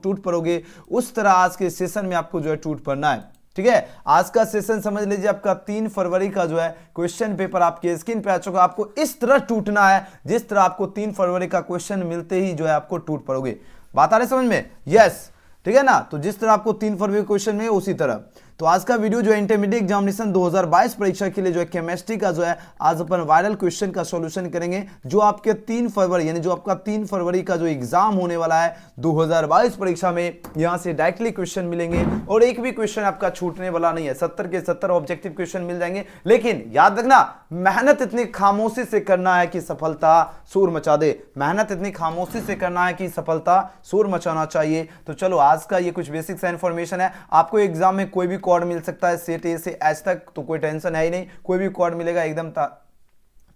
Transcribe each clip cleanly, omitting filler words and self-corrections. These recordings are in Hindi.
टूट पड़ोगे, उस तरह आज के सेशन में आपको जो है टूट पड़ना है। ठीक है, आज का सेशन समझ लीजिए आपका 3 फरवरी का जो है क्वेश्चन पेपर आपके स्क्रीन पे आ चुका है। आपको इस तरह टूटना है जिस तरह आपको 3 फरवरी का क्वेश्चन मिलते ही जो है आपको टूट पड़ोगे। बात आ रही समझ में? यस, ठीक है ना। तो जिस तरह आपको 3 फरवरी क्वेश्चन में उसी तरह। तो आज का वीडियो जो है इंटरमीडिएट एग्जामिनेशन 2022 परीक्षा के लिए जो है केमिस्ट्री का जो है आज अपन वायरल क्वेश्चन का सॉल्यूशन करेंगे, जो आपके 3 फरवरी यानी जो आपका 3 फरवरी का जो एग्जाम होने वाला है 2022 परीक्षा में, यहां से डायरेक्टली क्वेश्चन मिलेंगे और एक भी क्वेश्चन आपका छूटने वाला नहीं है। 70 के 70 ऑब्जेक्टिव क्वेश्चन मिल जाएंगे। लेकिन याद रखना, मेहनत इतनी खामोशी से करना है कि सफलता शोर मचा दे। मेहनत इतनी खामोशी से करना है कि सफलता शोर मचाना चाहिए। तो चलो, आज का ये कुछ बेसिक सा इंफॉर्मेशन है। आपको एग्जाम में कोई भी कोड मिल सकता है, सेट ए से एच तक, तो कोई टेंशन है ही नहीं। कोई भी कोड मिलेगा एकदम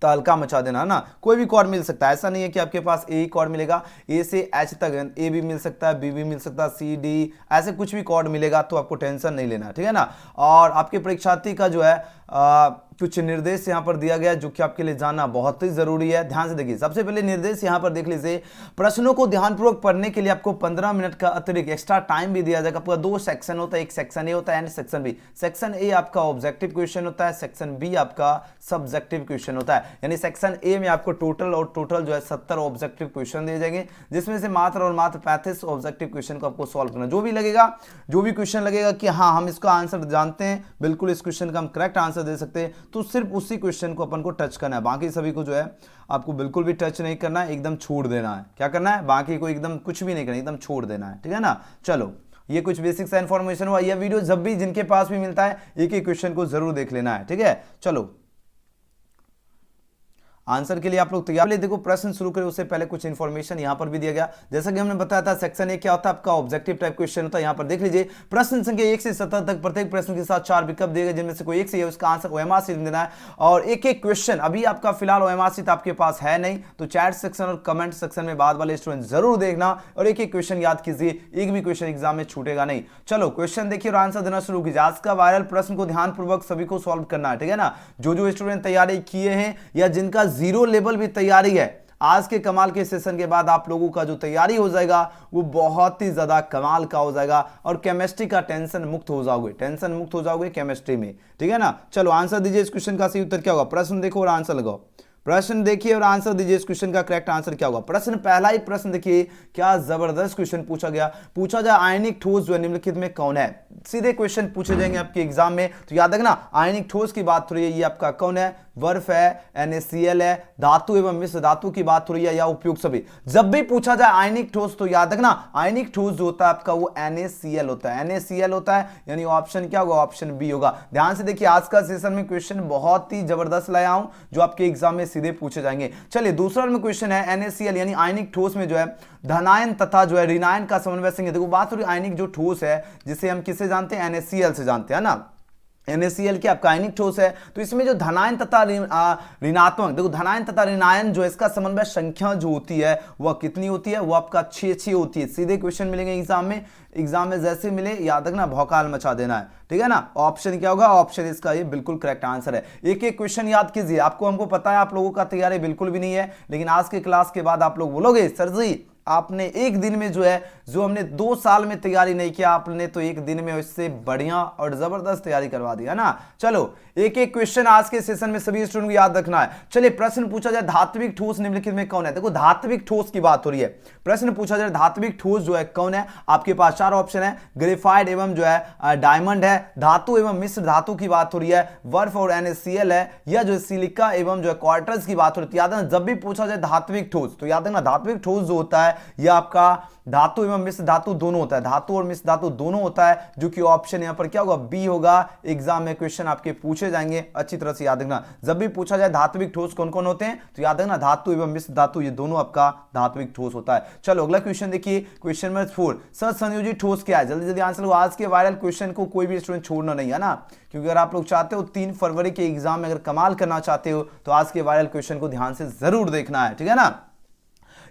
तहलका मचा देना ना, कोई भी कोड मिल सकता है। ऐसा नहीं है कि आपके पास ए ही कोड मिलेगा, ए से एच तक ए भी मिल सकता है, बी भी मिल सकता है, सी डी, ऐसे कुछ भी कोड मिलेगा, तो आपको टेंशन नहीं लेना, ठीक है ना। और आपके परीक्षार्थी का जो है कुछ निर्देश यहां पर दिया गया जो कि आपके लिए जानना बहुत ही जरूरी है। ध्यान से देखिए, सबसे पहले निर्देश यहां पर देख लीजिए। प्रश्नों को ध्यानपूर्वक पढ़ने के लिए आपको 15 मिनट का अतिरिक्त एक्स्ट्रा टाइम भी दिया जाएगा। पूरा 2 सेक्शन होता है, एक सेक्शन ए होता है and section B. Section A आपका ऑब्जेक्टिव क्वेश्चन होता है, सेक्शन बी आपका सब्जेक्टिव क्वेश्चन होता है। यानी सेक्शन ए में आपको टोटल जो है 70 ऑब्जेक्टिव क्वेश्चन दिए जाएंगे, जिसमें से मात्र और मात्र 35 ऑब्जेक्टिव क्वेश्चन को आपको सॉल्व करना। जो भी क्वेश्चन लगेगा कि हाँ हम इसका आंसर जानते हैं, बिल्कुल इस क्वेश्चन का हम करेक्ट आंसर दे सकते हैं, तो सिर्फ उसी क्वेश्चन को अपन को टच करना है। बाकी सभी को जो है आपको बिल्कुल भी टच नहीं करना है, एकदम छोड़ देना है। क्या करना है? बाकी को एकदम कुछ भी नहीं करना, एकदम छोड़ देना है, ठीक है ना। चलो, ये कुछ बेसिक सा इंफॉर्मेशन हुआ। यह वीडियो जब भी जिनके पास भी मिलता है एक एक क्वेश्चन को जरूर देख लेना है, ठीक है। चलो, आंसर के लिए आप लोग तैयार। देखो, प्रश्न शुरू करें उससे पहले कुछ इंफॉर्मेशन यहां पर भी दिया गया। जैसा कि हमने बताया था, सेक्शन ए क्या होता है आपका ऑब्जेक्टिव टाइप क्वेश्चन होता है। यहां पर देख लीजिए, प्रश्न संख्या 1 से 70 तक प्रत्येक प्रश्न के साथ 4 विकल्प दिए गए, जिनमें से कोई एक सही है, उसका आंसर ओएमआर शीट देना है। और एक एक क्वेश्चन, अभी आपका फिलहाल ओएमआर शीट आपके पास है नहीं, तो चैट सेक्शन और कमेंट सेक्शन में बाद वाले स्टूडेंट जरूर देखना और एक एक क्वेश्चन याद कीजिए, एक भी क्वेश्चन एग्जाम में छूटेगा नहीं। चलो, क्वेश्चन देखिए और आंसर देना शुरू कीजिए। आज का वायरल प्रश्न को ध्यानपूर्वक सभी को सॉल्व करना है, ठीक है ना। जो स्टूडेंट तैयारी किए हैं या जिनका 0 लेवल भी तैयारी है, आज के कमाल के सेशन के बाद आप लोगों का जो तैयारी हो जाएगा वो बहुत ही ज्यादा कमाल का हो जाएगा और केमिस्ट्री का टेंशन मुक्त हो जाओगे केमिस्ट्री में, ठीक है ना। चलो, आंसर दीजिए। इस क्वेश्चन का सही उत्तर क्या होगा? प्रश्न देखो और आंसर लगाओ। प्रश्न देखिए और आंसर दीजिए। इस क्वेश्चन का करेक्ट आंसर क्या होगा? प्रश्न, पहला ही प्रश्न देखिए, क्या जबरदस्त क्वेश्चन पूछा गया। पूछा जाए आयनिक ठोस जो है निम्नलिखित में कौन है। सीधे क्वेश्चन पूछे जाएंगे आपके एग्जाम में, तो याद रखना आयनिक ठोस की बात हो रही है, ये आपका कौन है? बर्फ है, NaCl है, धातु एवं मिश्र धातु की बात हो रही है या उपयुक्त सभी। जब भी पूछा जाए आयनिक ठोस, तो याद रखना आयनिक ठोस जो होता है आपका वो NaCl होता है। NaCl होता है, यानी ऑप्शन क्या होगा? ऑप्शन बी होगा। ध्यान से देखिए, आज का सेशन में क्वेश्चन बहुत ही जबरदस्त लाया हूं जो आपके एग्जाम में सीधे पूछे जाएंगे। चलिए, दूसरा में क्वेश्चन है NaCl यानी आयनिक ठोस में जो है धनायन तथा जो है ऋणायन का समन्वय संघ। देखो, बात हो रही आयनिक जो ठोस है, जिसे हम किससे जानते हैं? NaCl से जानते हैं ना। NaCl क्या आपका आयनिक ठोस है, तो इसमें जो धनायन तथा ऋणात्मक, देखो धनायन तथा ऋणायन जो इसका समन्वय संख्या जो होती है वह कितनी होती है? वो आपका 6 होती है। सीधे क्वेश्चन मिलेंगे एग्जाम में जैसे मिले याद रखना भौकाल मचा देना है, ठीक है ना। ऑप्शन क्या होगा? ऑप्शन इसका ये बिल्कुल करेक्ट आंसर है। एक एक क्वेश्चन याद कीजिए। हमको पता है आप लोगों का तैयारी बिल्कुल भी नहीं है, लेकिन आज के क्लास के बाद आप लोग बोलोगे सर जी आपने एक दिन में जो हमने 2 साल में तैयारी नहीं किया, आपने तो एक दिन में इससे बढ़िया और जबरदस्त तैयारी करवा दी है ना। चलो, एक एक क्वेश्चन आज के सेशन में सभी स्टूडेंट को याद रखना है। चलिए, प्रश्न पूछा जाए धात्विक ठोस निम्नलिखित में कौन है। देखो, धात्विक ठोस की बात हो रही है। प्रश्न पूछा जाए धात्विक ठोस जो है कौन है, आपके पास 4 ऑप्शन है। ग्रेफाइट एवं जो है डायमंड है, धातु एवं मिश्र धातु की बात हो रही है, बर्फ और NaCl है, या जो सिलिका एवं जो है क्वार्टर्स की बात हो रही है। याद रखना, जब भी पूछा जाए धात्विक ठोस, तो याद रखना धात्विक ठोस जो होता है यह आपका धातु एवं मिश्र धातु दोनों होता है, धातु और मिश्र धातु दोनों होता है, जो कि ऑप्शन यहां पर क्या होगा? बी होगा। एग्जाम में क्वेश्चन आपके पूछे जाएंगे, अच्छी तरह से याद रखना। जब भी पूछा जाए धात्विक ठोस कौन कौन होते हैं, तो याद रखना धातु एवं मिश्र धातु ये दोनों आपका धात्विक ठोस होता है। चलो, अगला क्वेश्चन देखिए, क्वेश्चन नंबर 4, सहसंयोजी ठोस क्या है? जल्दी जल्दी आंसर लो। आज के वायरल क्वेश्चन को कोई भी स्टूडेंट छोड़ना नहीं है ना, क्योंकि अगर आप लोग चाहते हो 3 फरवरी के एग्जाम में अगर कमाल करना चाहते हो, तो आज के वायरल क्वेश्चन को ध्यान से जरूर देखना है, ठीक है ना।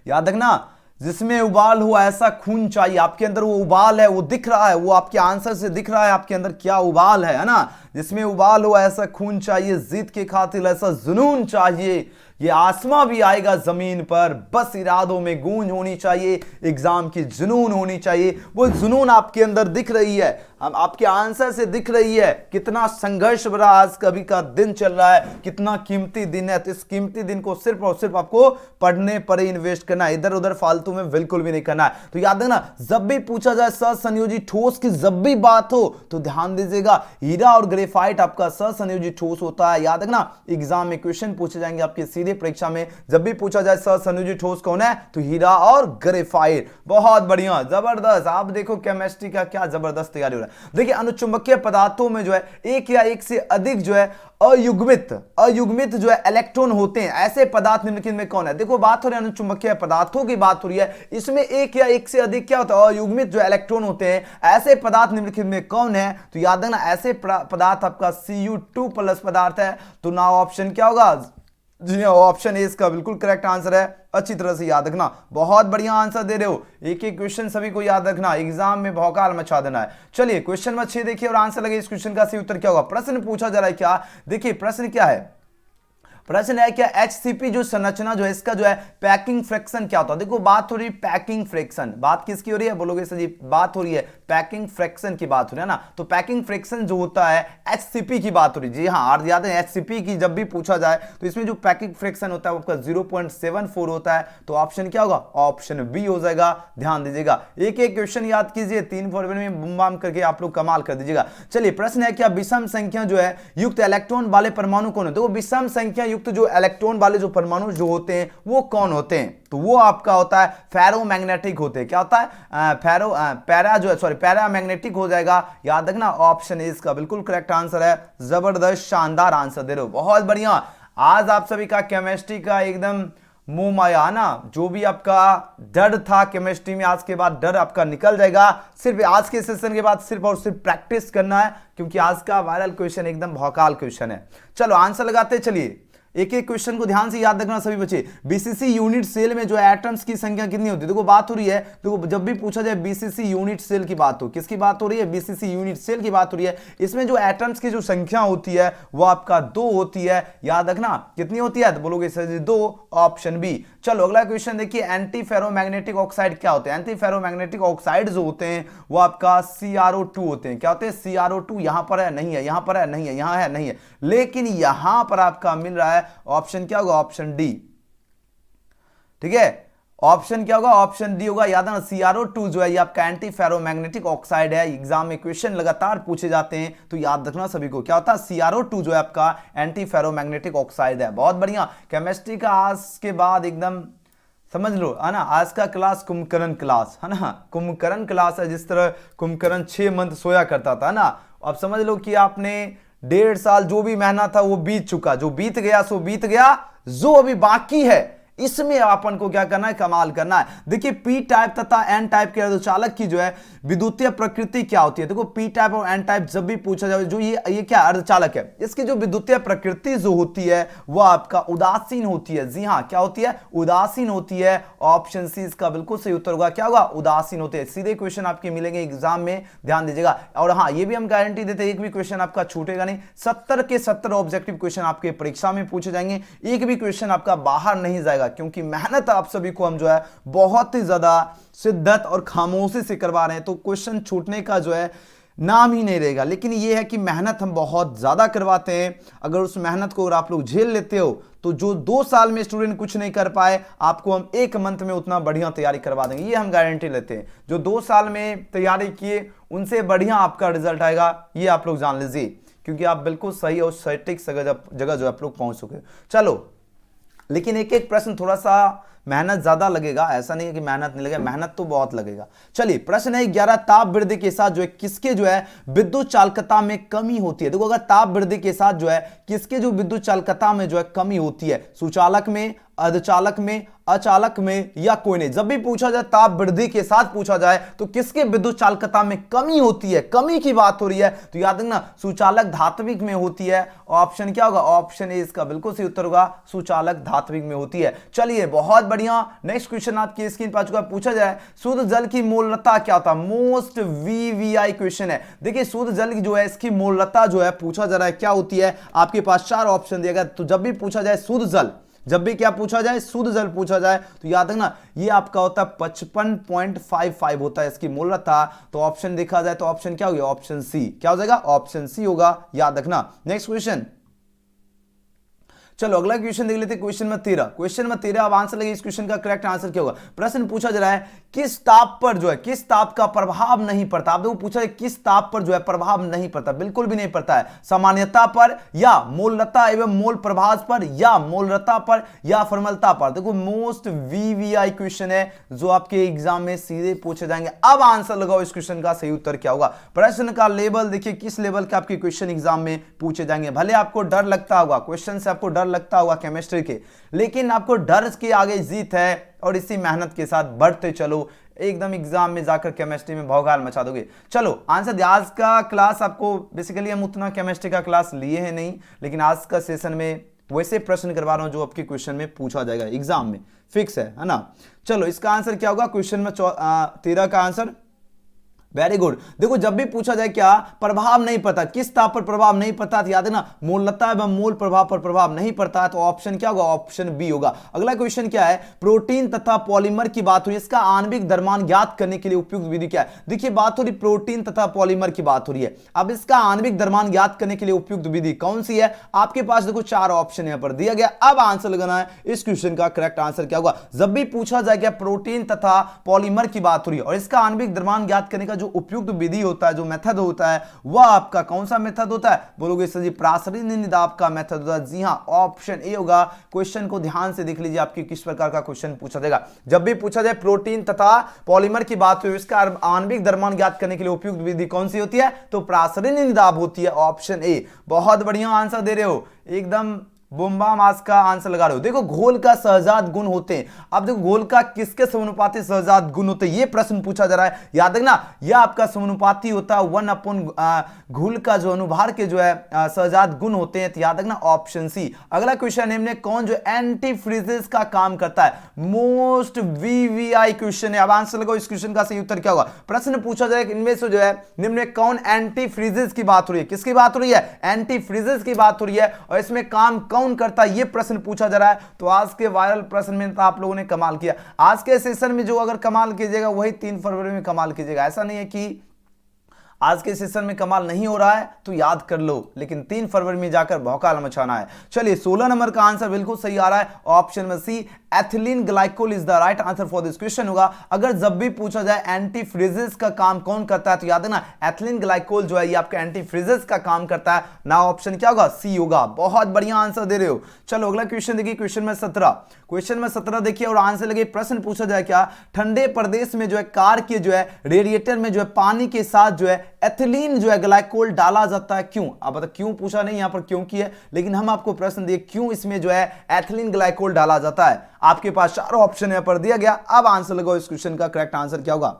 याद रखना, जिसमें उबाल हो ऐसा खून चाहिए। आपके अंदर वो उबाल है, वो दिख रहा है, वो आपके आंसर से दिख रहा है आपके अंदर क्या उबाल है ना। जिसमें उबाल हो ऐसा खून चाहिए, जीत के खातिर ऐसा जुनून चाहिए, ये आसमां भी आएगा जमीन पर, बस इरादों में गूंज होनी चाहिए, एग्जाम की जुनून होनी चाहिए। वो जुनून आपके अंदर दिख रही है, हम आपके आंसर से दिख रही है कितना संघर्ष भरा आज कभी का दिन चल रहा है, कितना कीमती दिन है। तो इस कीमती दिन को सिर्फ और सिर्फ आपको पढ़ने पर ही इन्वेस्ट करना है, इधर उधर फालतू में बिल्कुल भी नहीं करना है। तो याद रखना, जब भी पूछा जाए सहसंयोजी ठोस की जब भी बात हो तो ध्यान दीजिएगा, हीरा और ग्रेफाइट आपका सहसंयोजी ठोस होता है। याद रखना, एग्जाम में क्वेश्चन पूछे जाएंगे आपके सीधे परीक्षा में, जब भी पूछा जाए सहसंयोजी ठोस कौन है तो हीरा और ग्रेफाइट। बहुत बढ़िया, जबरदस्त। आप देखो केमिस्ट्री का क्या जबरदस्त तैयारी हो रहा है। देखिए अनुचुंबकीय पदार्थों में जो है एक या एक से अधिक जो है अयुग्मित जो है इलेक्ट्रॉन होते हैं, ऐसे पदार्थ निम्नलिखित में कौन है। देखो बात हो रही है अनुचुंबकीय पदार्थों की बात हो रही है, इसमें एक या एक से अधिक क्या होता है, अयुग्मित जो इलेक्ट्रॉन होते हैं, ऐसे पदार्थ निम्नलिखित में कौन है। तो याद रखना, ऐसे पदार्थ आपका Cu2+ पदार्थ है। तो ना ऑप्शन क्या होगा, जी ऑप्शन ए इसका बिल्कुल करेक्ट आंसर है। अच्छी तरह से याद रखना, बहुत बढ़िया आंसर दे रहे हो, एक एक क्वेश्चन सभी को याद रखना, एग्जाम में भौकाल मचा देना है। चलिए क्वेश्चन नंबर 6 देखिए और आंसर लगे, इस क्वेश्चन का सही उत्तर क्या होगा। प्रश्न पूछा जा रहा है क्या, देखिए प्रश्न क्या है, प्रश्न है क्या HCP जो संरचना जो है इसका जो है पैकिंग फ्रैक्शन क्या होता है। देखो बात हो रही है पैकिंग फ्रैक्शन, बात किसकी हो रही है बोलोगे सर जी, बात हो रही है पैकिंग फ्रैक्शन की बात हो रही है ना। तो पैकिंग फ्रैक्शन जो होता है HCP की बात हो रही है, जी हाँ। और याद है HCP की जब भी पूछा जाए तो इसमें जो पैकिंग फ्रैक्शन होता है वो आपका 0.74 होता है। तो ऑप्शन क्या होगा, ऑप्शन बी हो जाएगा। ध्यान दीजिएगा, एक एक क्वेश्चन याद कीजिए, 3 फॉर्मूले में बुम बाम करके आप लोग कमाल कर दीजिएगा। चलिए प्रश्न है क्या विषम संख्या जो है युक्त इलेक्ट्रॉन वाले परमाणु कौन है। देखो विषम संख्या युक्त जो इलेक्ट्रॉन वाले जो परमाणु जो होते हैं वो कौन होते हैं, तो वो आपका होता है फेरोमैग्नेटिक होते हैं। क्या होता है, पैरामैग्नेटिक हो जाएगा। याद रखना, ऑप्शन ए इसका बिल्कुल करेक्ट आंसर है। जबरदस्त, शानदार आंसर दे रहे हो, बहुत बढ़िया। आज आप सभी का केमिस्ट्री का एकदम मुंह माया ना, जो भी आपका डर था केमिस्ट्री में, आज के बाद डर आपका निकल जाएगा। सिर्फ आज के सेशन के बाद सिर्फ और सिर्फ प्रैक्टिस करना है, क्योंकि आज का वायरल क्वेश्चन एकदम भौकाल क्वेश्चन है। चलो आंसर लगाते चलिए, एक एक क्वेश्चन को ध्यान से याद रखना सभी बच्चे। बीसीसी यूनिट सेल में जो एटम्स की संख्या कितनी होती है। देखो बात हो रही है, देखो जब भी पूछा जाए बीसीसी यूनिट सेल की बात हो, किसकी बात हो रही है, बीसीसी यूनिट सेल की बात हो रही है। इसमें जो एटम्स की जो संख्या होती है वो आपका 2 होती है। याद रखना कितनी होती है, तो बोलोगे सर जी 2, ऑप्शन बी। चलो अगला क्वेश्चन देखिए, एंटी फेरोमैग्नेटिक ऑक्साइड क्या होते हैं। एंटी फेरोमैग्नेटिक ऑक्साइड जो होते हैं वो आपका CrO2 होते हैं। क्या होते हैं, CrO2। यहां पर है नहीं है, यहां पर है नहीं है, यहां है नहीं है, लेकिन यहां पर आपका मिल रहा है। ऑप्शन क्या होगा, ऑप्शन डी। ठीक है, ऑप्शन क्या होगा, ऑप्शन डी होगा। याद है ना, CrO2 जो है ये आपका एंटी फेरोमैग्नेटिक ऑक्साइड है। एग्जाम में क्वेश्चन लगातार पूछे जाते हैं, तो याद रखना सभी को, क्या होता है, CrO2 जो है आपका एंटी फेरोमैग्नेटिक ऑक्साइड है। बहुत बढ़िया, केमिस्ट्री का आज के बाद एकदम समझ लो, है ना। आज का क्लास कुंभकर्ण क्लास है ना, कुंभकर्ण क्लास है। जिस तरह कुंभकर्ण 6 मंथ सोया करता था ना, अब समझ लो कि आपने 1.5 साल जो भी मेहनत था वो बीत चुका, जो बीत गया सो बीत गया, जो अभी बाकी है इसमें अपन को क्या करना है, कमाल करना है। देखिए पी टाइप तथा एन टाइप के अर्धचालक की जो है विद्युतीय प्रकृति क्या होती है। देखो पी टाइप और एन टाइप जब भी पूछा जाए, जो ये क्या अर्धचालक है, इसकी जो विद्युतीय प्रकृति जो होती है वह आपका उदासीन होती है। जी हाँ, क्या होती है, उदासीन होती है। ऑप्शन सी इसका बिल्कुल सही उत्तर होगा, क्या होगा, उदासीन होते हैं। सीधे क्वेश्चन आपके मिलेंगे एग्जाम में, ध्यान दीजिएगा। और हाँ, ये भी हम गारंटी देते हैं, एक भी क्वेश्चन आपका छूटेगा नहीं। 70 के 70 ऑब्जेक्टिव क्वेश्चन आपके परीक्षा में पूछे जाएंगे, एक भी क्वेश्चन आपका बाहर नहीं जाएगा, क्योंकि मेहनत आप सभी को हम जो है बहुत ही ज्यादा शिद्दत और खामोशी से करवा रहे हैं। तो क्वेश्चन छूटने का जो है नाम ही नहीं रहेगा। लेकिन यह है कि मेहनत हम बहुत ज्यादा करवाते हैं। अगर उस मेहनत को अगर आप लोग झेल लेते हो, तो जो 2 साल में स्टूडेंट कुछ नहीं कर पाए, आपको हम 1 मंथ में उतना बढ़िया तैयारी करवा देंगे, ये हम गारंटी लेते हैं। जो 2 साल में तैयारी किए उनसे बढ़िया आपका रिजल्ट आएगा, ये आप लोग जान लीजिए, क्योंकि आप बिल्कुल सही और सटीक जगह जो आप लोग पहुंच चुके। चलो, लेकिन एक एक प्रश्न थोड़ा सा मेहनत ज्यादा लगेगा, ऐसा नहीं है कि मेहनत नहीं लगेगा, मेहनत तो बहुत लगेगा। चलिए प्रश्न है 11 ताप वृद्धि के साथ जो है किसके जो है विद्युत चालकता में कमी होती है। देखो अगर ताप वृद्धि के साथ जो है किसके जो विद्युत चालकता में जो है कमी होती है, सुचालक में, अर्धचालक में, अचालक में या कोई नहीं। जब भी पूछा जाए ताप वृद्धि के साथ पूछा जाए तो किसके विद्युत चालकता में कमी होती है, कमी की बात हो रही है, तो याद रखना सुचालक धात्विक में होती है। ऑप्शन क्या होगा, ऑप्शन ए इसका बिल्कुल सही उत्तर होगा, सुचालक धात्विक में होती है। चलिए बहुत बढ़िया, नेक्स्ट क्वेश्चन आपकी स्क्रीन पर आ चुका है। पूछा जाए शुद्ध जल की मोलरता क्या होता है, मोस्ट वीवीआई क्वेश्चन है। देखिए शुद्ध जल की जो है इसकी मोलरता जो है पूछा जा रहा है क्या होती है, आपके पास 4 ऑप्शन दिया गया। तो जब भी पूछा जाए शुद्ध जल, जब भी क्या पूछा जाए शुद्ध जल पूछा जाए तो याद रखना ये आपका होता है 55.55 होता है इसकी मोलरता। तो ऑप्शन देखा जाए तो ऑप्शन क्या हो गया, ऑप्शन सी। क्या हो जाएगा, ऑप्शन सी होगा, याद रखना। नेक्स्ट क्वेश्चन, चलो अगला क्वेश्चन देख लेते हैं। क्वेश्चन में 13, क्वेश्चन में 13 अब आंसर लगे। इस क्वेश्चन का करेक्ट आंसर क्या होगा। प्रश्न पूछा जा रहा है किस ताप पर जो है, किस ताप का प्रभाव नहीं पड़ता। आप देखो पूछा है किस ताप पर जो है प्रभाव नहीं पड़ता, बिल्कुल भी नहीं पड़ता है। सामान्यता पर या मोलरता एवं मोल प्रभाव पर या मोलरता पर या फॉर्मलता पर। देखो मोस्ट वीवीआई क्वेश्चन है जो आपके एग्जाम में सीधे पूछे जाएंगे। अब आंसर लगाओ इस क्वेश्चन का सही उत्तर क्या होगा। प्रश्न का लेवल देखिए किस लेवल के आपके क्वेश्चन एग्जाम में पूछे जाएंगे। भले आपको डर लगता होगा, क्वेश्चन से आपको डर लगता होगा केमिस्ट्री के, लेकिन आपको डर के आगे जीत है और इसी मेहनत के साथ बढ़ते चलो, एकदम एग्जाम में जाकर केमिस्ट्री में भौकाल मचा दोगे। चलो आंसर, आज का क्लास आपको बेसिकली हम उतना केमिस्ट्री का क्लास लिए हैं नहीं, लेकिन आज का सेशन में वैसे प्रश्न करवा रहा हूं जो आपके क्वेश्चन में पूछा जाएगा एग्जाम में, फिक्स है ना। चलो इसका आंसर क्या होगा, क्वेश्चन में 13 का आंसर, वेरी गुड। देखो जब भी पूछा जाए क्या प्रभाव नहीं पड़ता, किस ताप पर प्रभाव नहीं पड़ता, तो याद है ना मोलरता एवं मोल प्रभाव पर प्रभाव नहीं पड़ता, तो ऑप्शन क्या होगा, ऑप्शन बी होगा। अगला क्वेश्चन क्या है, प्रोटीन तथा पॉलीमर की बात हुई, इसका आणविक द्रव्यमान ज्ञात करने के लिए उपयुक्त विधि क्या है। देखिए बात हो रही प्रोटीन तथा पॉलीमर की बात हो रही है। अब इसका आणविक द्रव्यमान ज्ञात करने के लिए उपयुक्त विधि कौन सी है, आपके पास देखो 4 ऑप्शन यहां पर दिया गया। अब आंसर लगाना है इस क्वेश्चन का करेक्ट आंसर क्या होगा। जब भी पूछा जाए क्या प्रोटीन तथा पॉलीमर की बात हो रही है और इसका आणविक द्रव्यमान ज्ञात करने का जो उपयुक्त विधि होता है, जो मेथड होता है, वह आपका कौन सा मेथड होता है, बोलोगे सर जी प्रासरण निदाब का मेथड होता है। जी हां, ऑप्शन ए होगा। क्वेश्चन को ध्यान से देख लीजिए, आपकी किस प्रकार का क्वेश्चन पूछा जाएगा। जब भी पूछा जाए प्रोटीन तथा पॉलीमर की बात हुई, इसका आणविक द्रव्यमान ज्ञात करने के लिए उपयुक्त विधि कौन सी होती है, तो प्रासरण निदाब होती है, ऑप्शन ए। बहुत बढ़िया आंसर दे रहे हो, एकदम बुम्बा मास का आंसर लगा रहे हो। देखो घोल का सहजात गुण होते हैं। अब देखो घोल का किसके समानुपाती सहजात गुण होते हैं, ये प्रश्न पूछा जा रहा है। याद रखना यह आपका समानुपाती होता है 1 घोल का जो अनुभार के जो है सहजात गुण होते हैं, तो याद रखना ऑप्शन सी। अगला क्वेश्चन निम्न कौन जो एंटी फ्रीजेस का काम करता है, मोस्ट वीवीआई क्वेश्चन है। अब आंसर लगाओ इस क्वेश्चन का सही उत्तर क्या होगा। प्रश्न पूछा जाए इनमें से जो है निम्न कौन एंटी फ्रीजेस की बात हो रही है, किसकी बात हो रही है, एंटी फ्रीजेस की बात हो रही है, और इसमें काम कौन करता है, ये प्रश्न पूछा जा रहा है। तो आज के वायरल प्रश्न में तो आप लोगों ने कमाल किया। आज के सेशन में जो अगर कमाल कीजिएगा वही 3 फरवरी में कमाल कीजिएगा। ऐसा नहीं है कि आज के सेशन में कमाल नहीं हो रहा है तो याद कर लो, लेकिन 3 फरवरी में जाकर भौकाल मचाना है। चलिए 16 नंबर का आंसर बिल्कुल सही आ रहा है, ऑप्शन में C ethylene glycol is the right answer for this question होगा। अगर जब भी पूछा जाए एंटी फ्रीजेस का काम कौन करता है, तो याद है ना एथिलीन ग्लाइकोल जो है ये आपका एंटी फ्रीजेस का काम करता है ना, ऑप्शन क्या होगा, सी होगा। बहुत बढ़िया आंसर दे रहे हो। चलो अगला क्वेश्चन देखिए, क्वेश्चन में 17 देखिए और आंसर लगे। प्रश्न पूछा जाए क्या ठंडे प्रदेश में जो है कार के जो है रेडिएटर में जो है पानी के साथ जो है एथिलीन जो है ग्लाइकोल डाला जाता है, क्यों। अब बता क्यों पूछा नहीं, यहां पर क्यों की है, लेकिन हम आपको प्रश्न दिए क्यों इसमें जो है एथिलीन ग्लाइकोल डाला जाता है। आपके पास 4 ऑप्शन यहां पर दिया गया। अब आंसर लगाओ इस क्वेश्चन का करेक्ट आंसर क्या होगा।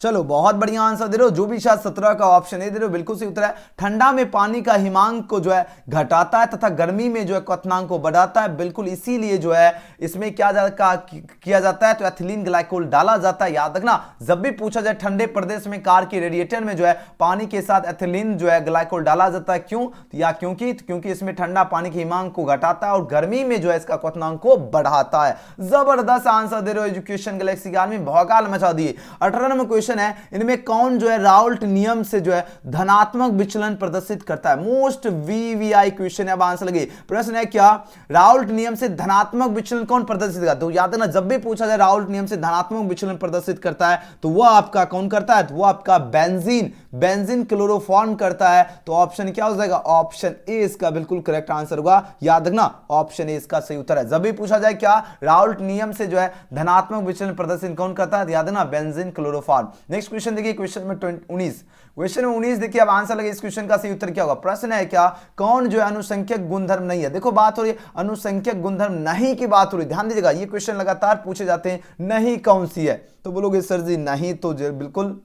चलो बहुत बढ़िया आंसर दे रहे हो, जो भी शायद 17 का ऑप्शन दे रहे हो बिल्कुल सही उत्तर है। ठंडा में पानी का हिमांक को जो है घटाता है तथा गर्मी में जो है क्वथनांक को बढ़ाता है, बिल्कुल इसीलिए जो है इसमें क्या किया जाता है, तो एथिलीन ग्लाइकोल डाला जाता है। याद रखना जब भी पूछा जाए ठंडे प्रदेश में कार के रेडिएटर में जो है पानी के साथ एथिलीन जो है ग्लाइकोल डाला जाता है, क्यों, या क्योंकि इसमें ठंडा पानी के हिमांक को घटाता है और गर्मी में जो है इसका क्वथनांक को बढ़ाता है। जबरदस्त आंसर दे रहे हो, एजुकेशन गैलेक्सी के में भौकाल मचा दिए। 18 नंबर क्वेश्चन है, इनमें कौन जो है राउल्ट नियम से जो है धनात्मक विचलन प्रदर्शित करता है, मोस्ट वीवीआई क्वेश्चन है। अब आंसर लगे। प्रश्न है क्या राउल्ट नियम से धनात्मक विचलन कौन प्रदर्शित करता है, तो याद है ना जब भी पूछा जाए राउल्ट नियम से धनात्मक विचलन प्रदर्शित करता है तो वह आपका कौन करता है, तो वह आपका बेंजीन क्लोरोफॉर्म करता है। तो ऑप्शन क्या हो जाएगा, ऑप्शन ए इसका बिल्कुल करेक्ट आंसर होगा। याद रखना ऑप्शन ए इसका सही उत्तर है। जब भी पूछा जाए क्या राउल्ट नियम से जो है धनात्मक विचलन प्रदर्शित कौन करता है, याद है ना बेंजीन क्लोरोफॉर्म। नेक्स्ट क्वेश्चन देखिए, क्वेश्चन में 19, क्वेश्चन में 19 देखिए, अब आंसर लगे इस क्वेश्चन का सही उत्तर क्या होगा। प्रश्न है क्या, कौन जो है अनुसंख्यक गुणधर्म नहीं है। देखो बात हो रही है अनुसंख्यक गुणधर्म नहीं की बात हो रही, ध्यान दीजिएगा, ये क्वेश्चन लगातार पूछे जाते हैं, नहीं कौन सी है, तो बोलोगे सर जी नहीं तो बिल्कुल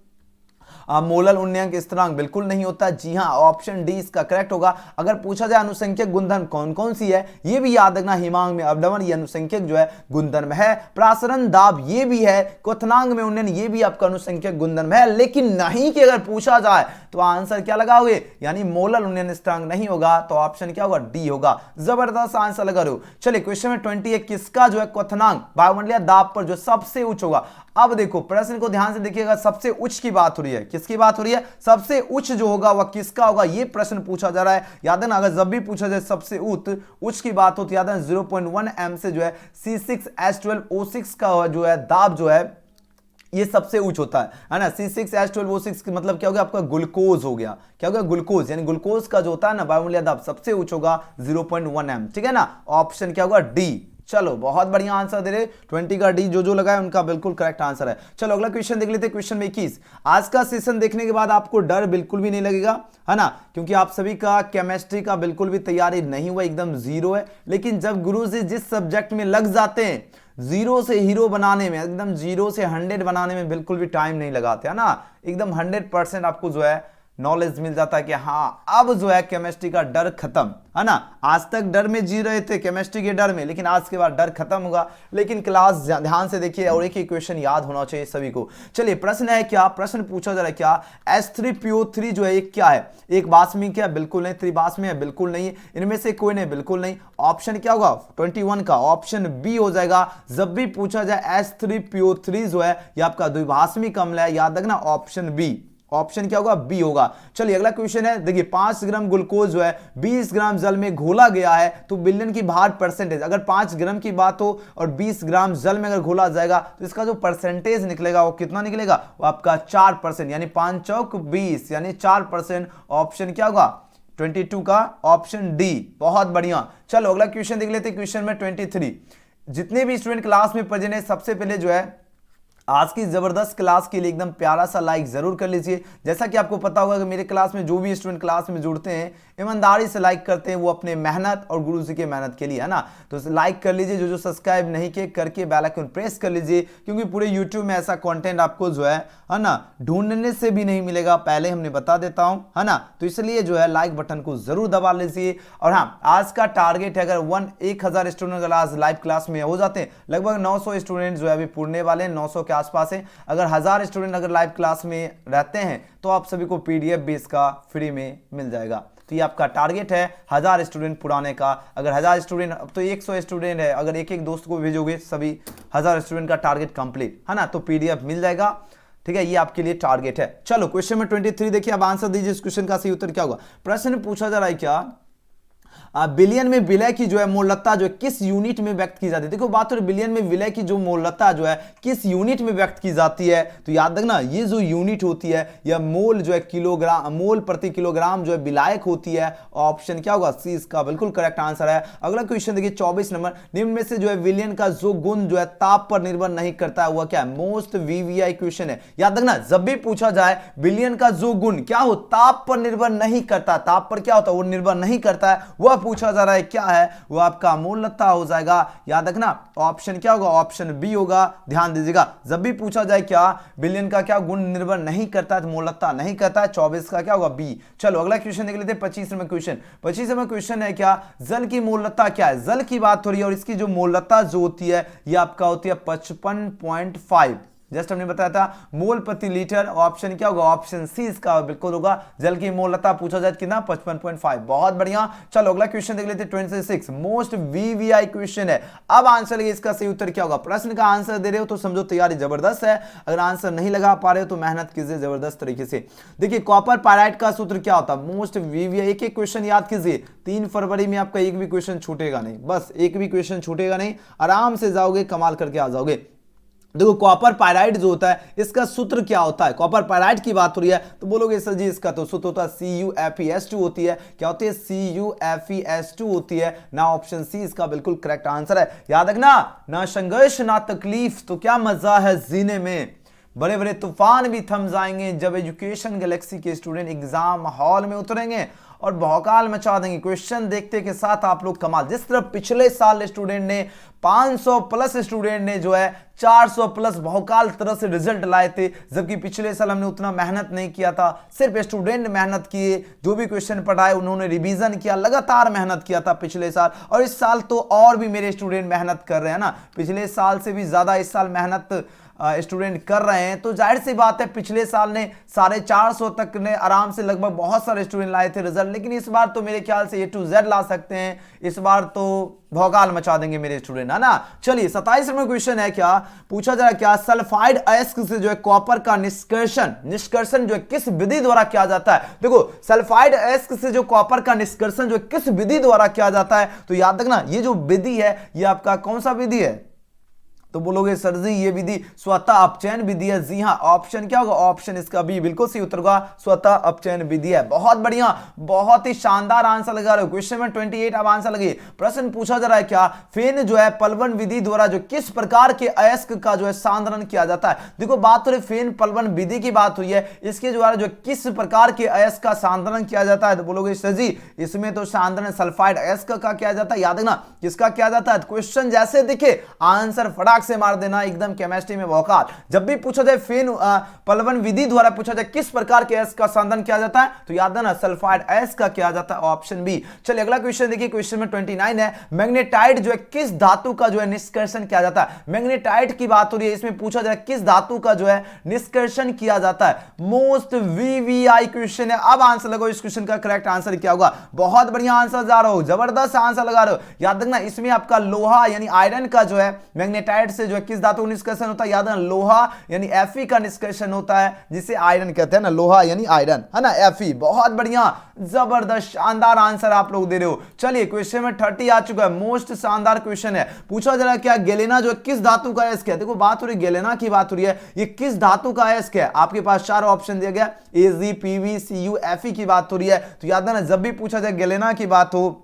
मोलल उन्नयन स्थिरांक बिल्कुल नहीं होता। जी हां, ऑप्शन डी इसका करेक्ट होगा। अगर पूछा जाए अनुसंख्यक गुणधर्म कौन कौन सी है, ये भी याद रखना, हिमांग में अवडवन ये अनुसंख्यक जो है गुणधर्म है, प्रासरण दाब ये भी है, क्वथनांग में उन्नयन ये भी आपका अनुसंख्यक गुणधर्म है। लेकिन नहीं कि अगर पूछा जाए तो आंसर क्या लगाओगे, यानी मोलल उन्नयन स्थिरांक नहीं होगा, तो ऑप्शन क्या होगा, डी होगा। जबरदस्त आंसर लगा रहे हो। चलिए क्वेश्चन में 21, किसका जो है क्वथनांक वायुमंडलीय दाब पर जो सबसे उच्च होगा। अब देखो प्रश्न को ध्यान से देखिएगा, सबसे उच्च की बात हो रही है, किसकी बात हो रही है, सबसे उच्च जो होगा वह किसका होगा, यह प्रश्न पूछा जा रहा है। याद है ना, अगर जब भी पूछा जाए सबसे उच्च की बात होती है, याद है 0.1 m से जो है C6H12O6 का जो है दाब जो है ये सबसे उच्च होता है ना। C6H12O6 का मतलब क्या हो गया, आपका ग्लूकोज हो गया, क्या हो गया, ग्लूकोज, यानी ग्लूकोज का जो होता है ना वायुमंडलीय दाब सबसे उच्च होगा 0.1 m, ठीक है ना। ऑप्शन क्या होगा, डी। चलो बहुत बढ़िया आंसर दे रहे, 20 का डी जो लगाए उनका बिल्कुल करेक्ट आंसर है। चलो अगला क्वेश्चन देख लेते हैं, क्वेश्चन में 21। आज का सेशन देखने के बाद आपको डर बिल्कुल भी नहीं लगेगा, है ना, क्योंकि आप सभी का केमिस्ट्री का बिल्कुल भी तैयारी नहीं हुआ, एकदम जीरो है। लेकिन जब गुरुजी जिस सब्जेक्ट में लग जाते हैं, जीरो से हीरो बनाने में, एकदम जीरो से 100 बनाने में बिल्कुल भी टाइम नहीं लगाते, है ना, एकदम 100% आपको जो है नॉलेज मिल जाता है कि हाँ अब जो है केमिस्ट्री का डर खत्म, है ना। आज तक डर में जी रहे थे, केमिस्ट्री के डर में, लेकिन आज के बाद डर खत्म होगा। लेकिन क्लास ध्यान से देखिए और एक ही क्वेश्चन याद होना चाहिए सभी को। चलिए प्रश्न है क्या, प्रश्न पूछा जा रहा है क्या, H3PO3 जो है ये क्या है, एक बाष्मीक है, बिल्कुल नहीं, त्रिबाष्मी है, बिल्कुल नहीं, इनमें से कोई नहीं, बिल्कुल नहीं। ऑप्शन क्या होगा 21 का, ऑप्शन बी हो जाएगा। जब भी पूछा जाए H3PO3 जो है ये आपका द्विभाषमिक अम्ल है, याद रखना ऑप्शन बी, ऑप्शन क्या होगा, बी होगा। चलिए अगला क्वेश्चन है, देखिए 5 ग्राम ग्लूकोज जो है 20 ग्राम जल में घोला गया है, तो बिलियन की भार परसेंटेज, अगर 5 ग्राम की बात हो और 20 ग्राम जल में अगर घोला जाएगा तो इसका जो परसेंटेज निकलेगा वो कितना निकलेगा, वो आपका 4%, यानी 5 चौक 20, यानी 4%। ऑप्शन क्या होगा 22 का, ऑप्शन डी, बहुत बढ़िया। चलो अगला क्वेश्चन देख लेते हैं, क्वेश्चन में 23। जितने भी स्टूडेंट क्लास में प्रेजेंट है, सबसे पहले जो है आज की जबरदस्त क्लास के लिए एकदम प्यारा सा लाइक जरूर कर लीजिए। जैसा कि आपको पता होगा कि मेरे क्लास में जो भी स्टूडेंट क्लास में जुड़ते हैं ईमानदारी से लाइक करते हैं, वो अपने मेहनत और गुरु जी के मेहनत के लिए, है ना। तो लाइक कर लीजिए, जो सब्सक्राइब नहीं किए करके बेल आइकन प्रेस कर लीजिए, क्योंकि पूरे यूट्यूब में ऐसा कंटेंट आपको जो है ना ढूंढने से भी नहीं मिलेगा, पहले हमने बता देता हूं, है ना। तो इसलिए जो है लाइक बटन को जरूर दबा लीजिए। और हाँ, आज का टारगेट है अगर 1000 स्टूडेंट अगर आज लाइव क्लास में हो जाते हैं, लगभग 900 स्टूडेंट जो है अभी पूर्णे वाले हैं, 900 के आसपास है। अगर 1000 स्टूडेंट अगर लाइव क्लास में रहते हैं तो आप सभी को PDF भी इसका फ्री में मिल जाएगा। तो ये आपका टारगेट है 1000 स्टूडेंट पुराने का। अगर 1000 स्टूडेंट, अब तो 100 स्टूडेंट है, अगर एक एक दोस्त को भेजोगे सभी 1000 स्टूडेंट का टारगेट कंप्लीट, है ना, तो PDF मिल जाएगा, ठीक है। ये आपके लिए टारगेट है। चलो क्वेश्चन में 23 देखिए, अब आंसर दीजिए इस क्वेश्चन का सही उत्तर क्या होगा। प्रश्न पूछा जा रहा है क्या, बिलियन में विलय की जो है मोलता जो है किस यूनिट में व्यक्त की जाती है। देखो बात हो रही बिलियन में विलय की जो मोलता जो है किस यूनिट में व्यक्त की जाती है, तो याद रखना ये जो यूनिट होती है यह मोल जो है किलोग्राम, मोल प्रति किलोग्राम जो है विलायक होती है। ऑप्शन क्या होगा, सी इसका बिल्कुल करेक्ट आंसर है। अगला क्वेश्चन देखिए 24 नंबर, निम्न में से जो है विलियन का जो गुण जो है ताप पर निर्भर नहीं करता है, वह क्या है, मोस्ट VVI क्वेश्चन है। याद रखना जब भी पूछा जाए विलियन का जो गुण क्या हो ताप पर निर्भर नहीं करता, ताप पर क्या होता है वो निर्भर नहीं करता है, वह पूछा जा रहा है क्या है, वो आपका मोलता हो जाएगा। याद रखना ऑप्शन क्या होगा, ऑप्शन बी होगा। ध्यान दीजिएगा जब भी पूछा जाए क्या विलियन का क्या गुण निर्भर नहीं करता है तो मोलता नहीं करता है, 24 का क्या होगा, बी। चलो अगला क्वेश्चन देख लेते हैं 25 नंबर क्वेश्चन। 25 नंबर क्वेश्चन है क्या, जल की मोलता क्या है। जल की बात हो रही है और इसकी जो मोलता जो होती है ये आपका होती है 55.5, जस्ट हमने बताया था मोल प्रति लीटर। ऑप्शन क्या होगा, ऑप्शन सी इसका बिल्कुल होगा। जल की मोलता पूछा जाए कितना, 55.5, बहुत बढ़िया। चलो अगला क्वेश्चन देख लेते हैं 26, मोस्ट VVI क्वेश्चन है। अब आंसर लगे इसका सही उत्तर क्या होगा। प्रश्न का आंसर दे रहे हो तो समझो तैयारी जबरदस्त है, अगर आंसर नहीं लगा पा रहे हो तो मेहनत कीजिए जबरदस्त तरीके से। देखिए कॉपर पायराइट का सूत्र क्या होता है, मोस्ट VVI। एक एक क्वेश्चन याद कीजिए, 3 फरवरी में आपका एक भी क्वेश्चन छूटेगा नहीं, बस एक भी क्वेश्चन छूटेगा नहीं, आराम से जाओगे कमाल करके आ जाओगे। देखो कॉपर पायराइड जो होता है इसका सूत्र क्या होता है, कॉपर पायराइड की बात हो रही है तो बोलोगे सर जी इसका तो सूत्र होता है CuFeS2 होती है। क्या होती है, CuFeS2 होती है ना। ऑप्शन सी इसका बिल्कुल करेक्ट आंसर है। याद रखना, ना संघर्ष ना तकलीफ तो क्या मजा है जीने में, बड़े बड़े तूफान भी थम जाएंगे जब एजुकेशन गैलेक्सी के स्टूडेंट एग्जाम हॉल में उतरेंगे और भौकाल मचा देंगे। क्वेश्चन देखते के साथ आप लोग कमाल। जिस तरह पिछले साल स्टूडेंट ने 500 प्लस स्टूडेंट ने जो है 400 प्लस भौकाल तरह से रिजल्ट लाए थे, जबकि पिछले साल हमने उतना मेहनत नहीं किया था। सिर्फ स्टूडेंट मेहनत किए, जो भी क्वेश्चन पढ़ाए उन्होंने रिवीजन किया, लगातार मेहनत किया था पिछले साल। और इस साल तो और भी मेरे स्टूडेंट मेहनत कर रहे हैं ना, पिछले साल से भी ज्यादा इस साल मेहनत स्टूडेंट कर रहे हैं। तो जाहिर सी बात है पिछले साल ने 450 तक ने आराम से लगभग बहुत सारे स्टूडेंट लाए थे रिजल्ट, लेकिन इस बार तो मेरे ख्याल से A to Z ला सकते हैं। इस बार तो भौकाल मचा देंगे मेरे स्टूडेंट, है ना। चलिए 27 नंबर क्वेश्चन है, क्या पूछा जा रहा है, क्या सल्फाइड अयस्क से जो है कॉपर का निष्कर्षण जो है किस विधि द्वारा किया जाता है। देखो सल्फाइड अयस्क से जो कॉपर का निष्कर्षण जो है किस विधि द्वारा किया जाता है, तो याद रखना ये जो विधि है ये आपका कौन सा विधि है, तो बोलोगे सर जी ये विधि स्वतः अपचयन विधि है। जी हां, ऑप्शन क्या होगा, ऑप्शन इसका बी बिल्कुल सही उत्तर होगा, स्वतः अपचयन विधि है। बहुत बढ़िया, बहुत ही शानदार आंसर लगा रहे हो। क्वेश्चन में 28 अब आंसर लगे। प्रश्न पूछा जा रहा है, क्या फेन जो है पलवन विधि द्वारा जो किस प्रकार के अयस्क का जो है सांद्रण किया जाता है। देखो बात हो रही फेन पलवन विधि की बात हुई है, इसके द्वारा जो किस प्रकार के अयस्क का सांद्रण किया जाता है, तो बोलोगे सर जी इसमें तो सांद्रण सल्फाइड अयस्क का किया जाता है। याद रखना किसका किया जाता है, क्वेश्चन जैसे दिखे आंसर फटाक से मार देना, एकदम केमिस्ट्री में भौकाल। जब भी पूछा जाए फेन पलवन विधि द्वारा पूछा जाए किस प्रकार के अयस्क का सांद्रण किया जाता है, तो याद रखना सल्फाइड अयस्क का किया जाता है, ऑप्शन बी। चलिए अगला क्वेश्चन देखिए, क्वेश्चन में 29 है, मैग्नेटाइट जो है किस धातु का जो है निष्कर्षण किया जाता है। मैग्नेटाइट की बात हो रही है, इसमें पूछा जाए किस धातु का जो है निष्कर्षण किया जाता है। मोस्ट वीवीआई क्वेश्चन है। अब आंसर लगाओ, इस क्वेश्चन का करेक्ट आंसर क्या होगा। बहुत बढ़िया आंसर जा रहा हो, जबरदस्त आंसर लगा रहे हो। याद रखना इसमें आपका लोहा यानी आयरन का जो है मैग्नेटाइट से जो है किस धातु का निष्कर्षण होता है, याद रखना लोहा यानी Fe का निष्कर्षण होता है, जिसे आयरन कहते हैं ना, लोहा यानी आयरन, है ना, Fe। बहुत बढ़िया, जबरदस्त शानदार आंसर आप लोग दे रहे हो। चलिए क्वेश्चन में 30 आ चुका है, मोस्ट शानदार क्वेश्चन है। पूछा जा रहा है क्या गैलेना जो किस धातु का अयस्क है। देखो बात हो रही गैलेना की बात हो रही है, ये किस धातु का अयस्क है। आपके पास 4 ऑप्शन दिया गया, Ag, Pb, Cu, Fe की बात हो रही है। तो याद रखना जब भी पूछा जाए गैलेना की बात हो,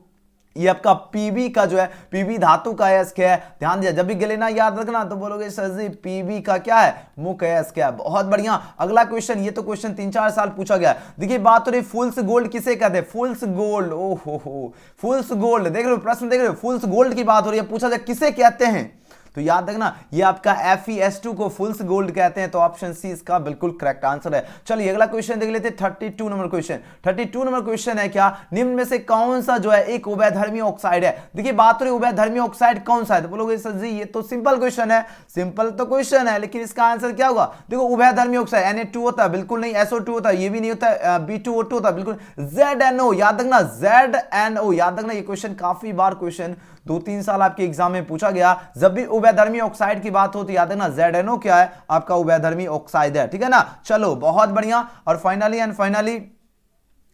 ये आपका पीबी का जो है पीबी धातु का अयस्क है। ध्यान दिया, जब भी गैलेना याद रखना तो बोलोगे सर जी पीबी का क्या है, मुख्य अयस्क है। बहुत बढ़िया। अगला क्वेश्चन, ये तो क्वेश्चन 3-4 साल पूछा गया। देखिए बात हो रही फुल्स गोल्ड किसे कहते हैं, फुल्स गोल्ड। ओहो फुल्स गोल्ड, देख रहे हो प्रश्न, देख रहे हो फुल्स गोल्ड की बात हो रही है, पूछा जाए किसे कहते हैं, तो याद रखना ये आपका FeS2 को फुल्स गोल्ड कहते हैं, तो ऑप्शन सी इसका बिल्कुल करेक्ट आंसर है। चलिए अगला क्वेश्चन देख लेते हैं, 32 नंबर क्वेश्चन। 32 नंबर क्वेश्चन है, क्या निम्न में से कौन सा जो है एक उभयधर्मी ऑक्साइड है। देखिए बात हो रही उभयधर्मी ऑक्साइड कौन सा है, तो बोलोगे सर जी ये तो सिंपल क्वेश्चन है, सिंपल तो क्वेश्चन है, लेकिन इसका आंसर क्या होगा। देखो उभयधर्मी ऑक्साइड Na2 होता है, बिल्कुल नहीं। SO2 होता है, ये भी नहीं होता है। B2O2 होता है, बिल्कुल। ZNO, याद रखना ZNO, याद रखना। ये क्वेश्चन काफी बार क्वेश्चन 2-3 साल आपके एग्जाम में पूछा गया। जब भी उभयधर्मी ऑक्साइड की बात हो तो याद रखना ZNO क्या है, आपका उभयधर्मी ऑक्साइड है, ठीक है ना। चलो बहुत बढ़िया। और फाइनली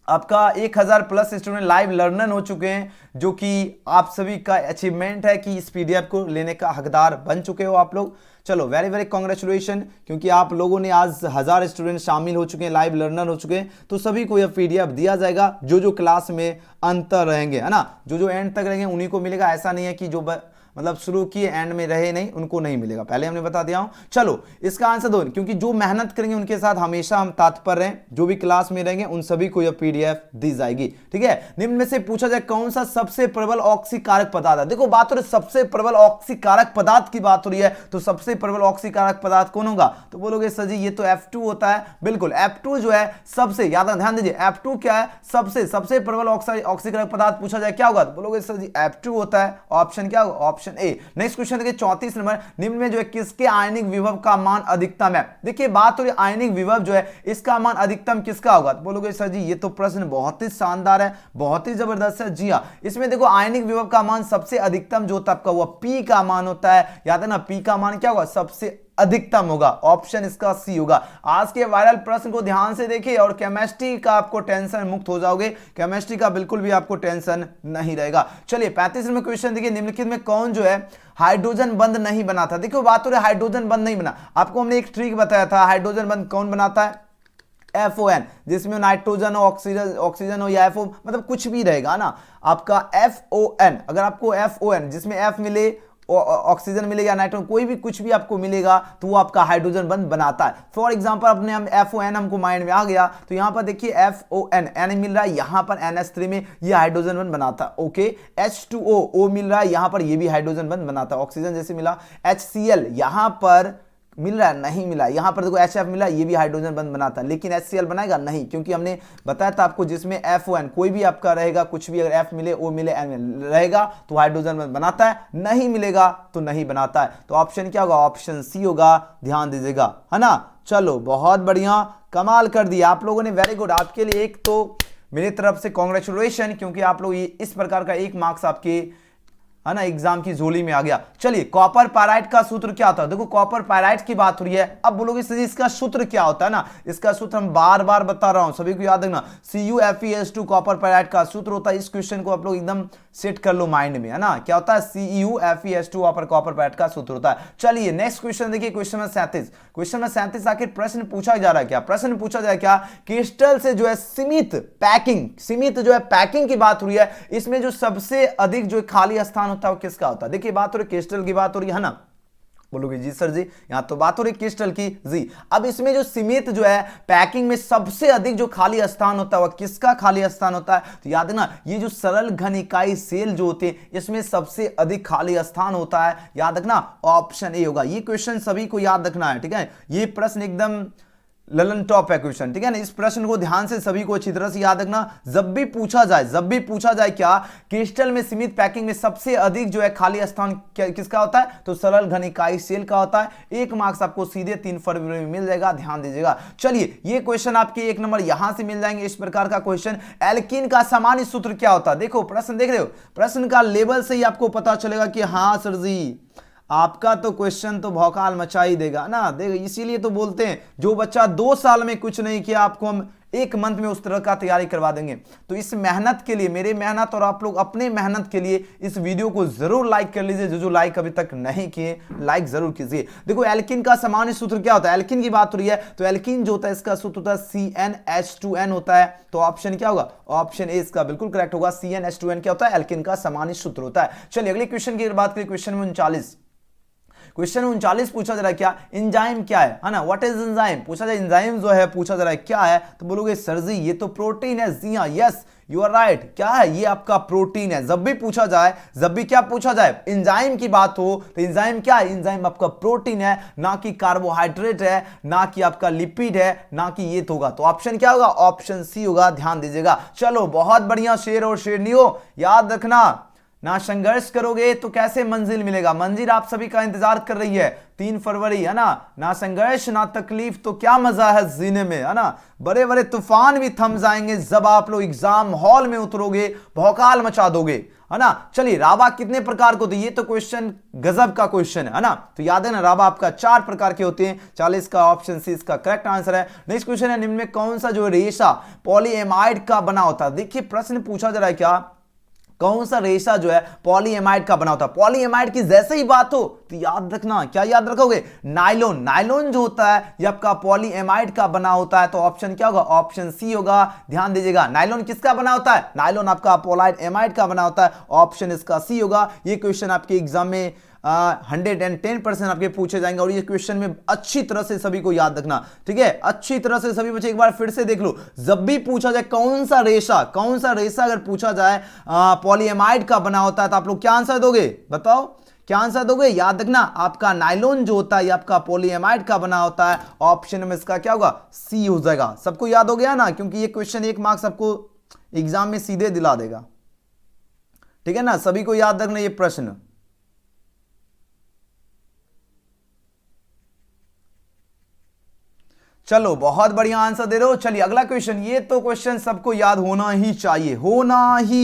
आपका 1000 प्लस स्टूडेंट लाइव लर्नर हो चुके हैं, जो कि आप सभी का अचीवमेंट है कि इस PDF को लेने का हकदार बन चुके हो आप लोग। चलो वेरी वेरी कॉन्ग्रेचुलेशन, क्योंकि आप लोगों ने आज 1000 स्टूडेंट शामिल हो चुके हैं, लाइव लर्नर हो चुके हैं, तो सभी को यह PDF दिया जाएगा। जो क्लास में अंतर रहेंगे, है ना, जो एंड तक रहेंगे उन्हीं को मिलेगा। ऐसा नहीं है कि जो मतलब शुरू किए एंड में रहे नहीं, उनको नहीं मिलेगा, पहले हमने बता दिया हूं। चलो इसका आंसर दो, क्योंकि जो मेहनत करेंगे उनके साथ हमेशा हम तत्पर रहें, जो भी क्लास में रहेंगे उन सभी को यह PDF दी जाएगी, ठीक है। निम्न में से पूछा जाए कौन सा सबसे प्रबल ऑक्सीकारक पदार्थ है। देखो बात हो रही सबसे प्रबल ऑक्सीकारक पदार्थ की बात हो रही है, तो सबसे प्रबल ऑक्सीकारक पदार्थ कौन होगा, तो बोलोगे सर जी ये तो F2 होता है। बिल्कुल, F2 जो है सबसे, याद ध्यान दीजिए F2 क्या है, सबसे प्रबल ऑक्सीकारक पदार्थ पूछा जाए क्या होगा, तो बोलोगे सर जी F2 होता है। ऑप्शन क्या होगा, ऑप्शन ए। नेक्स्ट क्वेश्चन देखिए 34 नंबर, निम्न में जो है किसके आयनिक विभव का मान अधिकतम है। देखिए बात हो रही आयनिक विभव जो है इसका मान अधिकतम किसका होगा, तो बोलोगे सर जी ये तो प्रश्न बहुत ही शानदार है, बहुत ही जबरदस्त है। जी हां, इसमें देखो आयनिक विभव का मान सबसे अधिकतम जो होता है आपका वो P का मान होता है। याद है ना, P का मान क्या होगा, सबसे अधिकतम होगा। ऑप्शन इसका सी होगा। आज के वायरल प्रश्न को ध्यान से देखिए और केमिस्ट्री का आपको टेंशन मुक्त हो जाओगे, केमिस्ट्री का बिल्कुल भी आपको टेंशन नहीं रहेगा। चलिए 35 नंबर क्वेश्चन देखिए, निम्नलिखित में कौन जो है हाइड्रोजन बंध नहीं बनाता। देखो बात हो रही हाइड्रोजन बंध नहीं बना, आपको हमने एक ट्रिक बताया था, हाइड्रोजन बंध कौन बनाता है, FON, जिसमें नाइट्रोजन हो, ऑक्सीजन हो या FO, मतलब कुछ भी रहेगा ना आपका FON। अगर आपको FON जिसमें F मिले ऑक्सीजन मिलेगा, नाइट्रोजन, कोई भी कुछ भी आपको मिलेगा तो वो आपका हाइड्रोजन बंध बनाता है। फॉर एग्जांपल अपने हम FON हमको माइंड में आ गया, तो यहां पर देखिए FON N मिल रहा है, यहां पर NH3 में ये हाइड्रोजन बंध बनाता है। ओके, H2O O मिल रहा है, यहां पर ये भी हाइड्रोजन बंध बनाता है, ऑक्सीजन जैसे मिला। HCl यहां पर मिल रहा है, नहीं मिला, यहां पर देखो HF मिला, ये भी हाइड्रोजन बंध बनाता है, लेकिन HCl बनाएगा नहीं, क्योंकि हमने बताया था आपको जिसमें FON कोई भी आपका रहेगा, कुछ भी अगर F मिले O मिले N रहेगा तो हाइड्रोजन बंध बनाता है, नहीं मिलेगा तो नहीं बनाता है। तो ऑप्शन क्या होगा? ऑप्शन सी होगा, ध्यान दीजिएगा, है ना। चलो बहुत बढ़िया, कमाल कर दिया आप लोगों ने, वेरी गुड। आपके लिए एक तो मेरी तरफ से कॉन्ग्रेचुलेशन, क्योंकि आप लोग इस प्रकार का 1 मार्क्स आपके, है ना, एग्जाम की झोली में आ गया। चलिए, कॉपर पायराइड का सूत्र क्या होता है? देखो कॉपर पायराइड की बात हो रही है, अब बोलोगे सर इसका सूत्र क्या होता है ना, इसका सूत्र हम बार बार बता रहा हूं, सभी को याद रखना, CuFeS2 कॉपर पायराइड का सूत्र होता है। इस क्वेश्चन को आप लोग एकदम सेट कर लो माइंड में, है ना, क्या होता है? CuFeS2 कॉपर पायराइड का सूत्र होता है। चलिए नेक्स्ट क्वेश्चन देखिए, क्वेश्चन नंबर 37। क्वेश्चन नंबर 37 आखिर प्रश्न पूछा जा रहा है क्या? प्रश्न पूछा जाए क्या, क्रिस्टल से जो है सीमित जो है पैकिंग की बात हो रही है, इसमें जो सबसे अधिक जो खाली स्थान होता है वो किसका होता है? देखिए बात हो रही क्रिस्टल की बात हो रही है ना, बोलोगे जी सर जी, यहां तो बात हो रही क्रिस्टल की जी। अब इसमें जो सीमित जो है पैकिंग में सबसे अधिक जो खाली स्थान होता है वह किसका खाली स्थान होता है? तो याद है ना, ये जो सरल घन इकाई सेल जो होते हैं इसमें सबसे अधिक खाली स्थान होता है, याद रखना ऑप्शन ए होगा। ये क्वेश्चन सभी को याद रखना है, ठीक है, ये प्रश्न एकदम ललन टॉप है क्वेश्चन, ठीक है ना। इस प्रश्न को ध्यान से सभी को अच्छी तरह से याद रखना, जब भी पूछा जाए क्या, क्रिस्टल में सीमित पैकिंग में सबसे अधिक जो है खाली स्थान किसका होता है? तो सरल घन इकाई सेल का होता है। 1 मार्क्स आपको सीधे 3 फरवरी में मिल जाएगा, ध्यान दीजिएगा। चलिए ये क्वेश्चन आपके 1 नंबर यहां से मिल जाएंगे, इस प्रकार का क्वेश्चन। एल्कीन का सामान्य सूत्र क्या होता है? देखो प्रश्न देख रहे हो, प्रश्न का लेवल से ही आपको पता चलेगा कि हाँ सर जी आपका तो क्वेश्चन तो भौकाल मचा ही देगा ना। देखो इसीलिए तो बोलते हैं जो बच्चा 2 साल में कुछ नहीं किया, आपको हम 1 मंथ में उस तरह का तैयारी करवा देंगे। तो इस मेहनत के लिए, मेरे मेहनत और आप लोग अपने मेहनत के लिए इस वीडियो को जरूर लाइक कर लीजिए, जो लाइक अभी तक नहीं किए लाइक जरूर कीजिए। देखो एल्कीन का सामान्य सूत्र क्या होता है? एल्कीन की बात हो रही है तो एल्कीन जो होता है इसका सूत्र होता है CnH2n होता है। तो ऑप्शन क्या होगा? ऑप्शन ए इसका बिल्कुल करेक्ट होगा, CnH2n क्या होता है? एल्कीन का सामान्य सूत्र होता है। चलिए अगले क्वेश्चन की बात करें, क्वेश्चन में 39 पूछा जा रहा है क्या, एंजाइम क्या है ना, व्हाट इज एंजाइम पूछा जाए, एंजाइम जो है पूछा जा रहा है क्या है, तो बोलोगे सर जी ये तो प्रोटीन है। जी हाँ, यस यू आर राइट, क्या है? ये आपका प्रोटीन है। जब भी पूछा जाए, जब भी क्या पूछा जाए, एंजाइम की बात हो तो एंजाइम क्या है? एंजाइम आपका प्रोटीन है, ना कि कार्बोहाइड्रेट है, ना कि आपका लिपिड है, ना कि ये होगा। तो ऑप्शन क्या होगा? ऑप्शन सी होगा, ध्यान दीजिएगा। चलो बहुत बढ़िया, शेर और शेरनियों याद रखना, ना संघर्ष करोगे तो कैसे मंजिल मिलेगा। मंजिल आप सभी का इंतजार कर रही है 3 फरवरी, है ना संघर्ष ना तकलीफ तो क्या मजा है जीने में, है ना। बड़े बड़े तूफान भी थम जाएंगे जब आप लोग एग्जाम हॉल में उतरोगे, भौकाल मचा दोगे, है ना। चलिए राबा कितने प्रकार के होते हैं? ये तो क्वेश्चन गजब का क्वेश्चन है ना। तो याद है ना, राबा आपका 4 प्रकार के होते हैं। 40 का ऑप्शन सी इसका करेक्ट आंसर है। नेक्स्ट क्वेश्चन है, निम्न में कौन सा जो रेशा पॉलीएमाइड का बना होता है? देखिए प्रश्न पूछा जा रहा है क्या, कौन सा रेशा जो है पॉलीएमाइड का बना होता है? पॉलीएमाइड की जैसे ही बात हो तो याद रखना, क्या याद रखोगे? नायलॉन। नायलॉन जो होता है ये आपका पॉलीएमाइड का बना होता है। तो ऑप्शन क्या होगा? ऑप्शन सी होगा, ध्यान दीजिएगा। नायलॉन किसका बना होता है? नायलॉन आपका पॉलीएमाइड का बना होता है, ऑप्शन इसका सी होगा। ये क्वेश्चन आपके एग्जाम में 110% आपके पूछे जाएंगे, और ये क्वेश्चन में अच्छी तरह से सभी को याद रखना, ठीक है, अच्छी तरह से सभी बच्चे एक बार फिर से देख लो। जब भी पूछा जाए कौन सा रेशा अगर पूछा जाए पॉलीएमाइड का बना होता है, तो आप लोग क्या आंसर दोगे? बताओ क्या आंसर दोगे? याद रखना आपका नायलॉन जो होता है ये आपका पॉलीएमाइड का बना होता है, ऑप्शन में इसका क्या होगा? सी हो जाएगा। सबको याद हो गया ना, क्योंकि ये क्वेश्चन 1 मार्क्स आपको एग्जाम में सीधे दिला देगा, ठीक है ना। सभी को याद रखना ये प्रश्न। चलो बहुत बढ़िया आंसर दे रहे हो। चलिए अगला क्वेश्चन, ये तो क्वेश्चन सबको याद होना ही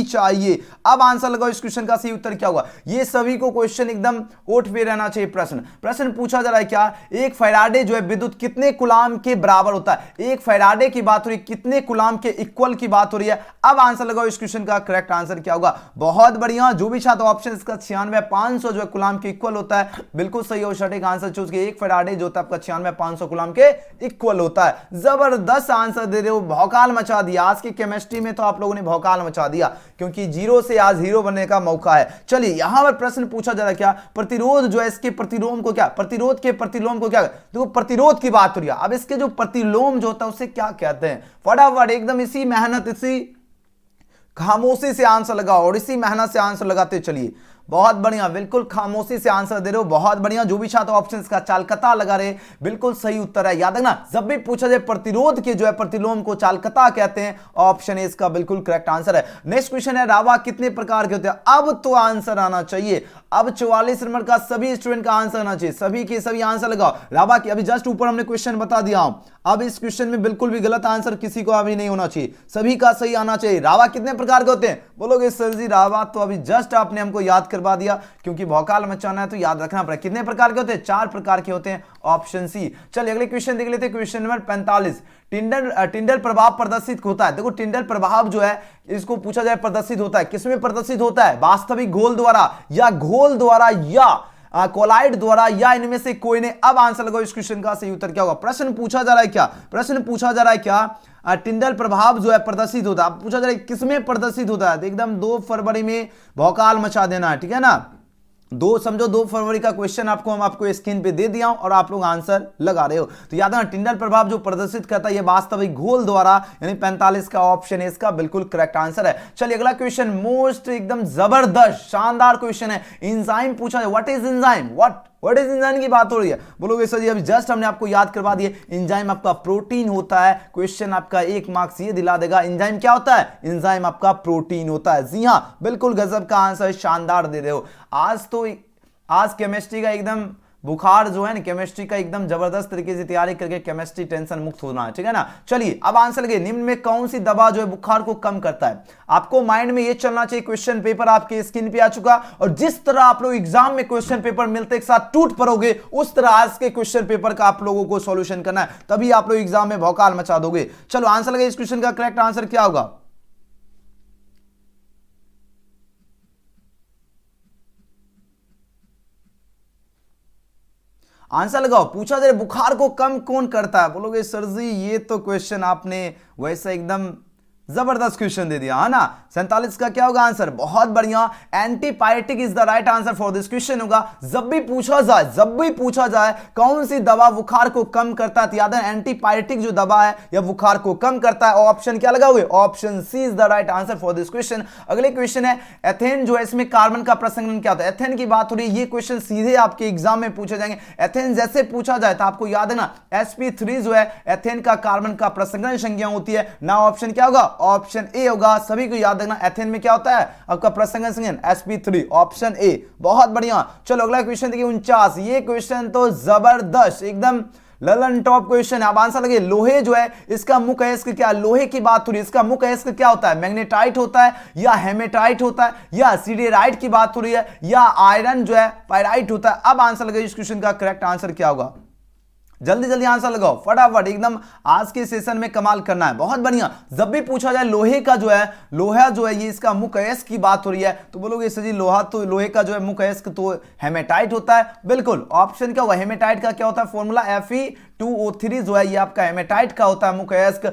चाहिए। अब आंसर लगाओ, इस क्वेश्चन का सही उत्तर क्या होगा? ये सभी को क्वेश्चन एकदम ओठ पे रहना चाहिए। प्रश्न पूछा जा रहा है क्या, एक फैराडे जो है विद्युत कितने कूलाम के बराबर होता है? एक फैराडे की बात हो रही है, कितने कूलाम के इक्वल की बात हो रही है। अब आंसर लगाओ, इस क्वेश्चन का करेक्ट आंसर क्या होगा? बहुत बढ़िया, जो भी छात्र ऑप्शन इसका 96,500 जो है कूलाम के इक्वल होता है, बिल्कुल सही और सटीक आंसर चूज किया। एक फैराडे जो होता है आपका 96,500 कूलाम के इक्वल इक्वल होता है। जबरदस्त आंसर दे रहे हो, भौकाल मचा दिया आज की केमिस्ट्री में, तो आप लोगों ने भौकाल मचा दिया क्योंकि जीरो से आज हीरो बनने का मौका है। चलिए यहां पर प्रश्न पूछा जा रहा है, क्या प्रतिरोध जो है इसके प्रतिलोम को, क्या प्रतिरोध के प्रतिलोम को, क्या देखो प्रतिरोध की बात हो रही है, अब इसके जो प्रतिलोम जो होता है उसे क्या कहते हैं? फटाफट एकदम इसी मेहनत, इसी खामोशी से आंसर लगाओ और इसी मेहनत से आंसर लगाते चलिए। बहुत बढ़िया, बिल्कुल खामोशी से आंसर दे रहे हो, बहुत बढ़िया। जो भी छात्र ऑप्शन का चालकता लगा रहे, बिल्कुल सही उत्तर है। याद रखना, जब भी पूछा जाए प्रतिरोध के जो है प्रतिलोम को चालकता कहते हैं, ऑप्शन ए इसका बिल्कुल करेक्ट आंसर है। नेक्स्ट क्वेश्चन है, रावा कितने प्रकार के होते हैं? अब तो आंसर आना चाहिए, अब 44 नंबर का सभी स्टूडेंट का आंसर आना चाहिए, सभी के सभी आंसर लगाओ। रावा की अभी जस्ट ऊपर हमने क्वेश्चन बता दिया हूं, अब इस क्वेश्चन में बिल्कुल भी गलत आंसर किसी को अभी नहीं होना चाहिए, सभी का सही आना चाहिए। रावा कितने प्रकार के होते हैं? बोलोगे सर जी रावा तो अभी जस्ट आपने हमको याद करवा दिया, क्योंकि भौकाल मचाना है तो याद रखना पड़ेगा। कितने प्रकार के होते हैं? 4 प्रकार के होते हैं, ऑप्शन सी। चलिए अगले क्वेश्चन देख लेते हैं, क्वेश्चन नंबर 45। टिंडल प्रभाव प्रदर्शित होता है। देखो टिंडल प्रभाव जो है इसको पूछा जाए प्रदर्शित होता है, किसमें प्रदर्शित होता है? वास्तविक घोल द्वारा या घोल द्वारा या कोलाइड द्वारा या इनमें से कोई ने। अब आंसर लगाओ, इस क्वेश्चन का सही उत्तर क्या होगा? प्रश्न पूछा जा रहा है क्या? प्रश्न पूछा जा रहा है क्या? टिंडल प्रभाव जो है प्रदर्शित होता है। अब पूछा जा रहा है किसमें प्रदर्शित होता है? तो एकदम 2 फरवरी में भौकाल मचा देना है, ठीक है ना? 2 फरवरी का क्वेश्चन हम आपको स्क्रीन पे दे दिया हूं और आप लोग आंसर लगा रहे हो। तो याद रखना, टिंडल प्रभाव जो प्रदर्शित करता है ये वास्तविक घोल द्वारा, यानी 45 का ऑप्शन है इसका बिल्कुल करेक्ट आंसर है। चलिए अगला क्वेश्चन मोस्ट एकदम जबरदस्त शानदार क्वेश्चन है। एंजाइम पूछा है, what is enzyme? What is enzyme की बात हो रही है। बोलोगे सर जी अभी जस्ट हमने आपको याद करवा दिए, एंजाइम आपका प्रोटीन होता है। क्वेश्चन आपका 1 मार्क्स ये दिला देगा, एंजाइम क्या होता है? एंजाइम आपका प्रोटीन होता है। जी हां, बिल्कुल गजब का आंसर, शानदार दे रहे हो। आज केमिस्ट्री का एकदम बुखार जो है ना, केमिस्ट्री का एकदम जबरदस्त तरीके से तैयारी करके केमिस्ट्री टेंशन मुक्त होना है, ठीक है ना? चलिए अब आंसर लगे, निम्न में कौन सी दवा जो है बुखार को कम करता है? आपको माइंड में ये चलना चाहिए, क्वेश्चन पेपर आपके स्क्रीन पे आ चुका, और जिस तरह आप लोग एग्जाम में क्वेश्चन पेपर मिलते एक साथ टूट पड़ोगे, उस तरह आज के क्वेश्चन पेपर का आप लोगों को सॉल्यूशन करना है, तभी आप लोग एग्जाम में भौकाल मचा दोगे। चलो आंसर लगे, इस क्वेश्चन का करेक्ट आंसर क्या होगा? आंसर लगाओ। पूछा जाए बुखार को कम कौन करता है? बोलोगे सर जी ये तो क्वेश्चन आपने वैसे एकदम जबरदस्त क्वेश्चन दे दिया है ना। 47 का क्या होगा आंसर? बहुत बढ़िया, antibiotic is the right answer for this question होगा। जब भी पूछा जाए कौन सी दवा बुखार को कम करता है, तो याद है एंटीबायोटिक जो दवा है या बुखार को कम करता है। ऑप्शन क्या लगाओगे? Option C is the right answer for this question. अगले क्वेश्चन है, एथेन जो है इसमें कार्बन का प्रसंगन क्या होता है? एथेन की बात हो रही है, ये क्वेश्चन सीधे आपके एग्जाम में पूछे जाएंगे। एथेन जैसे पूछा जाए तो आपको याद है ना, sp3 जो है एथेन का कार्बन का प्रसंगन संख्या होती है ना। ऑप्शन क्या होगा? ऑप्शन ए होगा। सभी को याद रखना, एथेन में क्या होता है आपका प्रसंगन संख्या? sp3, option A. बहुत बढ़िया। चलो अगला क्वेश्चन देखिए 49। ये क्वेश्चन तो जबरदस्त एकदम ललन टॉप क्वेश्चन है। अब आंसर लगे, लोहे जो है इसका मुख्य अयस्क क्या? लोहे की बात हो रही है, इसका मुख्य अयस्क क्या होता है? मैग्नेटाइट होता है या हेमेटाइट होता है या सिडेराइट की बात हो रही है या आयरन जो है पायराइट होता है? अब आंसर लगे, इस क्वेश्चन का करेक्ट आंसर क्या होगा? जल्दी जल्दी आंसर लगाओ फटाफट, एकदम आज के सेशन में कमाल करना है। बहुत बढ़िया। जब भी पूछा जाए लोहा जो है ये इसका मुख्य अयस्क की बात हो रही है, तो बोलोगे सर जी लोहे का जो है मुख्य अयस्क तो हेमेटाइट होता है। बिल्कुल, ऑप्शन क्या होगा? हेमेटाइट का क्या होता है फॉर्मूला? Fe2O3 जो है ये आपका हेमेटाइट का होता है मुख्य अयस्क।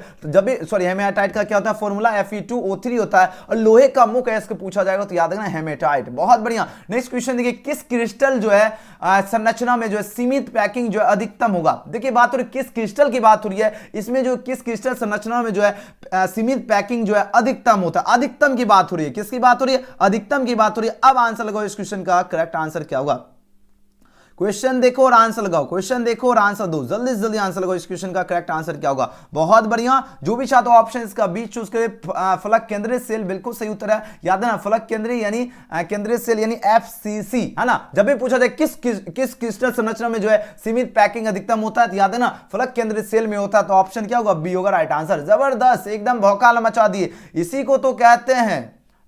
हेमेटाइट का क्या होता है फॉर्मूला? Fe2O3 होता है। और लोहे का मुख्य अयस्क पूछा जाएगा तो याद रखना हेमेटाइट। बहुत बढ़िया। नेक्स्ट क्वेश्चन देखिए, किस क्रिस्टल जो है संरचना में जो है सीमित पैकिंग जो है अधिकतम होगा? देखिए बात हो रही किस क्रिस्टल की बात हो रही है, इसमें जो किस क्रिस्टल संरचना में जो है सीमित पैकिंग जो है अधिकतम होता है। अधिकतम की बात हो रही है, किसकी बात हो रही है? अधिकतम की बात हो रही है। अब आंसर लगाओ, इस क्वेश्चन का करेक्ट आंसर क्या होगा? क्वेश्चन देखो और आंसर लगाओ, क्वेश्चन देखो और आंसर दो, जल्दी से जल्दी आंसर लगाओ। इस क्वेश्चन का करेक्ट आंसर क्या होगा? बहुत बढ़िया। जो भी छात्र ऑप्शन इसका बी चूज करे, फलक केंद्रीय सेल बिल्कुल सही उत्तर है। याद है ना, फलक केंद्रीय यानी केंद्रीय सेल यानी FCC है ना। जब भी पूछा जाए किस क्रिस्टल संरचना में जो है सीमित पैकिंग अधिकतम होता है, तो याद है ना फलक केंद्रीय सेल में होता है। तो ऑप्शन क्या होगा? बी होगा राइट आंसर। जबरदस्त, एकदम भौकाल मचा दिए। इसी को तो कहते हैं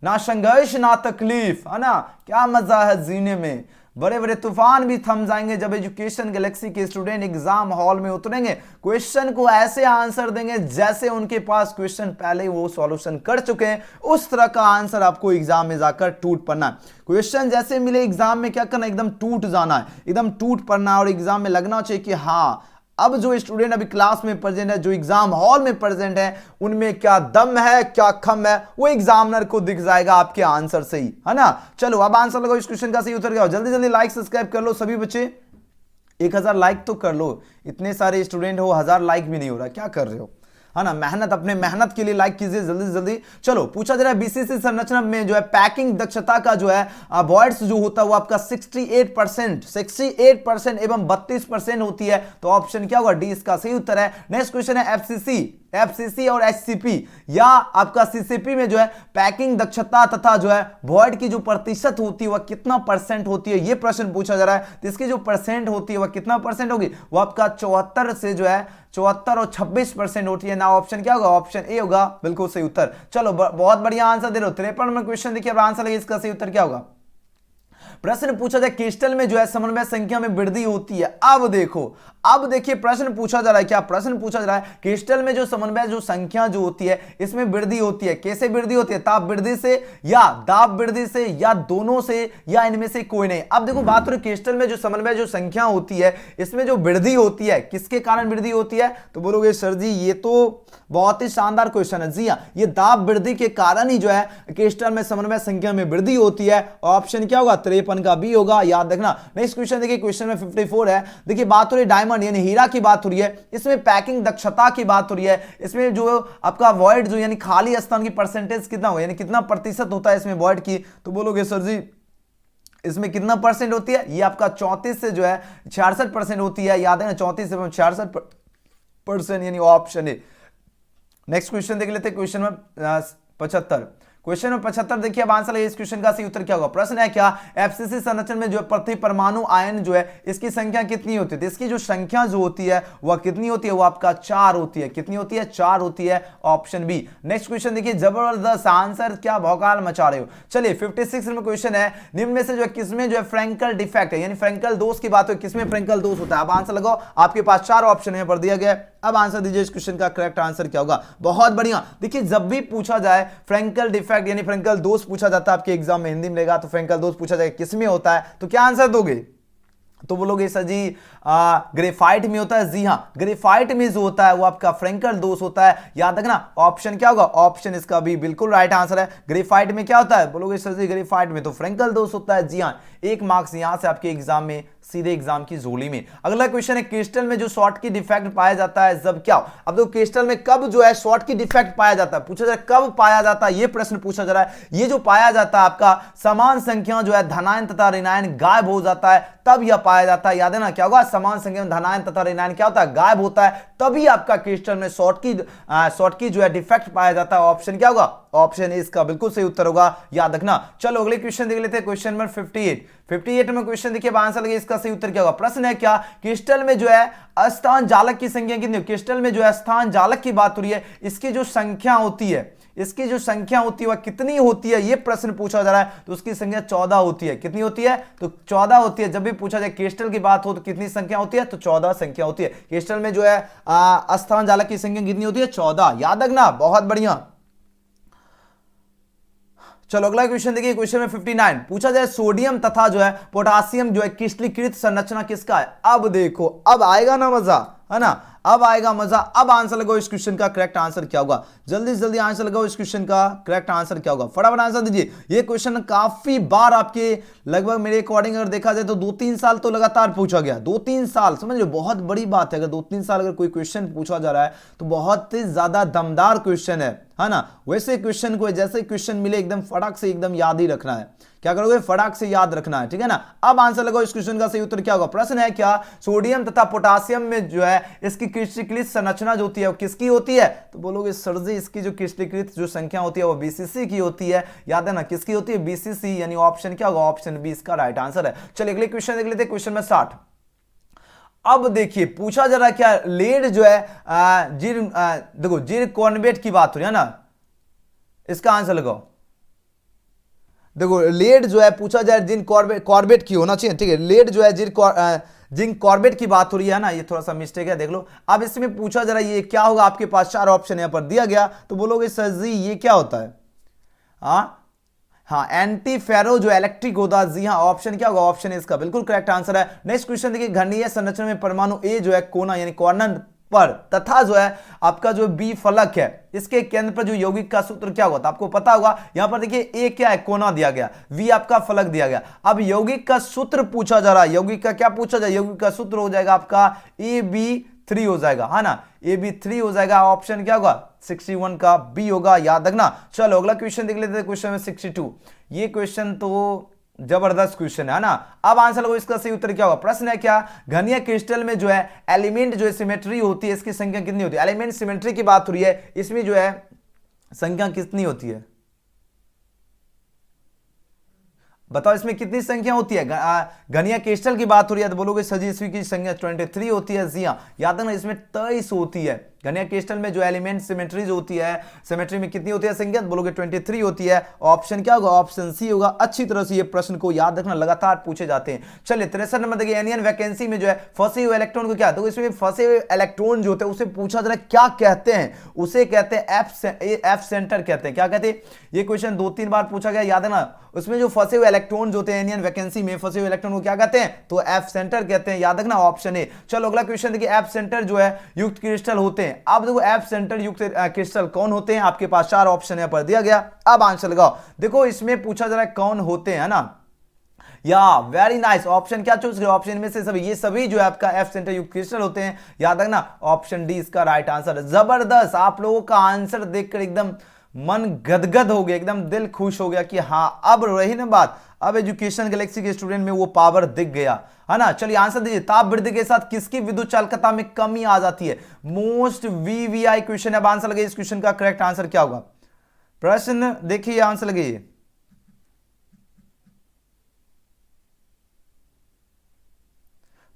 ना संघर्ष ना तकलीफ, है ना। क्या मजा है जीने में। बड़े बड़े तूफान भी थम जाएंगे जब एजुकेशन गैलेक्सी के स्टूडेंट एग्जाम हॉल में उतरेंगे, क्वेश्चन को ऐसे आंसर देंगे जैसे उनके पास क्वेश्चन पहले वो सॉल्यूशन कर चुके हैं। उस तरह का आंसर आपको एग्जाम में जाकर टूट पड़ना है। क्वेश्चन जैसे मिले एग्जाम में क्या करना? एकदम टूट जाना है, एकदम टूट पड़ना, और एग्जाम में लगना चाहिए कि हाँ अब जो स्टूडेंट अभी क्लास में प्रेजेंट है, जो एग्जाम हॉल में प्रेजेंट है, उनमें क्या दम है क्या खम है, वो एग्जामिनर को दिख जाएगा आपके आंसर से ही, है ना। चलो अब आंसर लगाओ इस क्वेश्चन का सही उत्तर क्या हो। जल्दी जल्दी लाइक सब्सक्राइब कर लो सभी बच्चे, 1000 लाइक तो कर लो। इतने सारे स्टूडेंट हो, 1000 लाइक भी नहीं हो रहा, क्या कर रहे हो, है ना। मेहनत, अपने मेहनत के लिए लाइक कीजिए जल्दी जल्दी। चलो पूछा जा रहा है बीसीसी संरचना में जो है पैकिंग दक्षता का जो है वॉइड्स जो होता है वो आपका 68% एवं 32% होती है। तो ऑप्शन क्या होगा, डी इसका सही उत्तर है। नेक्स्ट क्वेश्चन है एफसीसी और एचसीपी या आपका सीसीपी में जो है पैकिंग दक्षता तथा जो है वॉइड की जो प्रतिशत होती है वह कितना परसेंट होती है, यह प्रश्न पूछा जा रहा है। तो इसकी जो परसेंट होती है वह कितना परसेंट होगी, वो आपका 74 से जो है 74 और 26% होती है ना। ऑप्शन क्या होगा, ऑप्शन ए होगा बिल्कुल सही उत्तर। चलो बहुत बढ़िया आंसर दे रहे हो। 53 नंबर क्वेश्चन देखिए, अब आंसर लगे इसका सही उत्तर क्या होगा। प्रश्न पूछा जाए क्रिस्टल में जो है समन्वय संख्या में वृद्धि होती है। अब देखिए प्रश्न पूछा जा रहा है, क्या प्रश्न पूछा जा रहा है, क्रिस्टल में जो समन्वय जो संख्या जो होती है इसमें वृद्धि होती है। कैसे वृद्धि होती है, ताप वृद्धि से या दाब वृद्धि से या दोनों से या इनमें से कोई नहीं। अब देखो बात हो रही क्रिस्टल में जो समन्वय जो संख्या होती है इसमें जो वृद्धि होती है, किसके कारण वृद्धि होती है, तो बोलोगे सर जी ये तो बहुत ही शानदार क्वेश्चन है। जी हाँ, ये दाब वृद्धि के कारण ही जो है क्रिस्टल में समन्वय संख्या में वृद्धि होती है। ऑप्शन क्या होगा, 53 का बी होगा, याद रखना। नेक्स्ट क्वेश्चन देखिए, क्वेश्चन में 54 है। देखिए बात हो रही है डायमंड यानी हीरा की बात हो रही है, इसमें पैकिंग दक्षता की बात हो रही है, इसमें जो आपका वॉइड जो यानी खाली स्थान की परसेंटेज कितना होगा, यानी कितना प्रतिशत होता है इसमें वॉइड की। तो बोलोगे सर जी इसमें कितना परसेंट होती है, ये आपका 34 से जो है 66% होती है, याद है ना, 34 से 66% यानी ऑप्शन है। नेक्स्ट क्वेश्चन देख लेते हैं, क्वेश्चन में 75। क्वेश्चन में 75 देखिए, अब आंसर है इस क्वेश्चन का सही उत्तर क्या होगा। प्रश्न है क्या, एफसीसी संरचना में जो प्रति परमाणु आयन जो है इसकी संख्या कितनी होती है। तो इसकी जो संख्या जो होती है वह कितनी होती है, वो आपका 4 होती है। कितनी होती है, 4 होती है, ऑप्शन बी। नेक्स्ट क्वेश्चन देखिए, जबरदस्त आंसर, क्या भौकाल मचा रहे हो। चलिए 56 में क्वेश्चन है, निम्न में से जो है किसमें जो है फ्रैंकल डिफेक्ट है, यानी फ्रैंकल दोष की बात हो, किसमें फ्रैंकल दोष होता है। अब आंसर लगाओ, आपके पास 4 ऑप्शन यहां पर दिया गया है। अब आंसर दीजिए इस क्वेश्चन का करेक्ट आंसर क्या होगा। बहुत बढ़िया। देखिए जब भी पूछा जाए फ्रैंकल डिफेक्ट यानी फ्रैंकल दोष पूछा जाता है, आपके एग्जाम में हिंदी में लेगा तो फ्रैंकल दोष पूछा जाए किसमें होता है, तो क्या आंसर दोगे, तो बोलोगे सर जी ग्रेफाइट में होता है। जी हां, ग्रेफाइट में जो होता है वो आपका फ्रैंकल दोष होता है, याद रखना। ऑप्शन क्या होगा, ऑप्शन इसका भी बिल्कुल राइट आंसर है। ग्रेफाइट में क्या होता है, बोलोगे सर जी ग्रेफाइट में तो फ्रैंकल दोष होता है। जी हां, 1 मार्क्स यहां से आपके एग्जाम में, सीधे एग्जाम की झोली में। अगला क्वेश्चन है, क्रिस्टल में जो शॉर्ट की डिफेक्ट पाया जाता है जब क्या। अब तो क्रिस्टल में कब जो है शॉर्ट की डिफेक्ट पाया जाता है, पूछा जाए कब पाया जाता है, यह प्रश्न पूछा जा रहा है। ये जो पाया जाता है आपका समान संख्या जो है धनायन तथा ऋणायन गायब हो जाता है, तब यह पाया जाता है। याद है ना, क्या होगा, समान संख्या में धनायन तथा ऋणायन क्या होता है, गायब होता है, तभी आपका क्रिस्टल में शॉर्ट की जो है डिफेक्ट पाया जाता है। ऑप्शन क्या होगा, ऑप्शन ए इसका बिल्कुल सही उत्तर होगा, याद रखना। चलो अगले क्वेश्चन देख लेते हैं, क्वेश्चन नंबर 58 में क्वेश्चन देखिए, आंसर लगे इसका सही उत्तर क्या होगा। प्रश्न है क्या, क्रिस्टल में जो है अस्थान जालक की संख्या कितनी, क्रिस्टल में जो है स्थान जालक की बात हो रही है, इसकी जो संख्या होती है, इसकी जो संख्या होती है वह कितनी होती है, यह प्रश्न पूछा जा रहा है। तो उसकी संख्या 14 होती है। कितनी होती है, तो 14 होती है। जब भी पूछा जाए क्रिस्टल की बात हो तो कितनी संख्या होती है, तो 14 संख्या होती है। क्रिस्टल में जो है अस्थान जालक की संख्या कितनी होती है, 14, याद रखना। बहुत बढ़िया। चलो अगला क्वेश्चन देखिए, क्वेश्चन में 59 पूछा जाए सोडियम तथा जो है पोटासियम जो है क्रिस्टलीकृत संरचना किसका है। अब देखो, अब आएगा ना मजा, है ना, अब आएगा मजा। अब आंसर लगाओ इस क्वेश्चन का करेक्ट आंसर क्या होगा, जल्दी से जल्दी आंसर लगाओ इस क्वेश्चन का करेक्ट आंसर क्या होगा, फटाफट आंसर दीजिए। ये क्वेश्चन काफी बार आपके लगभग मेरे अकॉर्डिंग अगर देखा जाए तो 2-3 साल तो लगातार पूछा गया। 2-3 साल समझ लो, बहुत बड़ी बात है। अगर 2-3 साल अगर कोई क्वेश्चन पूछा जा रहा है तो बहुत ही ज्यादा दमदार क्वेश्चन है ना। वैसे क्वेश्चन को जैसे क्वेश्चन मिले एकदम फटाक से एकदम याद ही रखना है। क्या करोगे, फटाक से याद रखना है, ठीक है ना। अब आंसर लगाओ इस क्वेश्चन का सही उत्तर क्या होगा। प्रश्न है क्या, सोडियम तथा पोटासियम में जो है इसकी क्रिस्टलीकृत संरचना जो होती है वो किसकी होती है। तो बोलोगे सर जी इसकी जो क्रिस्टलीकृत जो संख्या होती है वो बीसीसी की होती है, याद है ना, किसकी होती है, बीसीसी, यानी ऑप्शन क्या होगा, ऑप्शन बी इसका राइट आंसर है। चलिए अगले क्वेश्चन देख लेते हैं, क्वेश्चन में 60। अब देखिए पूछा जा रहा है क्या, लेड जो है देखो जिरकोनवेट की बात हो रही है ना, इसका आंसर लगाओ। देखो लेड जो है पूछा जाए जिंक कॉर्बेट की होना चाहिए, ठीक है। लेड जो है जिंक कॉर्बेट की बात हो रही है ना, ये थोड़ा सा मिस्टेक है, देख लो। अब इसमें पूछा जा रहा है ये क्या होगा, आपके पास 4 ऑप्शन यहां पर दिया गया, तो बोलोगे सर जी ये क्या होता है। हाँ हाँ, एंटी फेरो जो इलेक्ट्रिक होता है, जी हाँ, ऑप्शन क्या होगा, ऑप्शन है इसका बिल्कुल करेक्ट आंसर है। नेक्स्ट क्वेश्चन देखिए, घनीय संरचना में परमाणु ए जो है कोना यानी कॉर्नर पर तथा जो है आपका जो बी फलक है, इसके केंद्र पर जो यौगिक का सूत्र क्या होगा, तो आपको पता होगा यहां पर देखिए ए क्या है, कोना दिया गया, वी आपका फलक दिया गया। अब यौगिक का सूत्र पूछा जा रहा है, यौगिक का क्या पूछा जाए, यौगिक का सूत्र हो जाएगा आपका AB3 हो जाएगा, है ना, AB3 हो जाएगा। ऑप्शन क्या होगा, 61 का बी होगा, याद रखना। चलो अगला क्वेश्चन देख लेते हैं, क्वेश्चन में 62। ये क्वेश्चन तो जबरदस्त क्वेश्चन है ना। अब आंसर लगो, इसका सही उत्तर क्या होगा। प्रश्न है क्या, घनीय क्रिस्टल में जो है एलिमेंट जो है सिमेट्री होती है, इसकी संख्या कितनी होती है। एलिमेंट सिमेट्री की बात हो रही है, इसमें जो है संख्या कितनी होती है, बताओ इसमें कितनी संख्या होती है। घनीय क्रिस्टल की बात हो रही है तो बोलोगे सर जी इसकी की संख्या 23 होती है, जी हाँ, याद रखना इसमें 23 होती है। घनीय क्रिस्टल में जो एलिमेंट सिमेट्री जो होती है, सिमेट्री में कितनी होती है संख्या, बोलोगे 23 होती है। ऑप्शन क्या होगा, ऑप्शन सी होगा। अच्छी तरह से ये प्रश्न को याद रखना, लगातार पूछे जाते हैं। चलिए 63 नंबर देखिए, एनियन वैकेंसी में जो है फंसे हुए इलेक्ट्रॉन को क्या, तो इसमें फंसे हुए इलेक्ट्रॉन जो होते हैं उसे पूछा जा रहा है क्या कहते हैं, उसे कहते हैं एफ सेंटर कहते हैं। क्या कहते हैं, ये क्वेश्चन 2-3 बार पूछा गया, याद है ना। उसमें जो फंसे हुए इलेक्ट्रॉन जो होते हैं एनियन वैकेंसी में, फंसे हुए इलेक्ट्रॉन को क्या कहते हैं, तो एफ सेंटर कहते हैं, याद रखना ऑप्शन ए। चलो अगला क्वेश्चन देखिए, एफ सेंटर जो है युक्त क्रिस्टल होते हैं। अब देखो एफ सेंटर युक्त क्रिस्टल कौन होते हैं, आपके पास 4 ऑप्शन यहां पर दिया गया। अब आंसर लगाओ, देखो इसमें पूछा जा रहा है कौन होते हैं ना, या वेरी नाइस। ऑप्शन क्या चूज करें, ऑप्शन में से सभी, ये सभी जो है आपका एफ सेंटर युक्त क्रिस्टल होते हैं, याद रखना ऑप्शन डी इसका राइट आंसर है। जबरदस्त, आप लोगों का आंसर देखकर एकदम मन गदगद हो गया, एकदम दिल खुश हो गया कि हाँ अब रही ना बात, अब एजुकेशन गैलेक्सी के स्टूडेंट में वो पावर दिख गया, है ना। चलिए आंसर दीजिए, ताप वृद्धि के साथ किसकी विद्युत चालकता में कमी आ जाती है। मोस्ट वीवीआई क्वेश्चन है। अब आंसर लगे, इस क्वेश्चन का करेक्ट आंसर क्या होगा। प्रश्न देखिए, आंसर लगे,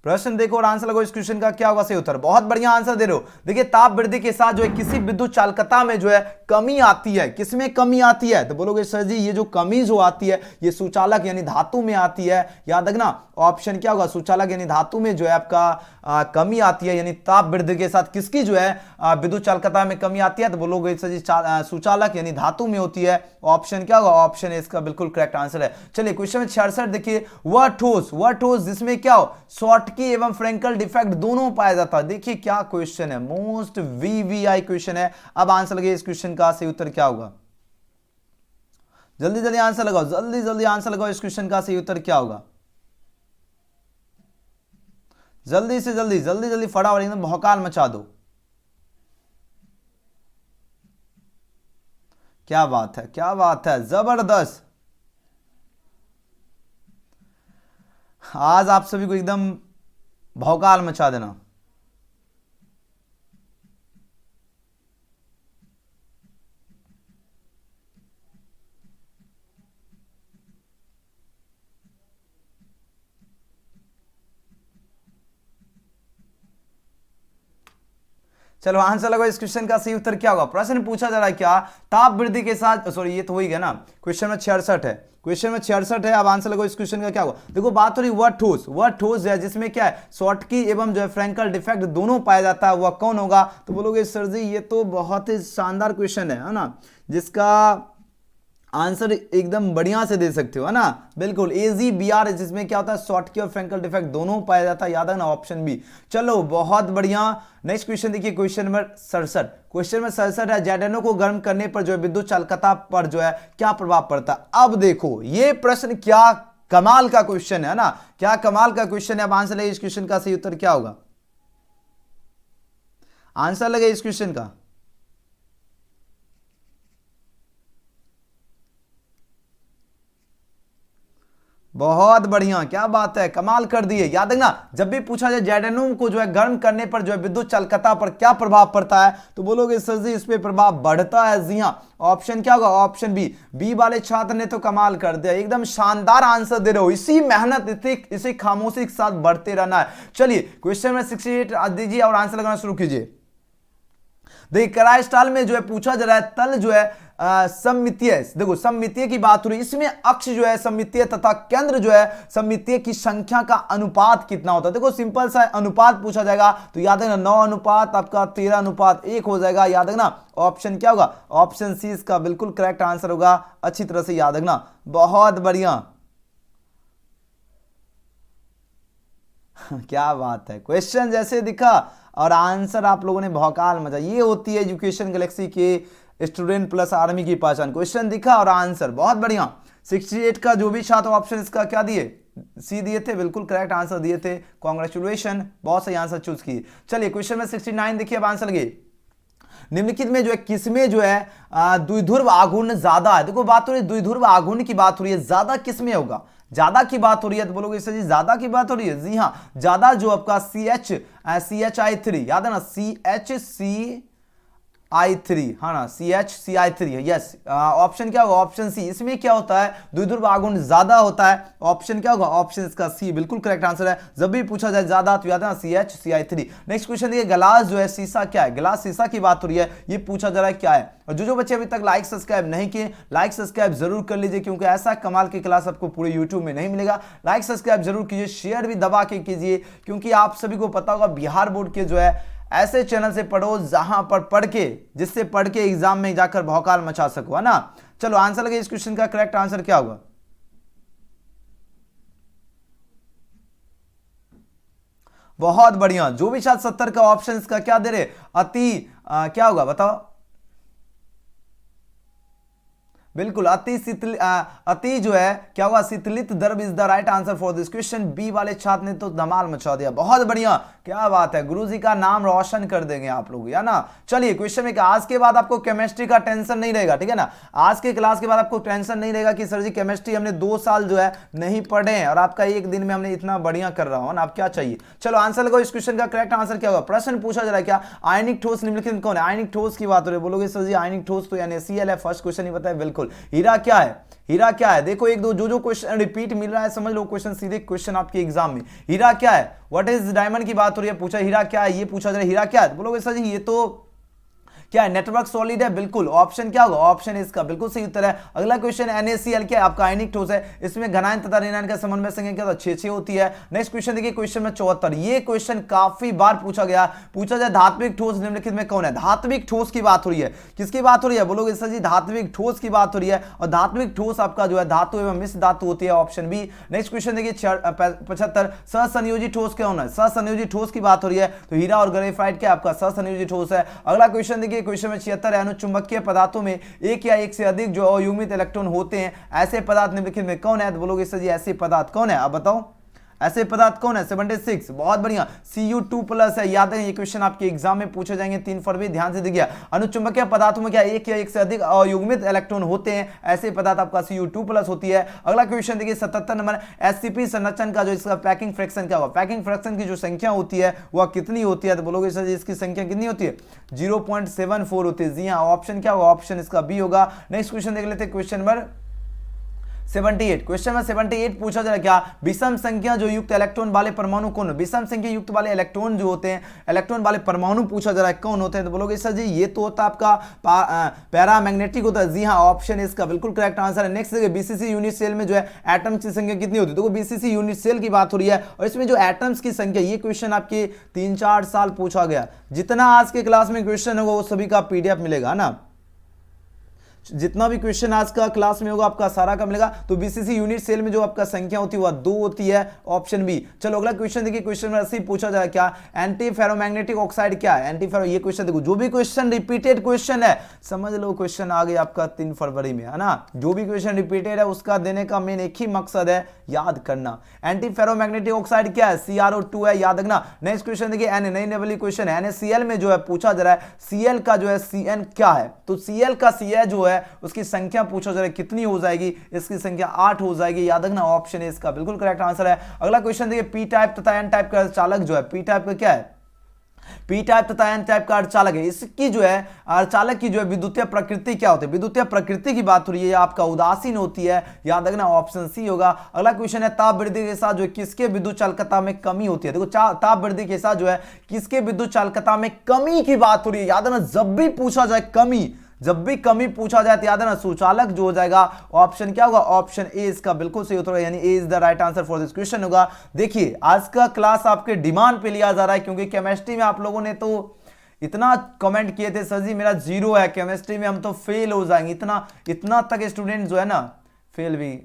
प्रश्न देखो और आंसर लगो, इस क्वेश्चन का क्या होगा सही उत्तर। बहुत बढ़िया आंसर दे रहे हो। देखिए ताप वृद्धि के साथ जो है किसी विद्युत चालकता में जो है कमी आती है, किसमें कमी आती है, तो बोलोगे सर जी ये जो कमी जो आती है ये सुचालक यानी धातु में आती है, याद रखना ऑप्शन क्या होगा, सुचालक यानी धातु में जो है आपका कमी आती है, यानी ताप वृद्धि के साथ किसकी जो है विद्युत चालकता में कमी आती है, तो बोलोगे सर जी सुचालक यानी धातु में होती है। ऑप्शन क्या होगा, ऑप्शन है इसका बिल्कुल करेक्ट आंसर है। चलिए क्वेश्चन में 66 देखिए, वह ठोस जिसमें क्या हो, शॉर्टकी एवं फ्रेंकल डिफेक्ट दोनों पाया जाता है। देखिए क्या क्वेश्चन है, मोस्ट वीवीआई क्वेश्चन है। अब आंसर लगे, इस क्वेश्चन का सही उत्तर क्या होगा, जल्दी जल्दी आंसर लगाओ, जल्दी जल्दी आंसर लगाओ, इस क्वेश्चन का सही उत्तर क्या होगा, जल्दी से जल्दी, जल्दी जल्दी फटाफट एकदम भौकाल मचा दो। क्या बात है, क्या बात है, जबरदस्त। आज आप सभी को एकदम भौकाल मचा देना। चलो आंसर लगाओ, इस क्वेश्चन का सही उत्तर क्या होगा। प्रश्न पूछा जा रहा है क्या, ताप वृद्धि के साथ, सॉरी ये तो हो ही गया ना, क्वेश्चन में 66 है, क्वेश्चन में 66 है। अब आंसर लगाओ, इस क्वेश्चन का क्या होगा। देखो बात हो रही वह ठोस है जिसमें क्या है, शॉर्टकी एवं जो है फ्रैंकल डिफेक्ट दोनों पाया जाता है, वह कौन होगा, तो बोलोगे सर जी ये तो बहुत ही शानदार क्वेश्चन है ना, जिसका आंसर एकदम बढ़िया से दे सकते हो, है ना, बिल्कुल AgBr जिसमें क्या होता है, शॉर्टकी और फ्रैंकल डिफेक्ट दोनों पाया जाता है, याद है ना ऑप्शन बी। चलो बहुत बढ़िया। नेक्स्ट क्वेश्चन देखिए, क्वेश्चन नंबर 67, क्वेश्चन में 67 है, जैडेनो को गर्म करने पर जो है विद्युत चालकता पर जो है क्या प्रभाव पड़ता है। अब देखो ये प्रश्न क्या कमाल का क्वेश्चन है ना, क्या कमाल का क्वेश्चन है। अब आंसर लगे, इस क्वेश्चन का सही उत्तर क्या होगा, आंसर लगे इस क्वेश्चन का, बहुत बढ़िया, क्या बात है, कमाल कर दिए। याद रखना जब भी पूछा जाए जैडेनोम को जो है गर्म करने पर जो है विद्युत चालकता पर क्या प्रभाव पड़ता है, तो बोलोगे सर जी इस पे प्रभाव बढ़ता है, जी हां। ऑप्शन क्या होगा, ऑप्शन बी वाले छात्र ने तो कमाल कर दिया, एकदम शानदार आंसर दे रहे हो। इसी मेहनत इसी खामोशी के साथ बढ़ते रहना है। चलिए क्वेश्चन में 68 दीजिए और आंसर लगाना शुरू कीजिए। देखिए क्राइस्टल में जो है पूछा जा रहा है तल जो है सममितीय, देखो सममितीय की बात हो रही है, इसमें अक्ष जो है सममितीय तथा केंद्र जो है सममितीय की संख्या का अनुपात कितना होता है। देखो सिंपल सा अनुपात पूछा जाएगा तो याद रखना 9 अनुपात आपका 13 अनुपात 1 हो जाएगा, याद रखना। ऑप्शन क्या होगा, ऑप्शन सी इसका बिल्कुल करेक्ट आंसर होगा, अच्छी तरह से याद रखना। बहुत बढ़िया क्या बात है, क्वेश्चन जैसे दिखा और आंसर आप लोगों ने भौकाल मचा। ये होती है एजुकेशन गैलेक्सी के स्टूडेंट प्लस आर्मी की पहचान, क्वेश्चन दिखा और आंसर। बहुत बढ़िया। 68 का जो भी छात्र ऑप्शन इसका क्या दिए, सी दिए थे, बिल्कुल करेक्ट आंसर दिए थे, कांग्रेचुलेशन, बहुत सही आंसर चूज किए। चलिए क्वेश्चन में 69 देखिए, अब आंसर लगे। निम्नलिखित में जो है किसमें जो है द्विध्रुव आघूर्ण ज्यादा है। देखो बात हो रही है द्विध्रुव आघूर्ण की बात हो रही है, ज्यादा किसमें होगा, ज्यादा की बात हो रही है तो बोलोगे सर जी ज्यादा की बात हो रही है। जी हाँ, ज्यादा जो आपका CHI3, याद है ना, CHCI3, हाँ ना, CHCI3 है। यस, ऑप्शन क्या होगा, ऑप्शन सी। इसमें क्या होता है, द्विध्रुव आघूर्ण ज्यादा होता है। ऑप्शन क्या होगा, ऑप्शन इसका सी बिल्कुल करेक्ट आंसर है। जब भी पूछा जाए ज्यादा तो याद है ना CHCI3। नेक्स्ट क्वेश्चन देखिए, गिलास जो है शीशा क्या है, गिलास शीशा की बात हो रही है, ये पूछा जा रहा है क्या है। और जो बच्चे अभी तक लाइक सब्सक्राइब नहीं किए, लाइक सब्सक्राइब जरूर कर लीजिए, क्योंकि ऐसा कमाल की क्लास आपको पूरे यूट्यूब में नहीं मिलेगा। लाइक सब्सक्राइब जरूर कीजिए, शेयर भी दबा के कीजिए, क्योंकि आप सभी को पता होगा बिहार बोर्ड के जो है ऐसे चैनल से पढ़ो जहां पर पढ़ के, जिससे पढ़ के एग्जाम में जाकर भौकाल मचा सको, है ना। चलो आंसर लगे, इस क्वेश्चन का करेक्ट आंसर क्या होगा। बहुत बढ़िया। जो भी शायद 70 का ऑप्शन इसका क्या दे रहे, क्या होगा बताओ, बिल्कुल अति जो है क्या होगा, शीतलित द्रव is the right answer for this question. B वाले छात्र ने तो धमाल मचा दिया, बहुत बढ़िया, क्या बात है, गुरुजी का नाम रोशन कर देंगे आप लोग, है ना। चलिए क्वेश्चन में, आज के बाद आपको केमिस्ट्री का टेंशन नहीं रहेगा, ठीक है ना। आज के क्लास के बाद आपको टेंशन नहीं रहेगा कि सर जी केमिस्ट्री हमने 2 साल जो है नहीं पढ़े हैं और आपका एक दिन में हमने इतना बढ़िया कर रहा हूं ना, आप क्या चाहिए। चलो आंसर लगाओ, इस क्वेश्चन का करेक्ट आंसर क्या होगा। प्रश्न पूछा जा रहा है क्या, आयनिक ठोस निम्नलिखित में कौन है। आयनिक ठोस की बात हो रही है, बोलोगे सर जी आयनिक ठोस तो NaCl है, फर्स्ट क्वेश्चन ही बताया, बिल्कुल। हीरा क्या है, हीरा क्या है, देखो एक दो जो क्वेश्चन रिपीट मिल रहा है समझ लो, क्वेश्चन सीधे क्वेश्चन आपके एग्जाम में। हीरा क्या है, व्हाट इज डायमंड की बात हो रही है, पूछा हीरा क्या है, ये पूछा जा रहा है हीरा क्या है, बोलोगे सर जी ये तो क्या है, नेटवर्क सॉलिड है, बिल्कुल। ऑप्शन क्या होगा, ऑप्शन इसका बिल्कुल सही उत्तर है। अगला क्वेश्चन NaCl क्या है, आपका आयनिक ठोस है, इसमें घनायन तथा ऋणायन का समन्वय संख्या क्या होता है, 6 होती है। नेक्स्ट क्वेश्चन देखिए, क्वेश्चन में 74, ये क्वेश्चन काफी बार पूछा गया, पूछा जाए धात्विक ठोस निम्नलिखित में कौन है। धात्विक ठोस की बात हो रही है, किसकी बात हो रही है, बोलोगे सर जी धात्विक ठोस की बात हो रही है। और धात्विक ठोस आपका जो है धातु एवं मिश्र धातु होती है, ऑप्शन बी। नेक्स्ट क्वेश्चन देखिए 75, सहसंयोजी ठोस क्या होना है, सहसंयोजी ठोस की बात हो रही है, तो हीरा और ग्रेफाइट क्या आपका सहसंयोजी ठोस है। अगला क्वेश्चन देखिए, क्वेश्चन में 76, अनुचुंबकीय पदार्थों में एक या एक से अधिक जो अयुग्मित इलेक्ट्रॉन होते हैं, ऐसे पदार्थ निम्नलिखित में कौन है, तो बोलोगे सर जी ऐसे पदार्थ कौन है, आप बताओ ऐसे पदार्थ कौन है। 76, बहुत बढ़िया, Cu2+ है, याद है ये क्वेश्चन आपके एग्जाम में पूछे जाएंगे 3 फरवरी, ध्यान से देखिए। अनुचुंबकीय पदार्थों में क्या एक या एक से अधिक अयुग्मित इलेक्ट्रॉन होते हैं, ऐसे पदार्थ आपका Cu2+ होती है। अगला क्वेश्चन देखिए 77 नंबर, SCP संरचना का जो इसका पैकिंग फ्रैक्शन क्या होगा, पैकिंग फ्रैक्शन की जो संख्या होती है वह कितनी होती है, तो बोलोगे सर इसकी संख्या कितनी होती है, 0.74 होती है। जी हाँ, ऑप्शन क्या होगा, ऑप्शन इसका बी होगा। नेक्स्ट क्वेश्चन देख लेते हैं, क्वेश्चन नंबर 78, क्वेश्चन में 78 पूछा जा रहा है क्या, विषम संख्या जो युक्त इलेक्ट्रॉन वाले परमाणु कौन, विषम संख्या युक्त वाले इलेक्ट्रॉन जो होते हैं, इलेक्ट्रॉन वाले परमाणु पूछा जा रहा है कौन होते हैं, तो बोलोगे सर जी ये तो होता है आपका पैरामैग्नेटिक होता है। जी हाँ, ऑप्शन इसका बिल्कुल करेक्ट आंसर है। नेक्स्ट देखिए, BCC यूनिट सेल में जो है एटम्स की संख्या कितनी होती है, देखो BCC यूनिट सेल की बात हो रही है और इसमें जो एटम्स की संख्या, ये क्वेश्चन आपके 3-4 साल पूछा गया। जितना आज के क्लास में क्वेश्चन होगा वो सभी का PDF मिलेगा ना, जितना भी क्वेश्चन आज का क्लास में होगा आपका सारा का मिलेगा। तो BCC यूनिट सेल में जो आपका संख्या होती है वह 2 होती है, ऑप्शन बी। चलो अगला क्वेश्चन देखिए, क्वेश्चन में 80 पूछा जा रहा है क्या, एंटी फेरोमैग्नेटिक ऑक्साइड क्या है, एंटी फेरो, ये क्वेश्चन देखो, जो भी क्वेश्चन रिपीटेड क्वेश्चन है समझ लो क्वेश्चन आ गया आपका 3 फरवरी में, है ना। जो भी क्वेश्चन रिपीटेड है उसका देने का मेन एक ही मकसद है, याद करना। एंटी फेरोमैग्नेटिक ऑक्साइड क्या है, CrO2 है, याद रखना। नेक्स्ट क्वेश्चन देखिए, नई लेवल क्वेश्चन है, NaCl में जो है पूछा जा रहा है Cl का जो है Cn क्या है, तो Cl का Ca जो है उसकी संख्या पूछा जा रहा है कितनी हो जाएगी, इसकी संख्या 8 हो जाएगी, याद रखना। ऑप्शन है इसका बिल्कुल करेक्ट आंसर है। अगला क्वेश्चन देखिए, P टाइप तथा N टाइप का चालक जो है, P टाइप का क्या है, पी टाइप तथा एन टाइप का अर्धचालक है, इसकी जो है अर्धचालक की जो है विद्युतीय प्रकृति क्या होती है? विद्युतीय प्रकृति की बात हो रही है, आपका उदासीन होती है, याद रखना ऑप्शन सी होगा। अगला क्वेश्चन है ताप वृद्धि के साथ जो है किसके विद्युत चालकता में कमी होती है? देखो ताप वृद्धि के साथ जो है किसके विद्युत चालकता में कमी की बात हो रही है, याद रखना जब भी पूछा जाए कमी, जब भी कमी पूछा जाए तो याद है ना सुचालक जो हो जाएगा ऑप्शन क्या होगा? ऑप्शन ए इसका बिल्कुल सही उत्तर होगा, यानी A is the right answer for this question होगा। देखिए आज का क्लास आपके डिमांड पे लिया जा रहा है, क्योंकि केमिस्ट्री में आप लोगों ने तो इतना कमेंट किए थे सर जी मेरा 0 है केमिस्ट्री में, हम तो फेल हो जाएंगे, इतना तक स्टूडेंट जो है ना फेल भी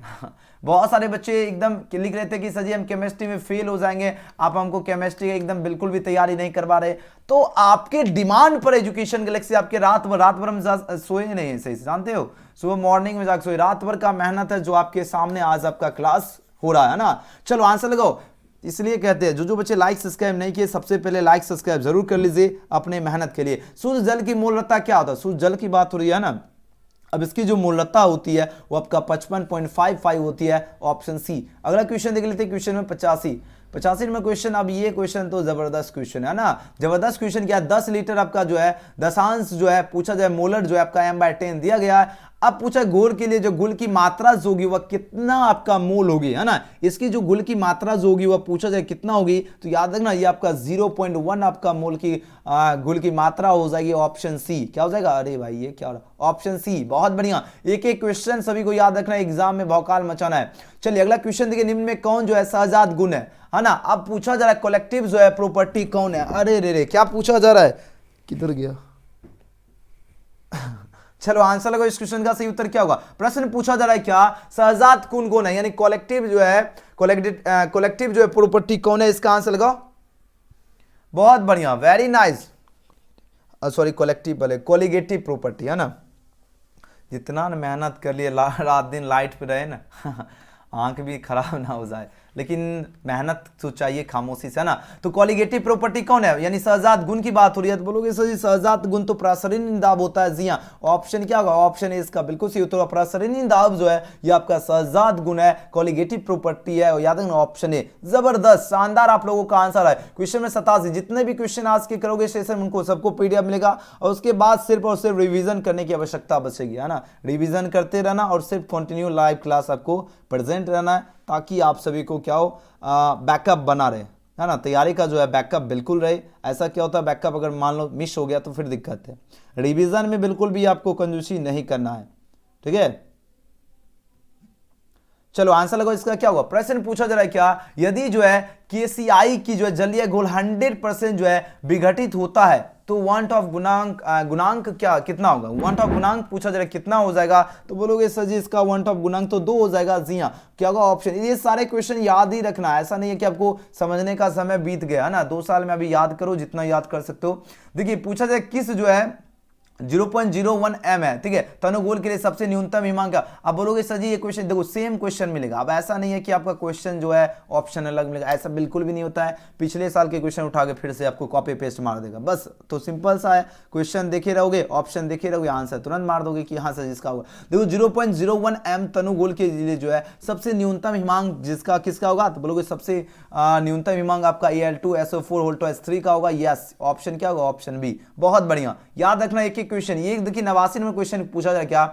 बहुत सारे बच्चे एकदम लिख रहे थे कि सर जी हम केमिस्ट्री में फेल हो जाएंगे, आप हमको केमिस्ट्री का एकदम बिल्कुल भी तैयारी नहीं करवा रहे। तो आपके डिमांड पर एजुकेशन गैलेक्सी आपके रात भर हम सोए नहीं सही से, जानते हो सुबह मॉर्निंग में जाकर सोए, रात भर का मेहनत है जो आपके सामने आज आपका क्लास हो रहा है ना। चलो आंसर लगाओ, इसलिए कहते हैं जो बच्चे लाइक सब्सक्राइब नहीं किए सबसे पहले लाइक सब्सक्राइब जरूर कर लीजिए अपने मेहनत के लिए। शुद्ध जल की मूलता क्या होता है? शुद्ध जल की बात हो रही है ना, अब इसकी जो मूलता होती है वो आपका 55.55 होती है, ऑप्शन सी। अगला क्वेश्चन देख लेते हैं, क्वेश्चन में 85 नंबर क्वेश्चन। अब ये क्वेश्चन तो जबरदस्त क्वेश्चन है ना, जबरदस्त क्वेश्चन क्या है? 10 लीटर आपका जो है दशांश जो है पूछा जाए, मोलर जो है आपका m/10 दिया गया है। अब पूछा घोल के लिए जो गुल की मात्रा जो होगी वह कितना आपका मोल होगी, है ना, इसकी जो गुल की मात्रा जो होगी वह पूछा जाए कितना होगी, तो याद रखना ये आपका 0.1 आपका मोल की गुल की मात्रा हो जाएगी, ऑप्शन सी। क्या हो जाएगा? अरे भाई ये क्या हो रहा? ऑप्शन सी, बहुत बढ़िया। एक एक क्वेश्चन सभी को याद रखना है, एग्जाम में भौकाल मचाना है। चलिए अगला क्वेश्चन देखिए, निम्न में कौन जो है सहजात गुण है ना। अब पूछा जा रहा है कलेक्टिव जो है प्रॉपर्टी कौन है? अरे रे क्या पूछा जा रहा है, किधर गया? चलो आंसर लगाओ, इस क्वेश्चन का सही उत्तर क्या होगा? प्रश्न पूछा जा रहा है क्या सहजात गुण कौन है, यानी कलेक्टिव जो है कलेक्टिव जो है प्रॉपर्टी कौन है, इसका आंसर लगाओ। बहुत बढ़िया, वेरी नाइस। सॉरी कलेक्टिव बोले कोलिगेटिव प्रॉपर्टी, है ना। जितना मेहनत कर लिए रात दिन लाइट पे रहे ना आंख भी खराब ना हो जाए, लेकिन मेहनत तो चाहिए खामोशी से, है ना। तो कॉलिगेटिव प्रॉपर्टी कौन है, यानी सहजात गुण की बात हो रही है, तो बोलोगे सर जी सहजात गुण तो प्रसरण दाब होता है। जी हाँ, ऑप्शन क्या होगा? ऑप्शन ए इसका बिल्कुल सही उत्तर। प्रसरण दाब जो है ये आपका सहजात गुण है, कॉलिगेटिव प्रॉपर्टी है, और याद रखना ऑप्शन ए। जबरदस्त, शानदार आप लोगों का आंसर है। क्वेश्चन में 87, जितने भी क्वेश्चन आज के करोगे सेशन उनको सबको पीडीएफ मिलेगा, और उसके बाद सिर्फ और सिर्फ रिविजन करने की आवश्यकता बचेगी, है ना। रिविजन करते रहना और सिर्फ कंटिन्यू लाइव क्लास आपको प्रेजेंट रहना है, ताकि आप सभी को क्या हो बैकअप बना रहे, है ना। तैयारी का जो है बैकअप बिल्कुल रहे। ऐसा क्या होता है बैकअप अगर मान लो मिस हो गया तो फिर दिक्कत है। रिवीजन में बिल्कुल भी आपको कंजूसी नहीं करना है, ठीक है। चलो आंसर लगाओ, इसका क्या होगा? प्रश्न पूछा जा रहा है क्या, यदि जो है केसीआई की जो है जलीय घोल 100% जो है विघटित होता है तो वांट ऑफ गुणांक क्या कितना होगा? वांट ऑफ गुणांक पूछा जा रहा है कितना हो जाएगा, तो बोलोगे सर जी इसका वांट ऑफ गुणांक तो 2 हो जाएगा। जी हाँ, क्या होगा? ऑप्शन। ये सारे क्वेश्चन याद ही रखना, ऐसा नहीं है कि आपको समझने का समय बीत गया, है ना। 2 साल में अभी याद करो जितना याद कर सकते हो। देखिए पूछा जाए किस जो है 0.01 m है, ठीक है, तनुगोल के लिए सबसे न्यूनतम हिमांक। अब बोलोगे सर जी ये क्वेश्चन देखो सेम क्वेश्चन मिलेगा। अब ऐसा नहीं है कि आपका क्वेश्चन जो है ऑप्शन अलग मिलेगा, ऐसा बिल्कुल भी नहीं होता है। पिछले साल के क्वेश्चन उठा के फिर से आपको कॉपी पेस्ट मार देगा, बस। तो सिंपल सा है, क्वेश्चन देखे रहोगे, ऑप्शन देखे रहोगे, आंसर तुरंत मार दोगे कि हाँ सर जिसका होगा। देखो 0.01 m तनुगोल के लिए जो है सबसे न्यूनतम हिमांक जिसका किसका होगा, तो बोलोगे सबसे न्यूनतम हिमांक आपका Al2SO4 का होगा। यस, ऑप्शन क्या होगा? Option B. बहुत बढ़िया, याद रखना एक क्वेश्चन। ये देखिए 89 में क्वेश्चन पूछा जाए क्या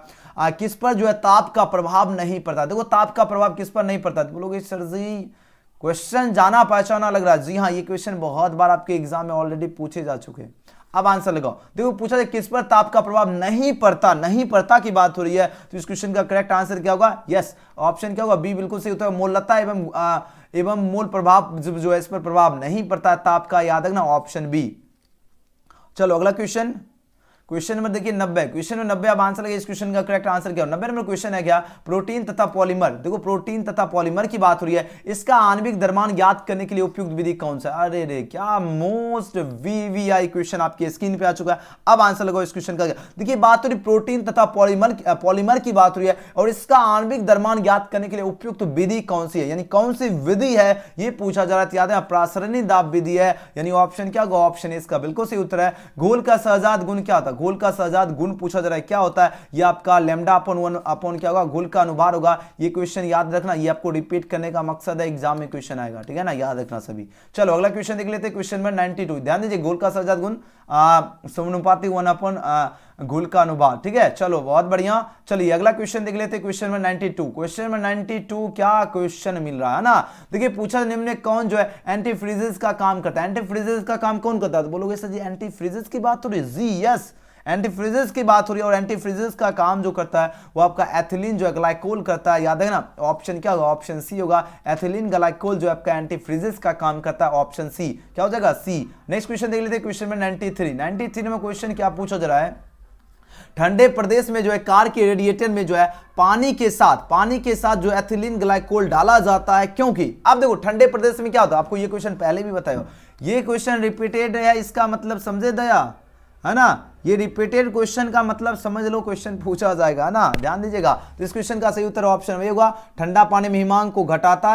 किस पर जो है ताप का प्रभाव नहीं पड़ता। देखो ताप का प्रभाव किस पर नहीं पड़ता, तो बोलोगे सर जी क्वेश्चन जाना पहचाना लग रहा है। जी हाँ, ये क्वेश्चन बहुत बार आपके एग्जाम में ऑलरेडी पूछे जा चुके हैं। अब आंसर लगाओ। देखो पूछा जाए किस पर ताप का प्रभाव नहीं पड़ता की बात हो रही है, तो इस क्वेश्चन का करेक्ट आंसर क्या होगा? यस, ऑप्शन क्या होगा? बी बिल्कुल सही होता है। मोलता एवं मोल प्रभाव जो है इस पर प्रभाव नहीं पड़ता है ताप का, याद रखना ऑप्शन बी। चलो अगला क्वेश्चन नंबर देखिए 90। क्वेश्चन में 90 अब आंसर लगे, इस क्वेश्चन का करेक्ट आंसर क्या हो? 90 नंबर क्वेश्चन है क्या, प्रोटीन तथा पॉलीमर। देखो प्रोटीन तथा पॉलीमर की बात हो रही है, इसका आणविक द्रव्यमान ज्ञात करने के लिए उपयुक्त विधि कौन सा? अरे रे क्या मोस्ट वीवीआई क्वेश्चन आपकी स्क्रीन पे आ चुका है। अब आंसर लगाओ इस क्वेश्चन का। देखिए बात हो रही प्रोटीन तथा पॉलीमर की बात हो रही है, और इसका आणविक द्रव्यमान ज्ञात करने के लिए उपयुक्त विधि कौन सी है, यानी कौन सी विधि है ये पूछा जा रहा है। याद है प्रासरणीय दाब विधि है, यानी ऑप्शन क्या होगा? ऑप्शन इसका बिल्कुल सही उत्तर है। घोल का सहजात गुण क्या था? घोल का सहजात गुण पूछा जा रहा है, क्या होता है? ये आपका लैम्डा अपॉन 1 अपॉन क्या होगा? घोल का अनुभार होगा। ये क्वेश्चन याद रखना, ये आपको रिपीट करने का मकसद है, एग्जाम में क्वेश्चन आएगा, ठीक है ना, याद रखना सभी। चलो अगला क्वेश्चन देख लेते हैं, क्वेश्चन नंबर 92। ध्यान दीजिए, घोल का सहजात गुण समानुपाती 1 अपॉन घोल का अनुभार, ठीक है। चलो बहुत बढ़िया, चलिए अगला क्वेश्चन देख लेते हैं, क्वेश्चन नंबर 92। क्वेश्चन नंबर 92 क्या क्वेश्चन मिल रहा है ना, देखिए पूछा निम्न में कौन जो है एंटीफ्रीजेस का काम करता है? एंटीफ्रीजेस का काम कौन करता है? तो बोलोगे सर जी एंटीफ्रीजेस की बात हो रही है, जी यस, एंटीफ्रीजेस की बात हो रही है। और एंटीफ्रीजेस का काम जो करता है वो आपका एथिलीन जो है ग्लाइकोल करता है, याद है ना। ऑप्शन क्या होगा? ऑप्शन सी होगा, एथिलीन ग्लाइकोल जो आपका एंटीफ्रीजेस का काम करता है, ऑप्शन सी क्या हो जाएगा? सी। नेक्स्ट क्वेश्चन देख लेते हैं, क्वेश्चन में 93 में क्वेश्चन क्या पूछा जा रहा है? ठंडे प्रदेश में जो है कार के रेडिएटर में जो है पानी के साथ जो एथिलीन ग्लाइकोल डाला जाता है, क्योंकि अब देखो ठंडे प्रदेश में क्या होता है, आपको ये क्वेश्चन पहले भी बताया, ये क्वेश्चन रिपीटेड है, इसका मतलब समझे दया, है ना, ये रिपीटेड क्वेश्चन का मतलब समझ लो, क्वेश्चन पूछा जाएगा ना, ध्यान दीजिएगा। तो इस क्वेश्चन का सही उत्तर ऑप्शन वही होगा, ठंडा पानी में हिमांक को घटाता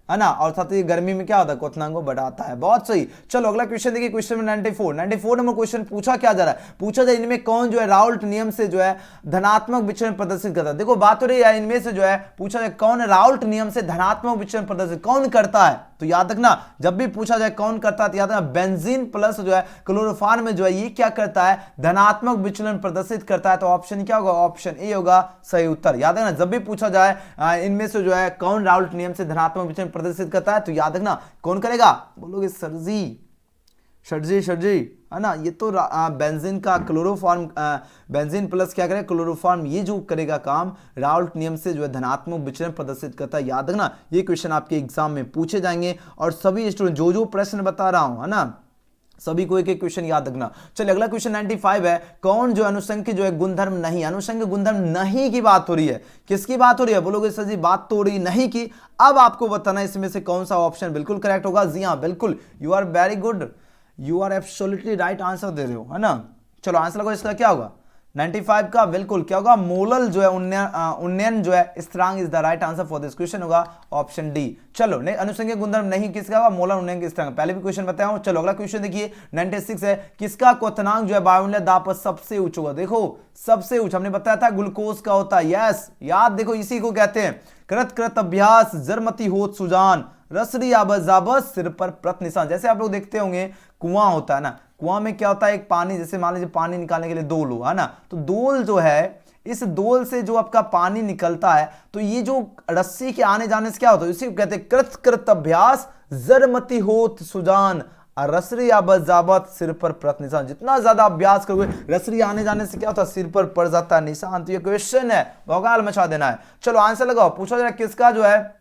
है ना, और साथ ही गर्मी में क्या होता है? क्वथनांक को बढ़ाता है। बहुत सही। चलो अगला क्वेश्चन देखिए, क्वेश्चन में 94 नंबर क्वेश्चन पूछा क्या जा रहा है? पूछा जाए इनमें कौन जो है राउल्ट नियम से जो है धनात्मक विचलन प्रदर्शित करता है? देखो बात हो रही है इनमें से जो है पूछा जाए कौन राउल्ट नियम से धनात्मक विचलन प्रदर्शित कौन करता है? तो याद रखना, जब भी पूछा जाए कौन करता है तो याद रखना बेंजीन प्लस जो है क्लोरोफॉर्म में जो है ये क्या करता है? धनात्मक विचलन प्रदर्शित करता है। तो ऑप्शन क्या होगा? ऑप्शन ए होगा सही उत्तर। याद रखना, जब भी पूछा जाए इनमें से जो है कौन राउल्ट नियम से धनात्मक विचलन प्रदर्शित करता है, तो याद रखना कौन करेगा? बोलोगे सर जी, है ना, ये तो बेंजीन का क्लोरोफॉर्म, बेंजीन प्लस क्या करेगा? क्लोरोफॉर्म, ये जो करेगा काम राउल्ट नियम से जो है धनात्मक विचलन प्रदर्शित करता है। याद रखना, ये क्वेश्चन आपके एग्जाम में पूछे जाएंगे, और सभी स्टूडेंट जो प्रश्न बता रहा हूं, है ना, सभी को एक एक क्वेश्चन याद रखना। चलिए अगला क्वेश्चन 95 है, कौन जो अनुषंगी जो है गुणधर्म नहीं, अनुषंगी गुणधर्म नहीं की बात हो रही है, किसकी बात हो रही है? बोलोगे सर जी बात तो हो रही नहीं की। अब आपको बताना इसमें से कौन सा ऑप्शन बिल्कुल करेक्ट होगा। जी हाँ बिल्कुल, you are very good, you are absolutely right answer दे रहे हो, है ना। चलो आंसर लगाओ, इसका क्या होगा? 95 का बिल्कुल क्या होगा? मोलल जो है उन्नयन जो है स्थिरांक is the right answer for this question होगा ऑप्शन डी। चलो अनुसंख्यक गुणधर्म नहीं किसका होगा? मोलल उन्नयन के स्थिरांक, पहले भी क्वेश्चन बताया हूं। चलो अगला क्वेश्चन देखिए 96 है, किसका क्वथनांक जो है वायुमंडलीय दाब पर सबसे उच्च होगा? देखो सबसे उच्च हमने बताया था ग्लूकोज का होता है, यस याद, देखो इसी को कहते हैं कृत अभ्यास जरमती होत सुजान रसरी आबस जाबस सिर पर प्रत निशान। जैसे आप लोग देखते होंगे कुआं होता है ना, कुआं में क्या होता है? एक पानी, जैसे मान लीजिए पानी निकालने के लिए दोल हो, है ना, तो दोल जो है, इस दोल से जो आपका पानी निकलता है, तो ये जो रस्सी के आने जाने से क्या होता है? इसी को कहते हैं कृत अभ्यास जरमती होत सुजान रसरी आबस जाबत सिर पर प्रत निशान। जितना ज्यादा अभ्यास करोगे रसरी आने जाने से क्या होता है? सिर पर पड़ जाता है निशान। तो ये क्वेश्चन है, भौकाल मचा देना है। चलो आंसर लगाओ, पूछा जा रहा है किसका जो है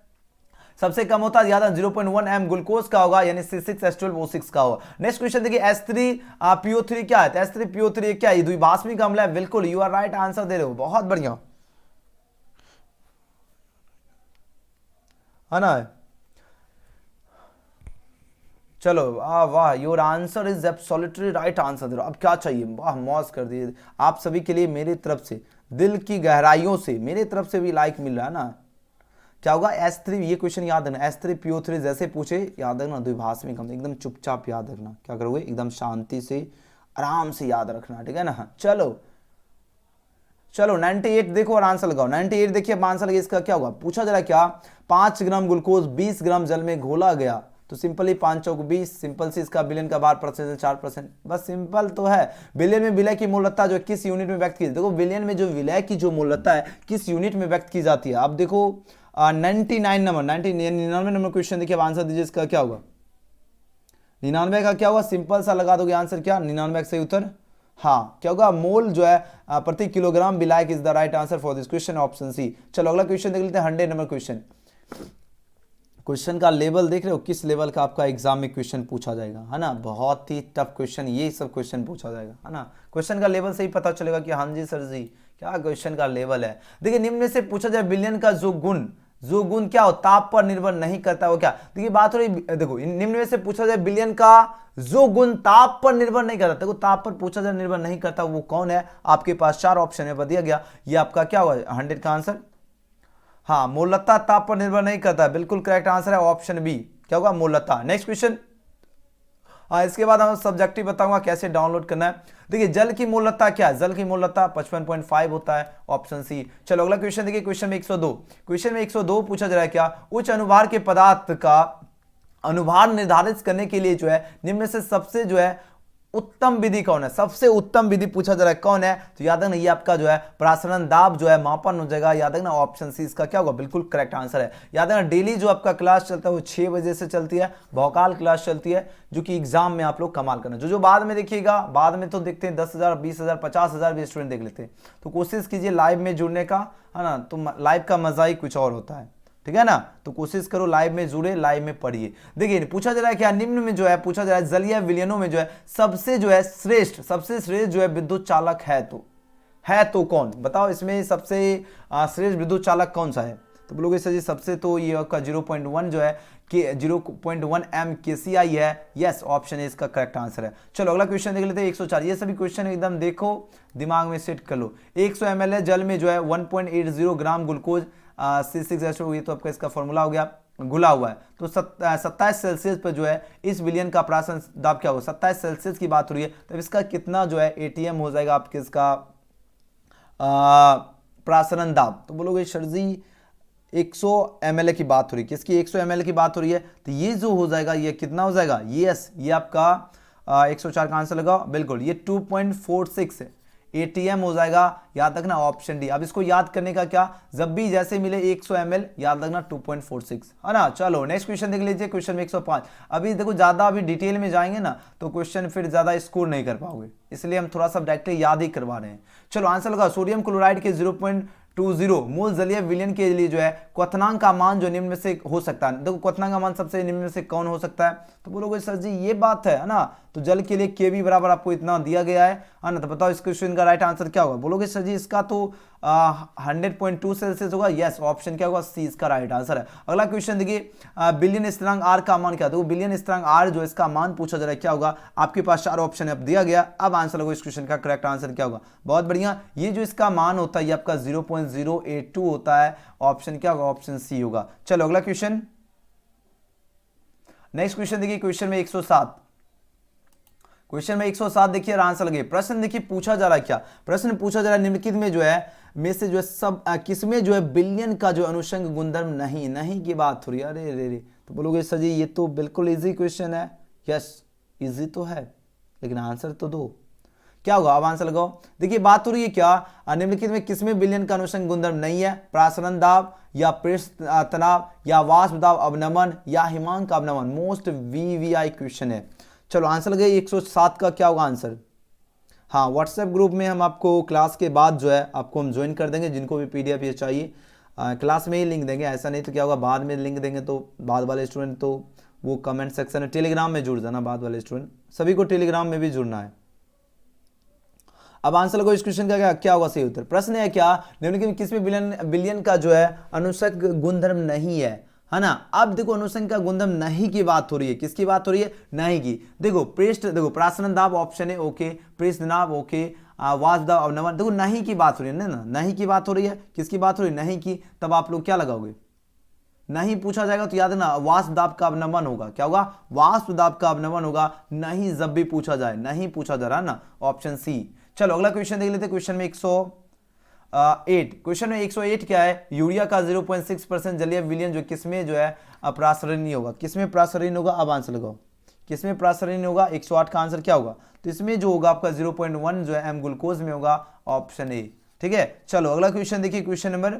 सबसे कम होता है? याद है 0.1 m ग्लूकोज का होगा, यानी C6H12O6 का होगा। नेक्स्ट क्वेश्चन देखिए, H3PO3 क्या है? H3PO3 क्या है? द्विभाषमिक अम्ल है, बिल्कुल यू आर राइट आंसर दे रहे हो, बहुत बढ़िया, है ना। चलो वाह, your answer is absolutely right answer दे रहे हो। अब क्या चाहिए? वाह मौज कर दिए आप सभी के लिए, मेरी तरफ से दिल की गहराइयों से मेरी तरफ से भी लाइक मिल रहा है ना। क्या होगा? H3, ये क्वेश्चन याद रखना, H3PO3 जैसे पूछे याद रखना द्विभाषमिक अम्ल, एकदम चुपचाप याद रखना, क्या करोगे? एकदम शांति से आराम से याद रखना, ठीक है ना। चलो 98 देखो और आंसर लगाओ। 98 देखिए, अब आंसर लगे, इसका क्या होगा? पूछा जरा क्या 5 ग्राम ग्लूकोज 20 ग्राम जल में घोला गया, तो सिंपली 5 चौक 20, सिंपल सी इसका बिलियन का बार परसेंट 4%, बस सिंपल तो है। बिलियन में विलय की मूलता जो किस यूनिट में व्यक्त की, देखो बिलियन में जो विलय की जो मूलता है किस यूनिट में व्यक्त की जाती है। अब देखो 99 नंबर क्वेश्चन देखिए, अब आंसर दीजिए, इसका क्या होगा? 99 का क्या होगा? सिंपल सा लगा दोगे आंसर, क्या 99 का सही उत्तर? हाँ क्या होगा? मोल जो है प्रति किलोग्राम विलायक is the right answer for this question, option C. चलो अगला क्वेश्चन देख लेते हैं 100 नंबर क्वेश्चन। क्वेश्चन का लेवल देख रहे हो, किस लेवल का आपका एग्जाम में क्वेश्चन पूछा जाएगा, है ना। बहुत ही टफ क्वेश्चन, ये सब क्वेश्चन पूछा जाएगा, है ना। क्वेश्चन का लेवल से ही पता चलेगा कि हाँ जी सर जी क्या क्वेश्चन का लेवल है। देखिए निम्न में से पूछा जाए बिलियन का जो गुण क्या हो? ताप पर निर्भर नहीं करता, वो क्या? देखिए बात हो रही, देखो निम्न में से पूछा जाए बिलियन का जो गुण ताप पर निर्भर नहीं करता, देखो ताप पर पूछा जाए निर्भर नहीं करता, वो कौन है? आपके पास 4 ऑप्शन में दिया गया, ये आपका क्या होगा 100 का आंसर? हाँ मूलतः ताप पर निर्भर नहीं करता, बिल्कुल करेक्ट आंसर है ऑप्शन बी, क्या होगा? मूलतः। नेक्स्ट क्वेश्चन इसके बाद हम सब्जेक्टिव बताऊंगा कैसे डाउनलोड करना है। देखिए जल की मूलता क्या है, जल की मूलता 55.5 होता है, ऑप्शन सी। चलो अगला क्वेश्चन देखिए, क्वेश्चन में 102, क्वेश्चन में 102 पूछा जा रहा है क्या, उच्च अनुभार के पदार्थ का अनुभार निर्धारित करने के लिए जो है निम्न में से सबसे जो है उत्तम विधि कौन है, सबसे उत्तम विधि पूछा जा रहा है कौन है, तो याद रखना ये आपका जो है प्रासरण दाब जो है मापन हो जाएगा। याद रखना ऑप्शन सी इसका क्या होगा, बिल्कुल करेक्ट आंसर है। याद रखना डेली जो आपका क्लास चलता है वो 6 बजे से चलती है, भौकाल क्लास चलती है, जो कि एग्जाम में आप लोग कमाल करना। जो बाद में देखिएगा, बाद में तो देखते हैं 10,000 20,000 50,000 भी स्टूडेंट देख लेते हैं, तो कोशिश कीजिए लाइव में जुड़ने का, है ना, तो लाइव का मजा ही कुछ और होता है, ठीक है ना। तो कोशिश करो लाइव में जुड़े, लाइव में पढ़िए। देखिए पूछा जा रहा है क्या, निम्न में जो है पूछा जा रहा है जलीय विलयनों में जो है सबसे जो है श्रेष्ठ, सबसे श्रेष्ठ जो है विद्युत चालक है तो कौन, बताओ इसमें सबसे श्रेष्ठ विद्युत चालक कौन सा है। तो बोलोगे सर जी सबसे तो ये आपका 0.1 जो है कि 0.1 MkCi है। यस, ऑप्शन है इसका करेक्ट आंसर है। चलो अगला क्वेश्चन देख लेते हैं 104। ये सभी क्वेश्चन एकदम देखो, दिमाग में सेट कर लो। 100 ml जल में जो है 1.80 ग्राम ग्लूकोज C6H12, ये तो आपका इसका फॉर्मूला हो गया, घुला हुआ है। तो 27 सेल्सियस पर जो है इस विलयन का प्राशन दाब क्या होगा, 27 सेल्सियस की बात हो रही है, तो इसका कितना जो है ATM हो जाएगा आपके इसका प्रासरण दाब। तो बोलोगे सर जी 100 ml की बात हो रही है, किसकी 100 ml की बात हो रही है, तो ये जो हो जाएगा ये कितना हो जाएगा, यस ये आपका 104 का आंसर लगाओ, बिल्कुल ये 2.46 ATM हो जाएगा। याद रखना ऑप्शन डी। अब इसको याद करने का क्या, जब भी जैसे मिले 100 ml याद रखना 2.46, है ना। चलो नेक्स्ट क्वेश्चन देख लीजिए, क्वेश्चन में 105। अभी देखो ज्यादा अभी डिटेल में जाएंगे ना तो क्वेश्चन फिर ज्यादा स्कोर नहीं कर पाओगे, इसलिए हम थोड़ा सा डायरेक्टली याद ही करवा रहे हैं। चलो आंसर लगा, सोडियम क्लोराइड के 0.20 मूल जलीय विलयन के लिए जो है क्वथनांक का मान जो निम्न में से हो सकता है। देखो क्वथनांक का मान सबसे निम्न में से कौन हो सकता है, तो बोलोगे सर जी ये बात है ना, तो जल के लिए Kb बराबर आपको इतना दिया गया है ना, तो बताओ इस क्वेश्चन का राइट आंसर क्या होगा। बोलोगे सर जी इसका तो 100.2 सेल्सियस होगा। यस, ऑप्शन क्या होगा, सी इसका राइट आंसर है। अगला क्वेश्चन देखिए, बिलियन स्थिरांक आर का मान क्या, तो बिलियन स्थिरांक आर जो इसका मान पूछा जा रहा है क्या होगा। आपके पास 4 ऑप्शन अब दिया गया, अब आंसर लगो इस क्वेश्चन का करेक्ट आंसर क्या होगा। बहुत बढ़िया, ये जो इसका मान होता है ये आपका 0.082 होता है, ऑप्शन क्या होगा, ऑप्शन सी होगा। चलो अगला क्वेश्चन, नेक्स्ट क्वेश्चन देखिए, क्वेश्चन में 107, क्वेश्चन में 107 देखिए आंसर लगे। प्रश्न देखिए पूछा जा रहा है क्या, प्रश्न पूछा जा रहा है निम्नलिखित में जो है में से जो है सब किसमें जो है बिलियन का जो अनुषंग गुणधर्म नहीं की बात हो रही है। अरे रे रे, तो बोलोगे सर जी ये तो बिल्कुल इजी क्वेश्चन है। यस इजी तो है, लेकिन आंसर तो दो, क्या होगा, अब आंसर लगाओ। देखिए बात हो रही है क्या, निम्नलिखित में किसमें बिलियन का अनुषंग गुणधर्म नहीं है, प्रासरण दाब या पृष्ठ तनाव या वाष्प दाब अवनमन या हिमांक अवनमन। मोस्ट VVI क्वेश्चन है। चलो आंसर लगे 107 का क्या होगा आंसर। हाँ, व्हाट्सएप ग्रुप में हम आपको क्लास के बाद जो है आपको हम ज्वाइन कर देंगे, जिनको भी PDF ये चाहिए क्लास में ही लिंक देंगे, ऐसा नहीं तो क्या होगा बाद में लिंक देंगे तो बाद वाले स्टूडेंट तो वो कमेंट सेक्शन में टेलीग्राम में जुड़ जाना, बाद वाले स्टूडेंट सभी को टेलीग्राम में भी जुड़ना है। अब आंसर लगो इस क्वेश्चन का क्या होगा सही उत्तर। प्रश्न है क्या, निम्नलिखित किसमें बिलियन का जो है अनुषंग गुणधर्म नहीं है ना। अब देखो अनुषंग का गुणधर्म नहीं की बात हो रही है, किसकी बात हो रही है, नहीं की। देखो पृष्ठ, देखो प्रासरण दाब ऑप्शन है ओके, पृष्ठ दाब ओके, वाष्प दाब अवनमन, देखो नहीं की बात हो रही है ना, नहीं की बात हो रही है, किसकी बात हो रही है, नहीं की। तब आप लोग क्या लगाओगे, नहीं पूछा जाएगा तो याद ना वाष्प दाब का अवनमन होगा, क्या होगा, वाष्प दाब का अवनमन होगा। नहीं जब भी पूछा जाए, नहीं पूछा जा रहा है ना, ऑप्शन सी। चलो अगला क्वेश्चन देख लेते हैं, क्वेश्चन में 108, क्वेश्चन में 108 क्या है, यूरिया का 0.6% जलीय विलयन जो किसमें जो है अप्रासरणीय होगा, किसमें प्रासरणीय होगा। अब आंसर लगाओ किसमें प्रासरणीय होगा, 108 का आंसर क्या होगा, तो इसमें जो होगा आपका 0.1 जो है M ग्लूकोज में होगा, ऑप्शन ए। ठीक है, चलो अगला क्वेश्चन देखिए, क्वेश्चन नंबर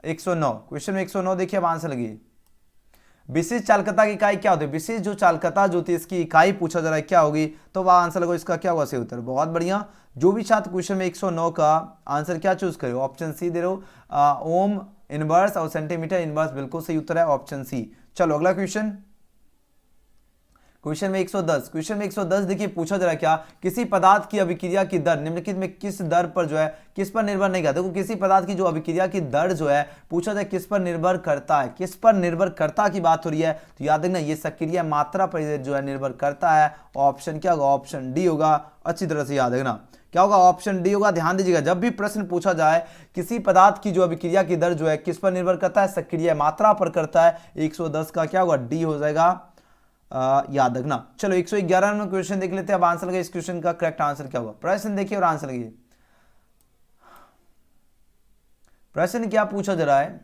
109, क्वेश्चन में 109 देखिए, अब आंसर लगिए। विशेष चालकता की इकाई क्या होती है, विशेष जो चालकता जो होती है इसकी इकाई पूछा जा रहा है क्या होगी, तो वह आंसर लगो इसका क्या होगा सही उत्तर। बहुत बढ़िया, जो भी छात्र क्वेश्चन में 109 का आंसर क्या चूज करे, ऑप्शन सी दे रहे हो, ओम इनवर्स और सेंटीमीटर इनवर्स, बिल्कुल सही उत्तर है ऑप्शन सी। चलो अगला क्वेश्चन, क्वेश्चन में 110, क्वेश्चन में 110 देखिए पूछा जा रहा है क्या, किसी पदार्थ की अभिक्रिया की दर निम्नलिखित में किस दर पर जो है किस पर निर्भर नहीं करता। देखो किसी पदार्थ की जो अभिक्रिया की दर जो है पूछा जाए किस पर निर्भर करता है, किस पर निर्भर करता की बात हो रही है, तो याद रखना ये सक्रिय मात्रा पर जो है निर्भर करता है। ऑप्शन क्या होगा, ऑप्शन डी होगा। अच्छी तरह से याद रखना क्या होगा, ऑप्शन डी होगा। ध्यान दीजिएगा जब भी प्रश्न पूछा जाए किसी पदार्थ की जो अभिक्रिया की दर जो है किस पर निर्भर करता है, सक्रिय मात्रा पर करता है, 110 का क्या होगा, डी हो जाएगा याद रखना। चलो 111 नंबर क्वेश्चन देख लेते हैं। अब आंसर लगे इस क्वेश्चन का करेक्ट आंसर क्या होगा। प्रश्न देखिए और आंसर लगिए। प्रश्न क्या पूछा जा रहा है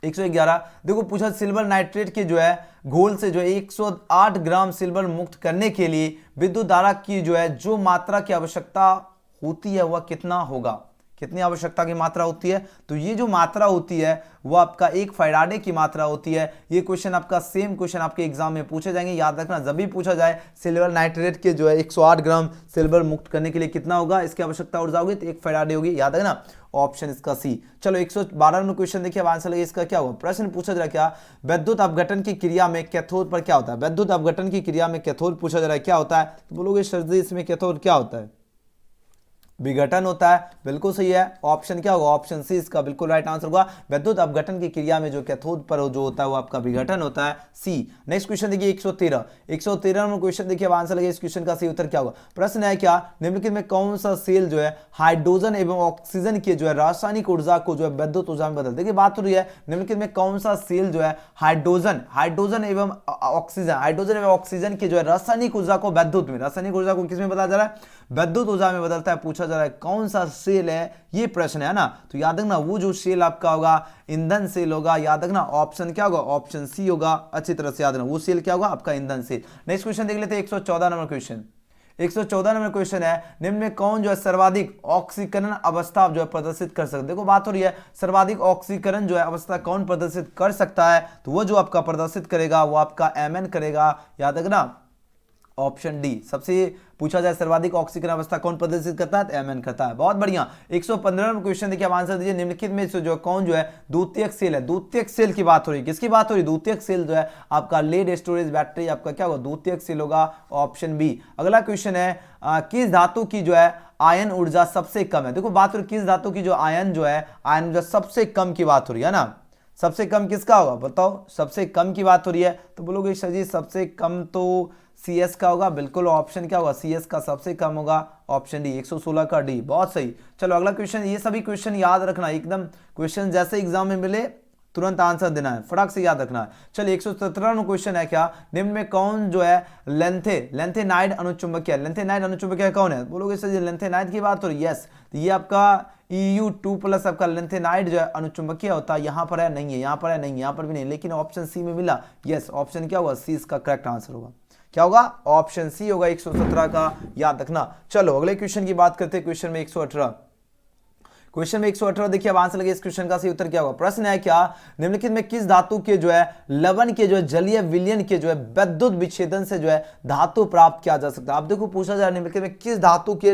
111, देखो पूछा सिल्वर नाइट्रेट के जो है घोल से जो है 108 ग्राम सिल्वर मुक्त करने के लिए विद्युत धारा की जो है जो मात्रा की आवश्यकता होती है वह कितना होगा। कितनी आवश्यकता की मात्रा होती है, तो ये जो मात्रा होती है वो आपका 1 फैराडे की मात्रा होती है। ये क्वेश्चन आपका सेम क्वेश्चन आपके एग्जाम में पूछे जाएंगे, याद रखना। जब भी पूछा जाए सिल्वर नाइट्रेट के जो है 108 ग्राम सिल्वर मुक्त करने के लिए कितना होगा, इसकी आवश्यकता ऊर्जा होगी तो 1 फैराडे होगी, याद रखना। ऑप्शन इसका सी। चलो 112 नंबर क्वेश्चन देखिए, अब आंसर लगे इसका क्या होगा। प्रश्न पूछा जा रहा है क्या, विद्युत अपघटन की क्रिया में कैथोड पर क्या होता है। विद्युत अपघटन की क्रिया में कैथोड पूछा जा रहा है क्या होता है, तो बोलोगे सर जी इसमें कैथोड क्या होता है, विघटन होता है। बिल्कुल सही है, ऑप्शन क्या होगा, ऑप्शन सी इसका बिल्कुल राइट आंसर होगा। विद्युत अपघटन की क्रिया में जो कैथोड पर जो होता है वो आपका विघटन होता है, सी। नेक्स्ट क्वेश्चन देखिए 113 नंबर क्वेश्चन देखिए, अब आंसर लगे इस क्वेश्चन का सही उत्तर क्या होगा। प्रश्न है क्या, निम्नलिखित में कौन सा सेल जो है हाइड्रोजन एवं ऑक्सीजन के जो है रासायनिक ऊर्जा को जो है विद्युत ऊर्जा में बदल। देखिए बात हो रही है निम्नलिखित में कौन सा सेल जो है हाइड्रोजन एवं ऑक्सीजन के जो है रासायनिक ऊर्जा को विद्युत में, रासायनिक ऊर्जा को किसमें बदला जा रहा है, विद्युत ऊर्जा में बदलता है। पूछा जा रहा है कौन सा सेल है, ये प्रश्न है ना। तो याद रखना वो जो सेल आपका होगा ईंधन सेल होगा, याद रखना। ऑप्शन क्या होगा, ऑप्शन सी होगा। अच्छी तरह से याद रखना वो सेल क्या होगा, आपका ईंधन सेल। नेक्स्ट क्वेश्चन देख लेते हैं 114 नंबर क्वेश्चन। 114 नंबर क्वेश्चन है, निम्न में कौन जो है सर्वाधिक ऑक्सीकरण अवस्था जो है प्रदर्शित कर सकता है। देखो बात हो रही है सर्वाधिक ऑक्सीकरण जो है अवस्था कौन प्रदर्शित कर सकता है, तो वो जो आपका प्रदर्शित करेगा वो आपका Mn करेगा, याद रखना। Option D. सबसे पूछा जाए सर्वाधिक ऑक्सीकरण अवस्था कौन प्रदर्शित करता है, तो Mn करता है। बहुत बढ़िया। 115 नंबर क्वेश्चन देखिए, आप आंसर दीजिए। निम्नलिखित में से जो कौन जो है द्वितीयक सेल है, द्वितीयक सेल की बात हो रही है, किसकी बात हो रही है, द्वितीयक सेल जो है आपका लेड स्टोरेज बैटरी आपका क्या होगा, द्वितीयक सेल होगा, ऑप्शन बी। अगला क्वेश्चन है किस धातु की जो है आयन ऊर्जा सबसे कम है। देखो बात हो रही है किस धातु की जो आयन ऊर्जा सबसे कम की बात हो रही है ना। सबसे कम किसका होगा बताओ, सबसे कम की बात हो रही है, तो बोलोगे सर जी सबसे कम तो CS का होगा। बिल्कुल ऑप्शन क्या होगा, CS का सबसे कम होगा, ऑप्शन डी। 116 का डी, बहुत सही। चलो अगला क्वेश्चन, ये सभी क्वेश्चन याद रखना एकदम, क्वेश्चन जैसे एग्जाम में मिले तुरंत आंसर देना है, फटाक से याद रखना है। चलिए 117 क्वेश्चन है क्या, निम्न में कौन जो है लेंथेनाइड अनुचुंबकीय, लेंथेनाइड अनुचुंबकीय कौन है, बोलोगे सर जी लेंथेनाइड की बात हो रही है। यस, तो ये आपका EU2+ आपका लेंथेनाइड जो है अनुचुंबकीय होता है। यहाँ पर है नहीं है, यहाँ पर है नहीं है, यहाँ पर भी नहीं, लेकिन ऑप्शन सी में मिला। यस, ऑप्शन क्या होगा, सी इसका करेक्ट आंसर होगा। क्या होगा, ऑप्शन सी होगा 117 का, याद रखना। चलो अगले क्वेश्चन की बात करते हैं। क्वेश्चन में 118 देखिए, अब आंसर लगे इस क्वेश्चन का सही उत्तर क्या होगा। प्रश्न है क्या, निम्नलिखित में किस धातु के जो है लवण के जो है जलीय विलयन के जो है विद्युत विच्छेदन से जो है धातु प्राप्त किया जा सकता है। अब देखो पूछा जा रहा है निम्नलिखित में किस धातु के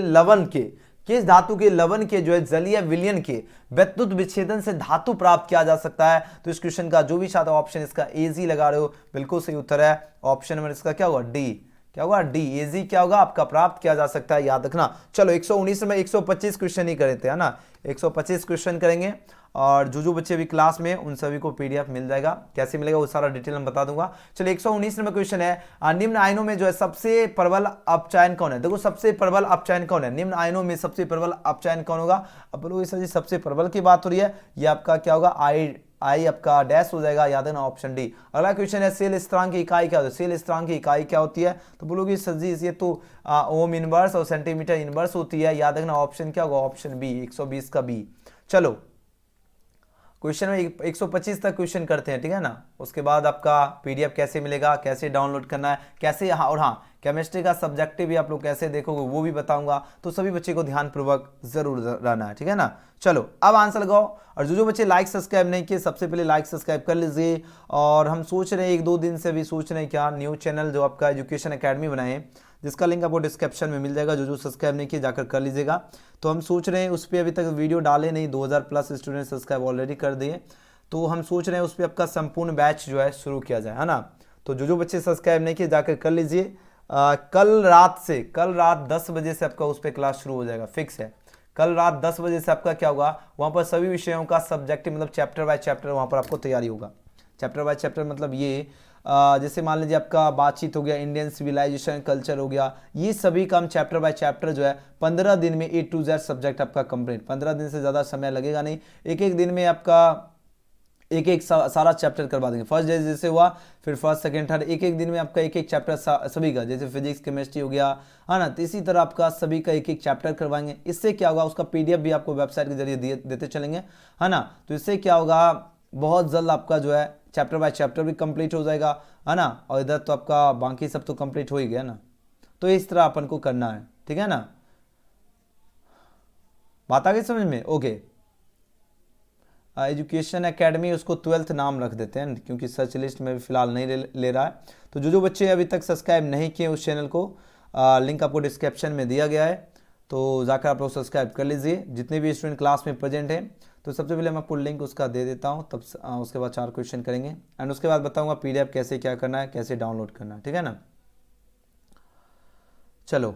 लवण के जो है जलीय विलयन के विद्युत विच्छेदन से धातु प्राप्त किया जा सकता है। तो इस क्वेश्चन का जो भी छात्र ऑप्शन इसका एजी लगा रहे हो, बिल्कुल सही उत्तर है। ऑप्शन नंबर इसका क्या होगा, डी। क्या होगा, डी। एजी क्या होगा आपका, प्राप्त किया जा सकता है, याद रखना। चलो 119 में 125 क्वेश्चन ही करे थे, है ना। 125 क्वेश्चन करेंगे, और जो बच्चे भी क्लास में उन सभी को PDF मिल जाएगा। कैसे मिलेगा वो सारा डिटेल हम बता दूंगा। चलिए 119 नंबर क्वेश्चन है, निम्न आयनों में जो है सबसे प्रबल अपचयन कौन है। देखो सबसे प्रबल अपचयन कौन है, निम्न आयनों में सबसे प्रबल अपचयन कौन होगा। अब बोलो सर जी सबसे प्रबल की बात हो रही है, ये आपका क्या होगा, आई आपका डैश हो जाएगा, याद है ना, ऑप्शन डी। अगला क्वेश्चन है सेल स्थिरांक की इकाई क्या होती है। सेल स्थिरांक की इकाई क्या होती है, तो बोलोगे सर जी ये तो ओम इनवर्स और सेंटीमीटर इनवर्स होती है, याद रखना। ऑप्शन क्या होगा, ऑप्शन बी, 120 का बी। चलो क्वेश्चन में 125 तक क्वेश्चन करते हैं, ठीक है ना। उसके बाद आपका PDF कैसे मिलेगा, कैसे डाउनलोड करना है, कैसे, हाँ और हाँ केमिस्ट्री का सब्जेक्टिव भी आप लोग कैसे देखोगे वो भी बताऊंगा। तो सभी बच्चे को ध्यानपूर्वक जरूर रहना है, ठीक है ना। चलो अब आंसर लगाओ, और जो बच्चे लाइक सब्सक्राइब नहीं किए सबसे पहले लाइक सब्सक्राइब कर लीजिए। और हम सोच रहे हैं 1-2 दिन से भी सोच रहे हैं क्या न्यू चैनल जो आपका एजुकेशन अकेडमी बनाए, जिसका लिंक आपको डिस्क्रिप्शन में मिल जाएगा। जो सब्सक्राइब नहीं किए जाकर कर लीजिएगा। तो हम सोच रहे हैं उस पर, अभी तक वीडियो डाले नहीं, 2000+ स्टूडेंट सब्सक्राइब ऑलरेडी कर दिए। तो हम सोच रहे हैं उस पर आपका संपूर्ण बैच जो है शुरू किया जाए, है ना। तो जो बच्चे सब्सक्राइब नहीं किए जाकर कर लीजिए। कल रात 10 बजे से आपका उस पर क्लास शुरू हो जाएगा, फिक्स है। कल रात 10 बजे से आपका क्या होगा, वहाँ पर सभी विषयों का सब्जेक्टिव मतलब चैप्टर बाय चैप्टर वहाँ पर आपको तैयारी होगा। चैप्टर बाय चैप्टर मतलब ये जैसे मान लीजिए आपका बातचीत हो गया, इंडियन सिविलाइजेशन कल्चर हो गया, ये सभी का हम चैप्टर बाय चैप्टर जो है 15 दिन में A to Z सब्जेक्ट आपका कंप्लीट। 15 दिन से ज़्यादा समय लगेगा नहीं, एक दिन में आपका एक एक सारा चैप्टर करवा देंगे। फर्स्ट डे जैसे हुआ, फिर फर्स्ट सेकंड थर्ड एक एक दिन में आपका एक एक चैप्टर सभी का, जैसे फिजिक्स केमिस्ट्री हो गया है ना, तो इसी तरह आपका सभी का एक एक चैप्टर करवाएंगे। इससे क्या होगा, उसका पीडीएफ भी आपको वेबसाइट के जरिए देते चलेंगे, है ना। तो इससे क्या होगा, बहुत जल्द आपका जो है चैप्टर बाय चैप्टर भी कंप्लीट हो जाएगा, है ना। और इधर तो आपका बाकी सब तो कंप्लीट हो ही गया ना। तो इस तरह अपन को करना है, ठीक है ना। बात आ गई समझ में? ओके। एजुकेशन एकेडमी, उसको 12th नाम रख देते हैं क्योंकि सर्च लिस्ट में भी फिलहाल नहीं ले रहा है। तो जो बच्चे अभी तक सब्सक्राइब नहीं किए उस चैनल को, लिंक आपको डिस्क्रिप्शन में दिया गया है, तो जाकर आप लोग सब्सक्राइब कर लीजिए। जितने भी स्टूडेंट क्लास में प्रेजेंट हैं, तो सबसे पहले मैं आपको लिंक उसका दे देता हूँ, तब उसके बाद 4 क्वेश्चन करेंगे एंड उसके बाद बताऊँगा पीडीएफ कैसे क्या करना है, कैसे डाउनलोड करना है, ठीक है ना। चलो,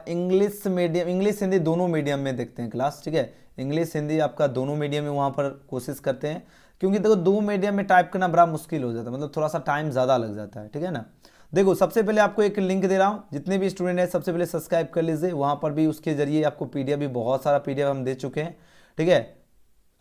इंग्लिश मीडियम, इंग्लिश हिंदी दोनों मीडियम में देखते हैं क्लास, ठीक है। इंग्लिश हिंदी आपका दोनों मीडियम में वहाँ पर कोशिश करते हैं, क्योंकि देखो दो मीडियम में टाइप करना बड़ा मुश्किल हो जाता है, मतलब थोड़ा सा टाइम ज़्यादा लग जाता है, ठीक है ना। देखो सबसे पहले आपको एक लिंक दे रहा हूँ, जितने भी स्टूडेंट हैं सबसे पहले सब्सक्राइब कर लीजिए। वहाँ पर भी उसके जरिए आपको पीडीएफ भी, बहुत सारा पीडीएफ हम दे चुके हैं, ठीक है।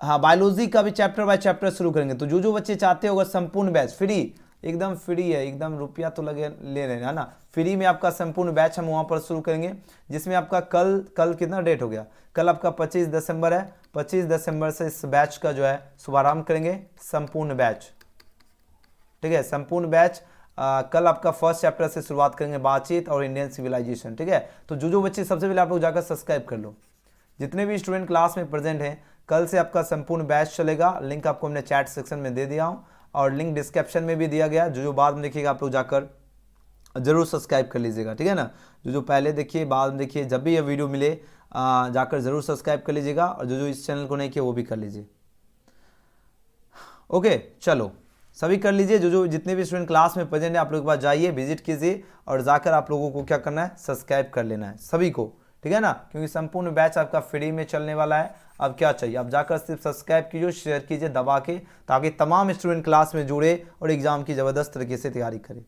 हाँ, बायोलॉजी का भी चैप्टर बाय चैप्टर शुरू करेंगे। तो जो बच्चे चाहते हो, अगर संपूर्ण बैच फ्री, एकदम फ्री है, एकदम रुपया तो लगे ले रहे हैं, है ना, फ्री में आपका संपूर्ण बैच हम वहाँ पर शुरू करेंगे, जिसमें आपका कल कितना डेट हो गया, कल आपका 25 दिसंबर है। 25 दिसंबर से इस बैच का जो है शुभारंभ करेंगे, संपूर्ण बैच, ठीक है। संपूर्ण बैच कल आपका फर्स्ट चैप्टर से शुरुआत करेंगे, बातचीत और इंडियन सिविलाइजेशन, ठीक है। तो जो बच्चे, सबसे पहले आप लोग जाकर सब्सक्राइब कर लो। जितने भी स्टूडेंट क्लास में प्रेजेंट हैं, कल से आपका संपूर्ण बैच चलेगा। लिंक आपको हमने चैट सेक्शन में दे दिया हूँ और लिंक डिस्क्रिप्शन में भी दिया गया। जो बाद में देखिएगा आप लोग जाकर जरूर सब्सक्राइब कर लीजिएगा, ठीक है ना। जो पहले देखिए, बाद में देखिए, जब भी ये वीडियो मिले जाकर जरूर सब्सक्राइब कर लीजिएगा, और जो इस चैनल को नहीं किया वो भी कर लीजिए। ओके, चलो सभी कर लीजिए। जो जितने भी स्टूडेंट क्लास में प्रेजेंट है, आप लोग के पास जाइए, विजिट कीजिए और जाकर आप लोगों को क्या करना है, सब्सक्राइब कर लेना है सभी को, ठीक है ना। क्योंकि संपूर्ण बैच आपका फ्री में चलने वाला है। अब क्या चाहिए, आप जाकर सिर्फ सब्सक्राइब कीजिए, शेयर कीजिए दबा के, ताकि तमाम स्टूडेंट क्लास में जुड़े और एग्जाम की ज़बरदस्त तरीके से तैयारी करें,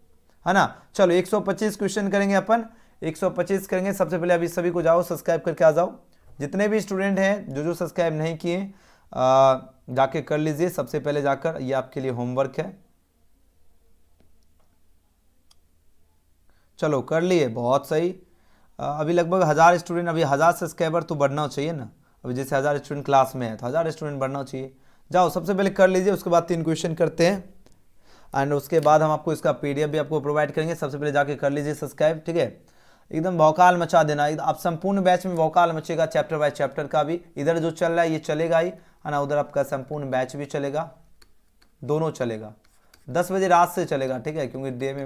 है ना। चलो 125 क्वेश्चन करेंगे अपन, 125 करेंगे। सबसे पहले अभी सभी को जाओ सब्सक्राइब करके आ जाओ। जितने भी स्टूडेंट हैं जो सब्सक्राइब नहीं किए, जाके कर लीजिए सबसे पहले जाकर, ये आपके लिए होमवर्क है। चलो कर लिए, बहुत सही। अभी लगभग 1000 स्टूडेंट, अभी 1000 सब्सक्राइबर तो बढ़ना चाहिए ना। अभी जैसे 1000 स्टूडेंट क्लास में है, तो 1000 स्टूडेंट बढ़ना चाहिए। जाओ सबसे पहले कर लीजिए, उसके बाद 3 क्वेश्चन करते हैं एंड उसके बाद हम आपको इसका पीडीएफ भी आपको प्रोवाइड करेंगे। सबसे पहले जाके कर लीजिए सब्सक्राइब, ठीक है। एकदम भौकाल मचा देना, आप संपूर्ण बैच में भौकाल मचेगा, चैप्टर बाय चैप्टर का भी। इधर जो चल रहा है ये चलेगा ही, है ना, उधर आपका संपूर्ण बैच भी चलेगा, दोनों चलेगा। 10 बजे रात से चलेगा, ठीक है, क्योंकि डे में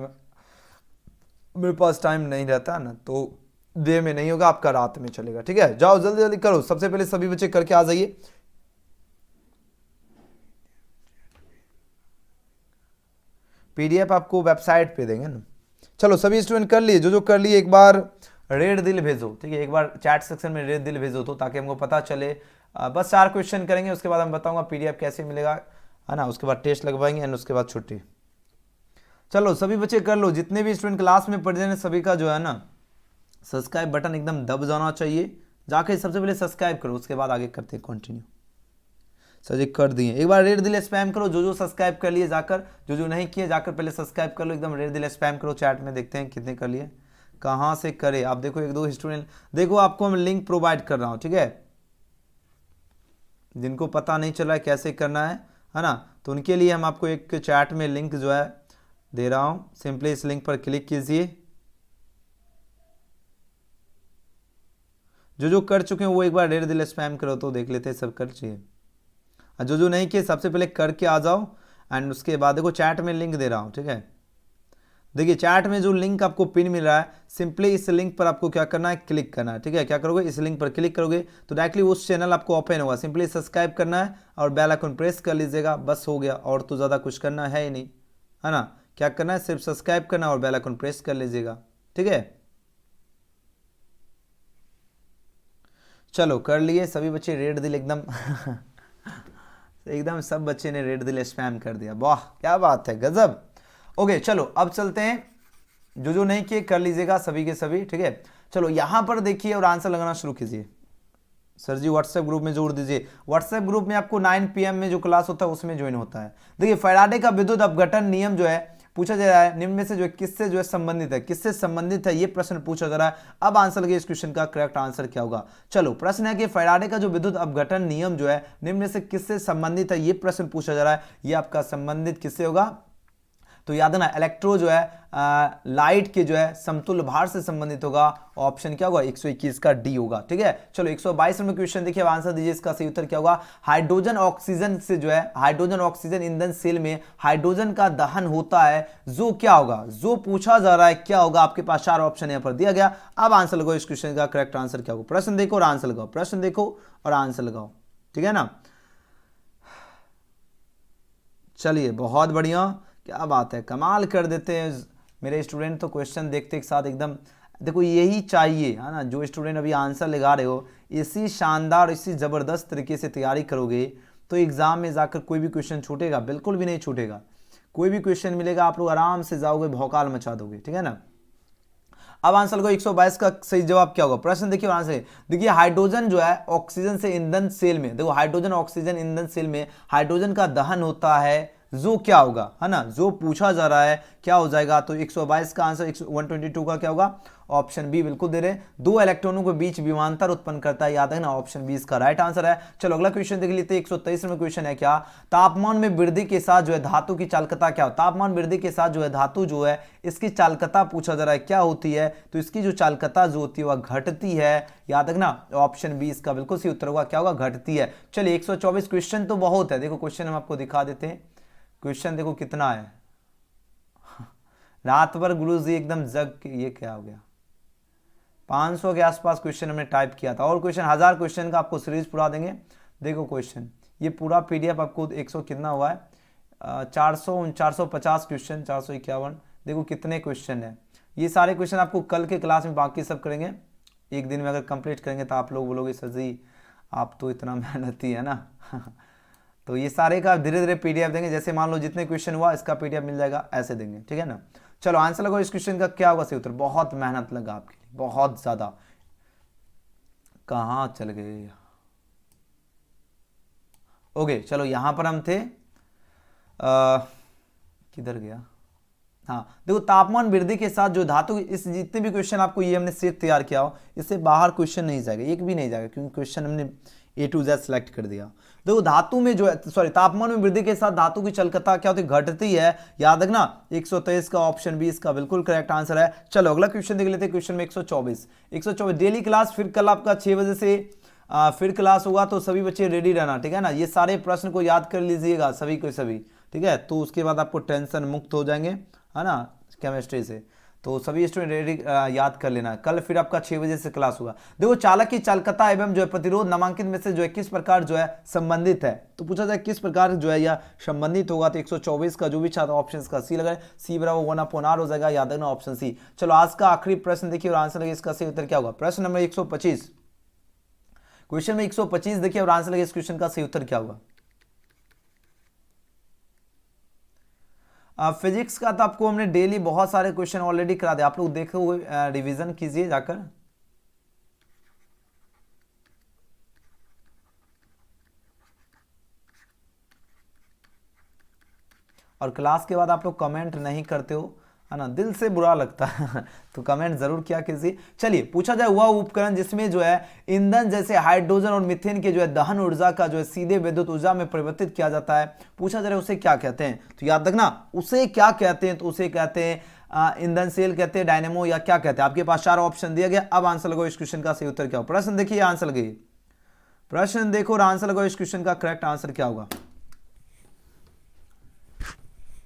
मेरे पास टाइम नहीं रहता है ना, तो डे में नहीं होगा, आपका रात में चलेगा, ठीक है। जाओ जल्दी जल्दी करो, सबसे पहले सभी बच्चे करके आ जाइए। पीडीएफ आपको वेबसाइट पे देंगे ना। चलो सभी स्टूडेंट कर लिए, जो कर लिए एक बार रेड दिल भेजो, ठीक है। एक बार चैट सेक्शन में रेड दिल भेजो, तो ताकि हमको पता चले। बस 4 क्वेश्चन करेंगे, उसके बाद हम बताऊंगा पीडीएफ कैसे मिलेगा, है ना। उसके बाद टेस्ट लगवाएंगे एंड उसके बाद छुट्टी। चलो सभी बच्चे कर लो, जितने भी स्टूडेंट क्लास में पढ़ रहे हैं सभी का जो है ना सब्सक्राइब बटन एकदम दब जाना चाहिए। जाके सबसे पहले सब्सक्राइब करो, उसके बाद आगे करते हैं कंटिन्यू। सर जी कर दिए, एक बार रेड दिल स्पैम करो। जो सब्सक्राइब कर लिए जाकर, जो नहीं किए जाकर पहले सब्सक्राइब कर लो, एकदम रेड दिल स्पैम करो। चैट में देखते हैं कितने कर लिए, कहाँ से करे। आप देखो 1-2 स्टूडेंट, देखो आपको हम लिंक प्रोवाइड कर रहा हूँ, ठीक है। जिनको पता नहीं चला है कैसे करना है ना, तो उनके लिए हम आपको एक चैट में लिंक जो है दे रहा हूँ। सिंपली इस लिंक पर क्लिक कीजिए। जो कर चुके हैं वो एक बार रेड दिल स्पैम करो, तो देख लेते हैं सब कर चाहिए। जो नहीं किए सबसे पहले करके आ जाओ एंड उसके बाद देखो चैट में लिंक दे रहा हूँ, ठीक है। देखिए चैट में जो लिंक आपको पिन मिल रहा है, सिंपली इस लिंक पर आपको क्या करना है, क्लिक करना है, ठीक है। क्या करोगे, इस लिंक पर क्लिक करोगे तो डायरेक्टली उस चैनल आपको ओपन होगा। सिंपली सब्सक्राइब करना है और बेल आइकन प्रेस कर लीजिएगा, बस हो गया। और तो ज़्यादा कुछ करना है ही नहीं, है ना। क्या करना है, सिर्फ सब्सक्राइब करना और बेल आइकन प्रेस कर लीजिएगा, ठीक है। चलो कर लिए सभी बच्चे, रेड दिल एकदम एकदम सब बच्चे ने रेड दिल स्पैम कर दिया, वाह क्या बात है, गजब। ओके चलो अब चलते हैं, जो नहीं किए कर लीजिएगा सभी के सभी, ठीक है। चलो यहाँ पर देखिए और आंसर लगाना शुरू कीजिए। सर जी व्हाट्सएप ग्रुप में जोड़ दीजिए। व्हाट्सएप ग्रुप में आपको 9 PM में जो क्लास होता है उसमें ज्वाइन होता है। देखिए फैराडे का विद्युत अपघटन नियम जो है पूछा जा रहा है, निम्न में से जो है किससे जो है संबंधित है, किससे संबंधित है ये प्रश्न पूछा जा रहा है। अब आंसर लगे इस क्वेश्चन का करेक्ट आंसर क्या होगा। चलो प्रश्न है कि फैराडे का जो विद्युत अपघटन नियम जो है निम्न में से किससे संबंधित है ये प्रश्न पूछा जा रहा है। ये आपका संबंधित किससे होगा, तो याद है ना इलेक्ट्रो जो है लाइट के जो है समतुल्य भार से संबंधित होगा। ऑप्शन क्या होगा 121 का डी होगा। ठीक है चलो 122 नंबर क्वेश्चन देखिए, अब आंसर दीजिए इसका सही उत्तर क्या होगा। हाइड्रोजन ऑक्सीजन से जो है हाइड्रोजन ऑक्सीजन ईंधन सेल में हाइड्रोजन का दहन होता है, जो क्या होगा, जो पूछा जा रहा है क्या होगा। आपके पास 4 ऑप्शन यहाँ पर दिया गया। अब आंसर लगाओ इस क्वेश्चन का करेक्ट आंसर क्या होगा। प्रश्न देखो और आंसर लगाओ, प्रश्न देखो और आंसर लगाओ। ठीक है ना, चलिए बहुत बढ़िया, क्या बात है, कमाल कर देते हैं मेरे स्टूडेंट। तो क्वेश्चन देखते एक साथ एकदम, देखो यही चाहिए है ना, जो स्टूडेंट अभी आंसर लगा रहे हो इसी शानदार इसी ज़बरदस्त तरीके से तैयारी करोगे तो एग्जाम में जाकर कोई भी क्वेश्चन छूटेगा, बिल्कुल भी नहीं छूटेगा। कोई भी क्वेश्चन मिलेगा आप लोग आराम से जाओगे, भौकाल मचा दोगे। ठीक है ना, अब आंसर को 122 का सही जवाब क्या होगा। प्रश्न देखिए आंसर देखिए, हाइड्रोजन जो है ऑक्सीजन से ईंधन सेल में, देखो हाइड्रोजन ऑक्सीजन ईंधन सेल में हाइड्रोजन का दहन होता है, जो क्या होगा है ना, जो पूछा जा रहा है क्या हो जाएगा। तो 122 का आंसर 122 का क्या होगा, ऑप्शन बी बिल्कुल दे रहे हैं, 2 इलेक्ट्रॉनों के बीच विमानतर उत्पन्न करता है, याद है ना, ऑप्शन बी इसका राइट आंसर है। चलो अगला क्वेश्चन देख लेते हैं। 123 में क्वेश्चन है क्या, तापमान में वृद्धि के साथ जो है धातु की चालकता क्या हो। तापमान वृद्धि के साथ जो है धातु जो है इसकी चालकता पूछा जा रहा है क्या होती है, तो इसकी जो चालकता जो होती है वह घटती है, याद रखना ऑप्शन बी इसका बिल्कुल सही उत्तर होगा, क्या होगा, घटती है। चलिए 124 क्वेश्चन तो बहुत है, देखो क्वेश्चन हम आपको दिखा देते हैं। क्वेश्चन देखो कितना है, रात भर गुरुजी एकदम जग के, ये क्या हो गया, 500 के आसपास क्वेश्चन हमने टाइप किया था, और क्वेश्चन 1000 क्वेश्चन का आपको सीरीज पूरा देंगे। देखो क्वेश्चन ये पूरा PDF आपको 100 कितना हुआ है, 450 क्वेश्चन, 451, देखो कितने क्वेश्चन है। ये सारे क्वेश्चन आपको कल के क्लास में बाकी सब करेंगे, एक दिन में अगर कंप्लीट करेंगे तो आप लोग बोलोगे सर जी आप तो इतना मेहनती है ना तो ये सारे का धीरे धीरे PDF देंगे, जैसे मान लो जितने क्वेश्चन हुआ इसका PDF मिल जाएगा, ऐसे देंगे। ठीक है ना, चलो आंसर लगाओ इस क्वेश्चन का क्या होगा सही उत्तर। बहुत मेहनत लगा आपके लिए, बहुत ज्यादा। कहाँ चल गए, ओके चलो यहां पर हम थे, किधर गया, हाँ देखो तापमान वृद्धि के साथ जो धातु, इस जितने भी क्वेश्चन आपको ये हमने सेट तैयार किया हो इससे बाहर क्वेश्चन नहीं जाएगा, एक भी नहीं जाएगा, क्योंकि क्वेश्चन हमने A to Z सेलेक्ट कर दिया। देखो धातु में जो है सॉरी तापमान में वृद्धि के साथ धातु की चालकता क्या होती है, घटती है, याद रखना 123 का ऑप्शन बी इसका बिल्कुल करेक्ट आंसर है। चलो अगला क्वेश्चन देख लेते हैं, क्वेश्चन में 124 डेली क्लास, फिर कल आपका 6 बजे से फिर क्लास होगा, तो सभी बच्चे रेडी रहना। ठीक है ना, ये सारे प्रश्न को याद कर लीजिएगा सभी को सभी, ठीक है, तो उसके बाद आपको टेंशन मुक्त हो जाएंगे है ना केमिस्ट्री से, तो सभी स्टूडेंट रेडी याद कर लेना। कल फिर आपका 6 बजे से क्लास होगा। देखो चालक की चालकता एवं जो है प्रतिरोध नामांकित में से जो है किस प्रकार जो है संबंधित है, तो पूछा जाए किस प्रकार जो है यह संबंधित होगा, तो 124 का जो भी छात्र ऑप्शन का सी लगाए, सी बराबर 1/r हो जाएगा, याद रखना ऑप्शन सी। चलो आज का आखिरी प्रश्न देखिए और आंसर लगे इसका सही उत्तर क्या होगा। प्रश्न नंबर 125, क्वेश्चन में 125 देखिए और आंसर लगे इस क्वेश्चन का सही उत्तर क्या होगा। फिजिक्स का तो आपको हमने डेली बहुत सारे क्वेश्चन ऑलरेडी करा दिया, आप लोग देखो हुए रिवीजन कीजिए जाकर। और क्लास के बाद आप लोग कमेंट नहीं करते हो है ना, दिल से बुरा लगता है तो कमेंट जरूर किया कीजिए। चलिए पूछा जाए वह उपकरण जिसमें जो है ईंधन जैसे हाइड्रोजन और मीथेन के जो है दहन ऊर्जा का जो है सीधे विद्युत ऊर्जा में परिवर्तित किया जाता है, पूछा जा रहा है उसे क्या कहते हैं, तो याद रखना उसे क्या कहते हैं, तो उसे कहते हैं ईंधन सेल कहते हैं, डायनेमो, या क्या कहते हैं। आपके पास 4 ऑप्शन दिया गया। अब आंसर लगाओ इस क्वेश्चन का सही उत्तर क्या हो। प्रश्न देखिए आंसर लगाइए, प्रश्न देखो और आंसर लगाओ इस क्वेश्चन का करेक्ट आंसर क्या होगा।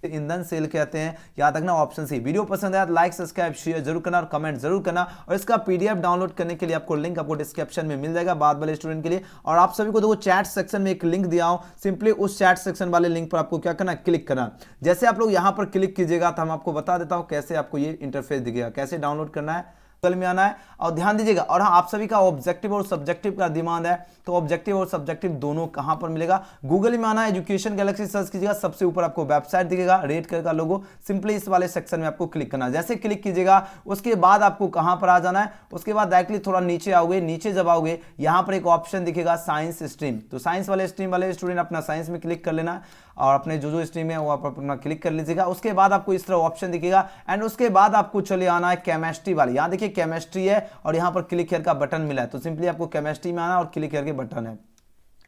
ईंधन सेल कहते हैं, याद रखना ऑप्शन सी। वीडियो पसंद आया तो लाइक सब्सक्राइब शेयर जरूर करना और कमेंट जरूर करना, और इसका PDF डाउनलोड करने के लिए आपको लिंक आपको डिस्क्रिप्शन में मिल जाएगा बाद वाले स्टूडेंट के लिए। और आप सभी को देखो चैट सेक्शन में एक लिंक दिया हूं, सिंपली उस चैट सेक्शन वाले लिंक पर आपको क्या करना, क्लिक करना। जैसे आप लोग यहां पर क्लिक कीजिएगा तो हम आपको बता देता हूं कैसे आपको ये इंटरफेस दिखेगा, कैसे डाउनलोड करना है गूगल में आना है। और ध्यान दीजिएगा, और हाँ आप सभी का ऑब्जेक्टिव और सब्जेक्टिव का डिमांड है, तो ऑब्जेक्टिव और सब्जेक्टिव दोनों कहां पर मिलेगा, गूगल में आना है, एजुकेशन गैलेक्सी सर्च कीजिएगा, सबसे ऊपर आपको वेबसाइट दिखेगा, रेड कलर का लोगो, सिंपली इस वाले सेक्शन में आपको क्लिक करना है। जैसे क्लिक कीजिएगा उसके बाद आपको कहां पर आ जाना है, उसके बाद डायरेक्टली थोड़ा नीचे आओगे, नीचे जब आओगे यहां पर एक ऑप्शन दिखेगा साइंस स्ट्रीम, तो साइंस वाले स्ट्रीम वाले स्टूडेंट अपना साइंस में क्लिक कर लेना और अपने जो स्ट्रीम है वो आप अपना क्लिक कर लीजिएगा। उसके बाद आपको इस तरह ऑप्शन दिखेगा एंड उसके बाद आपको चले आना है केमिस्ट्री वाली, यहां देखिए केमिस्ट्री है और यहां पर क्लिक हियर का बटन मिला है, तो सिंपली आपको केमिस्ट्री में आना और क्लिक हियर के बटन है,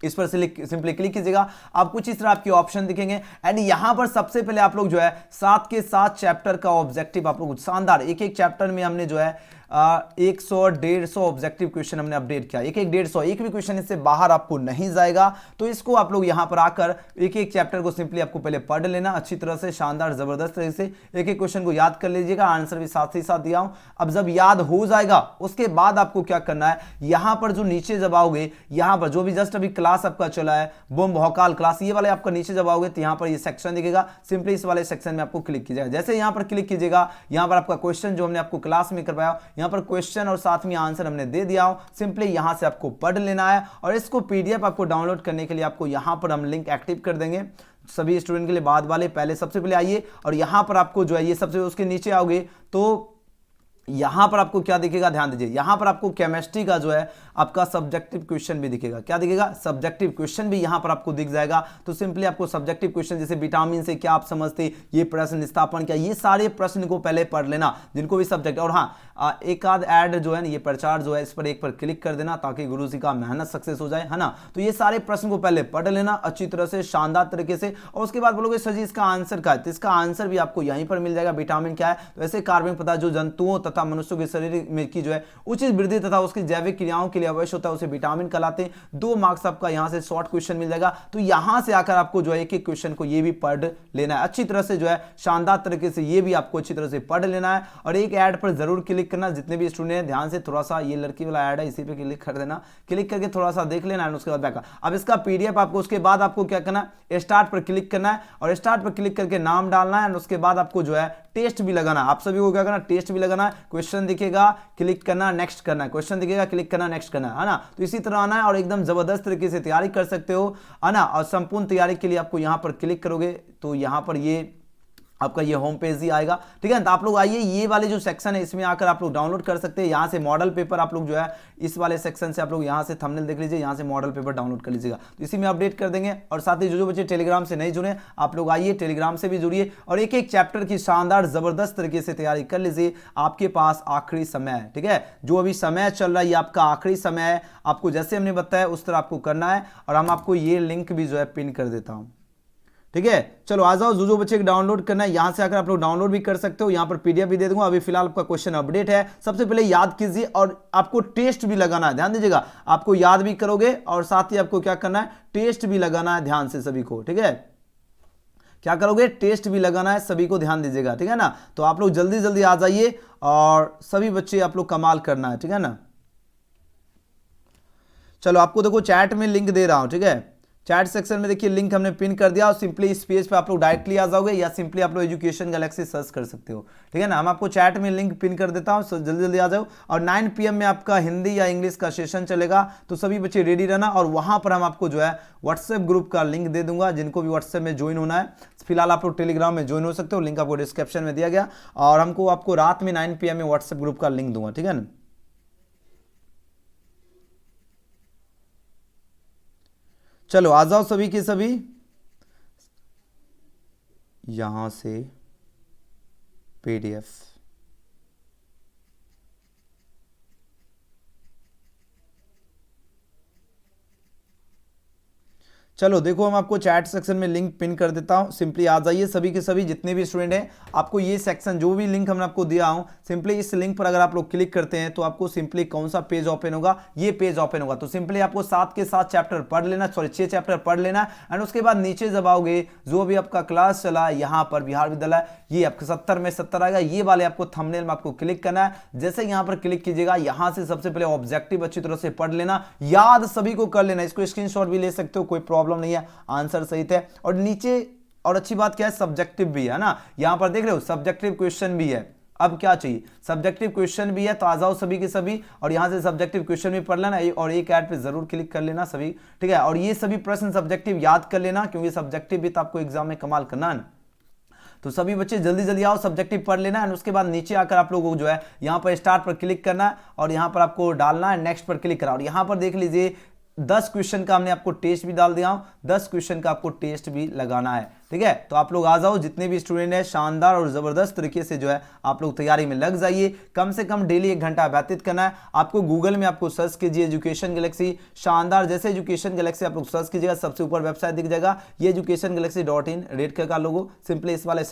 इस पर सिंपली क्लिक कीजिएगा। आप कुछ इस तरह आपके ऑप्शन दिखेंगे एंड यहां पर सबसे पहले आप लोग जो है 7 के 7 चैप्टर का ऑब्जेक्टिव आप लोग शानदार एक एक चैप्टर में हमने जो है 100-150 ऑब्जेक्टिव क्वेश्चन हमने अपडेट किया, एक 150 एक भी क्वेश्चन इससे बाहर आपको नहीं जाएगा। तो इसको आप लोग यहां पर आकर एक एक चैप्टर को सिंपली आपको पहले पढ़ लेना अच्छी तरह से, शानदार जबरदस्त तरीके से एक एक क्वेश्चन को याद कर लीजिएगा, आंसर भी साथ ही साथ दिया हूं। अब जब याद हो जाएगा उसके बाद आपको क्या करना है, यहां पर जो नीचे जब आओगे, यहां पर जो भी जस्ट अभी क्लास आपका चला है बूम भौकाल क्लास, ये वाले आपका नीचे जब आओगे तो यहां पर ये सेक्शन दिखेगा, सिंपली इस वाले सेक्शन में आपको क्लिक कीजिएगा। जैसे यहां पर क्लिक कीजिएगा, यहां पर आपका क्वेश्चन जो हमने आपको क्लास में करवाया, यहां पर क्वेश्चन और साथ में आंसर हमने दे दिया हो, सिंपली यहां से आपको पढ़ लेना है। और इसको पीडीएफ आपको डाउनलोड करने के लिए आपको यहां पर हम लिंक एक्टिव कर देंगे सभी स्टूडेंट के लिए, बाद वाले पहले सबसे पहले आइए और यहां पर आपको जो है ये सबसे उसके नीचे आओगे तो यहां पर आपको क्या दिखेगा, ध्यान दीजिए, यहां पर आपको केमिस्ट्री का जो है आपका सब्जेक्टिव क्वेश्चन भी दिखेगा, क्या दिखेगा, सब्जेक्टिव क्वेश्चन भी यहां पर आपको दिख जाएगा। तो सिंपली आपको सब्जेक्टिव क्वेश्चन जैसे विटामिन से क्या आप समझते, ये प्रश्न स्थापन क्या, ये सारे प्रश्न को पहले पढ़ लेना जिनको भी सब्जेक्ट। और हाँ एक आध ऐड जो है ये प्रचार जो है इस पर एक पर क्लिक कर देना ताकि गुरु जी का मेहनत सक्सेस हो जाए, है ना। तो ये सारे प्रश्न को पहले पढ़ लेना अच्छी तरह से शानदार तरीके से, और उसके बाद बोलोगे सर जी इसका आंसर क्या है, तो इसका आंसर भी आपको यहीं पर मिल जाएगा। विटामिन क्या है, तो ऐसे कार्बनिक पदार्थ जो जंतुओं तथा मनुष्यों के शरीर में की जो है उचित वृद्धि तथा उसकी जैविक क्रियाओं के लिए आवश्यक होता है उसे विटामिन कहलाते हैं। 2 मार्क्स आपका यहां से शॉर्ट क्वेश्चन मिल जाएगा। तो यहां से आकर आपको जो है एक एक क्वेश्चन को ये भी पढ़ लेना है अच्छी तरह से, जो है शानदार तरीके से ये भी आपको अच्छी तरह से पढ़ लेना है। और एक ऐड पर जरूर क्लिक करना, जितने भी स्टूडेंट हैं ध्यान से थोड़ा सा, ये लड़की वाला ऐड है इसी पे क्लिक कर देना, क्लिक करके थोड़ा सा देख लेना है उसके बाद बैक। अब इसका पीडीएफ आपको उसके बाद आपको क्या करना है, स्टार्ट पर क्लिक करना है और स्टार्ट पर क्लिक करके नाम डालना है। उसके बाद आपको जो है टेस्ट भी लगाना है, आप सभी को क्या करना, टेस्ट भी लगाना है। क्वेश्चन दिखेगा क्लिक करना, नेक्स्ट करना है, क्वेश्चन दिखेगा क्लिक करना, नेक्स्ट करना है ना। तो इसी तरह आना है और एकदम जबरदस्त तरीके से तैयारी कर सकते हो, है ना। और संपूर्ण तैयारी के लिए आपको यहां पर क्लिक करोगे तो यहां पर ये आपका ये होम पेज ही आएगा, ठीक है। तो आप लोग आइए, ये वाले जो सेक्शन है इसमें आकर आप लोग डाउनलोड कर सकते हैं। यहाँ से मॉडल पेपर आप लोग जो है इस वाले सेक्शन से आप लोग यहाँ से थंबनेल देख लीजिए, यहाँ से मॉडल पेपर डाउनलोड कर लीजिएगा, तो इसी में अपडेट कर देंगे। और साथ ही जो बच्चे टेलीग्राम से नहीं जुड़े आप लोग आइए टेलीग्राम से भी जुड़िए और एक एक चैप्टर की शानदार जबरदस्त तरीके से तैयारी कर लीजिए। आपके पास आखिरी समय है, ठीक है, जो अभी समय चल रहा है ये आपका आखिरी समय है। आपको जैसे हमने बताया उस तरह आपको करना है और हम आपको ये लिंक भी जो है पिन कर देता हूँ, ठीक है। चलो आ जाओ, जो बच्चे को डाउनलोड करना है यहां से आकर आप लोग डाउनलोड भी कर सकते हो, यहां पर पीडीएफ भी दे दूंगा। अभी फिलहाल आपका क्वेश्चन अपडेट है, सबसे पहले याद कीजिए और आपको टेस्ट भी लगाना है, ध्यान दीजिएगा, आपको याद भी करोगे और साथ ही आपको क्या करना है, टेस्ट भी लगाना है, ध्यान से सभी को, ठीक है। क्या करोगे, टेस्ट भी लगाना है, सभी को ध्यान दीजिएगा, ठीक है ना। तो आप लोग जल्दी जल्दी आ जाइए और सभी बच्चे आप लोग कमाल करना है, ठीक है ना। चलो आपको देखो चैट में लिंक दे रहा हूं, ठीक है, चैट सेक्शन में देखिए लिंक हमने पिन कर दिया और सिंपली इस पेज पे आप लोग डायरेक्टली आ जाओगे या सिंपली आप लोग एजुकेशन गैलेक्सी सर्च कर सकते हो, ठीक है ना। हम आपको चैट में लिंक पिन कर देता हूं, जल्दी जल्दी आ जाओ। और 9 PM में आपका हिंदी या इंग्लिश का सेशन चलेगा, तो सभी बच्चे रेडी रहना। और वहां पर हम आपको जो है व्हाट्सएप ग्रुप का लिंक दे दूंगा, जिनको भी व्हाट्सएप में ज्वाइन होना है। फिलहाल आप लोग टेलीग्राम में ज्वाइन हो सकते हो, लिंक आपको डिस्क्रिप्शन में दिया गया। और हमको आपको रात में 9 PM में व्हाट्सएप ग्रुप का लिंक दूंगा, ठीक है ना। चलो आ जाओ सभी के सभी, यहां से पीडीएफ, चलो देखो हम आपको चैट सेक्शन में लिंक पिन कर देता हूं, सिंपली आ जाइए सभी के सभी जितने भी स्टूडेंट हैं। आपको ये सेक्शन जो भी लिंक हमने आपको दिया हूं, सिंपली इस लिंक पर अगर आप लोग क्लिक करते हैं तो आपको सिंपली कौन सा पेज ओपन होगा, ये पेज ओपन होगा। तो सिंपली आपको 7 के 7 चैप्टर पढ़ लेना, सॉरी 6 चैप्टर पढ़ लेना। एंड उसके बाद नीचे जब आओगे जो भी आपका क्लास चला है यहाँ पर बिहार विद्यालय, ये आपको 70 में 70 आएगा, ये वाले आपको थंबनेल में आपको क्लिक करना है। जैसे यहाँ पर क्लिक कीजिएगा, यहाँ से सबसे पहले ऑब्जेक्टिव अच्छी तरह से पढ़ लेना, याद सभी को कर लेना, इसको स्क्रीनशॉट भी ले सकते हो, कोई प्रॉब्लम नहीं है, आंसर सही है। और नीचे और अच्छी बात क्या है, सब्जेक्टिव भी है ना, यहां पर देख रहे हो सब्जेक्टिव क्वेश्चन भी है, अब क्या चाहिए, सब्जेक्टिव क्वेश्चन भी है तो आ जाओ सभी के सभी, और यहाँ से सब्जेक्टिव क्वेश्चन भी पढ़ लेना और एक ऐड पे जरूर क्लिक कर लेना सभी, ठीक है। और ये सभी प्रश्न सब्जेक्टिव याद कर लेना, क्योंकि सब्जेक्टिव भी तो आपको एग्जाम में कमाल करना है ना। तो सभी बच्चे जल्दी जल्दी आओ, सब्जेक्टिव पढ़ लेना है। उसके बाद नीचे आकर आप लोगों को जो है यहाँ पर स्टार्ट पर क्लिक करना है और यहाँ पर आपको डालना है नेक्स्ट पर क्लिक करा। और यहाँ पर देख लीजिए 10 क्वेश्चन का हमने आपको टेस्ट भी डाल दिया हूं, 10 क्वेश्चन का आपको टेस्ट भी लगाना है, ठीक है। तो आप लोग आ जाओ, जितने भी स्टूडेंट हैं शानदार और जबरदस्त तरीके से जो है आप लोग तैयारी में लग जाइए। कम से कम डेली 1 घंटा व्यतीत करना है आपको। गूगल में आपको सर्च कीजिए एजुकेशन गैलेक्सी, शानदार जैसे एजुकेशन गैलेक्सी आप लोग सर्च कीजिएगा, सबसे ऊपर वेबसाइट दिख जाएगा, ये educationgalaxy.in, रेड कलर का लोगो, सिंपली इस वाले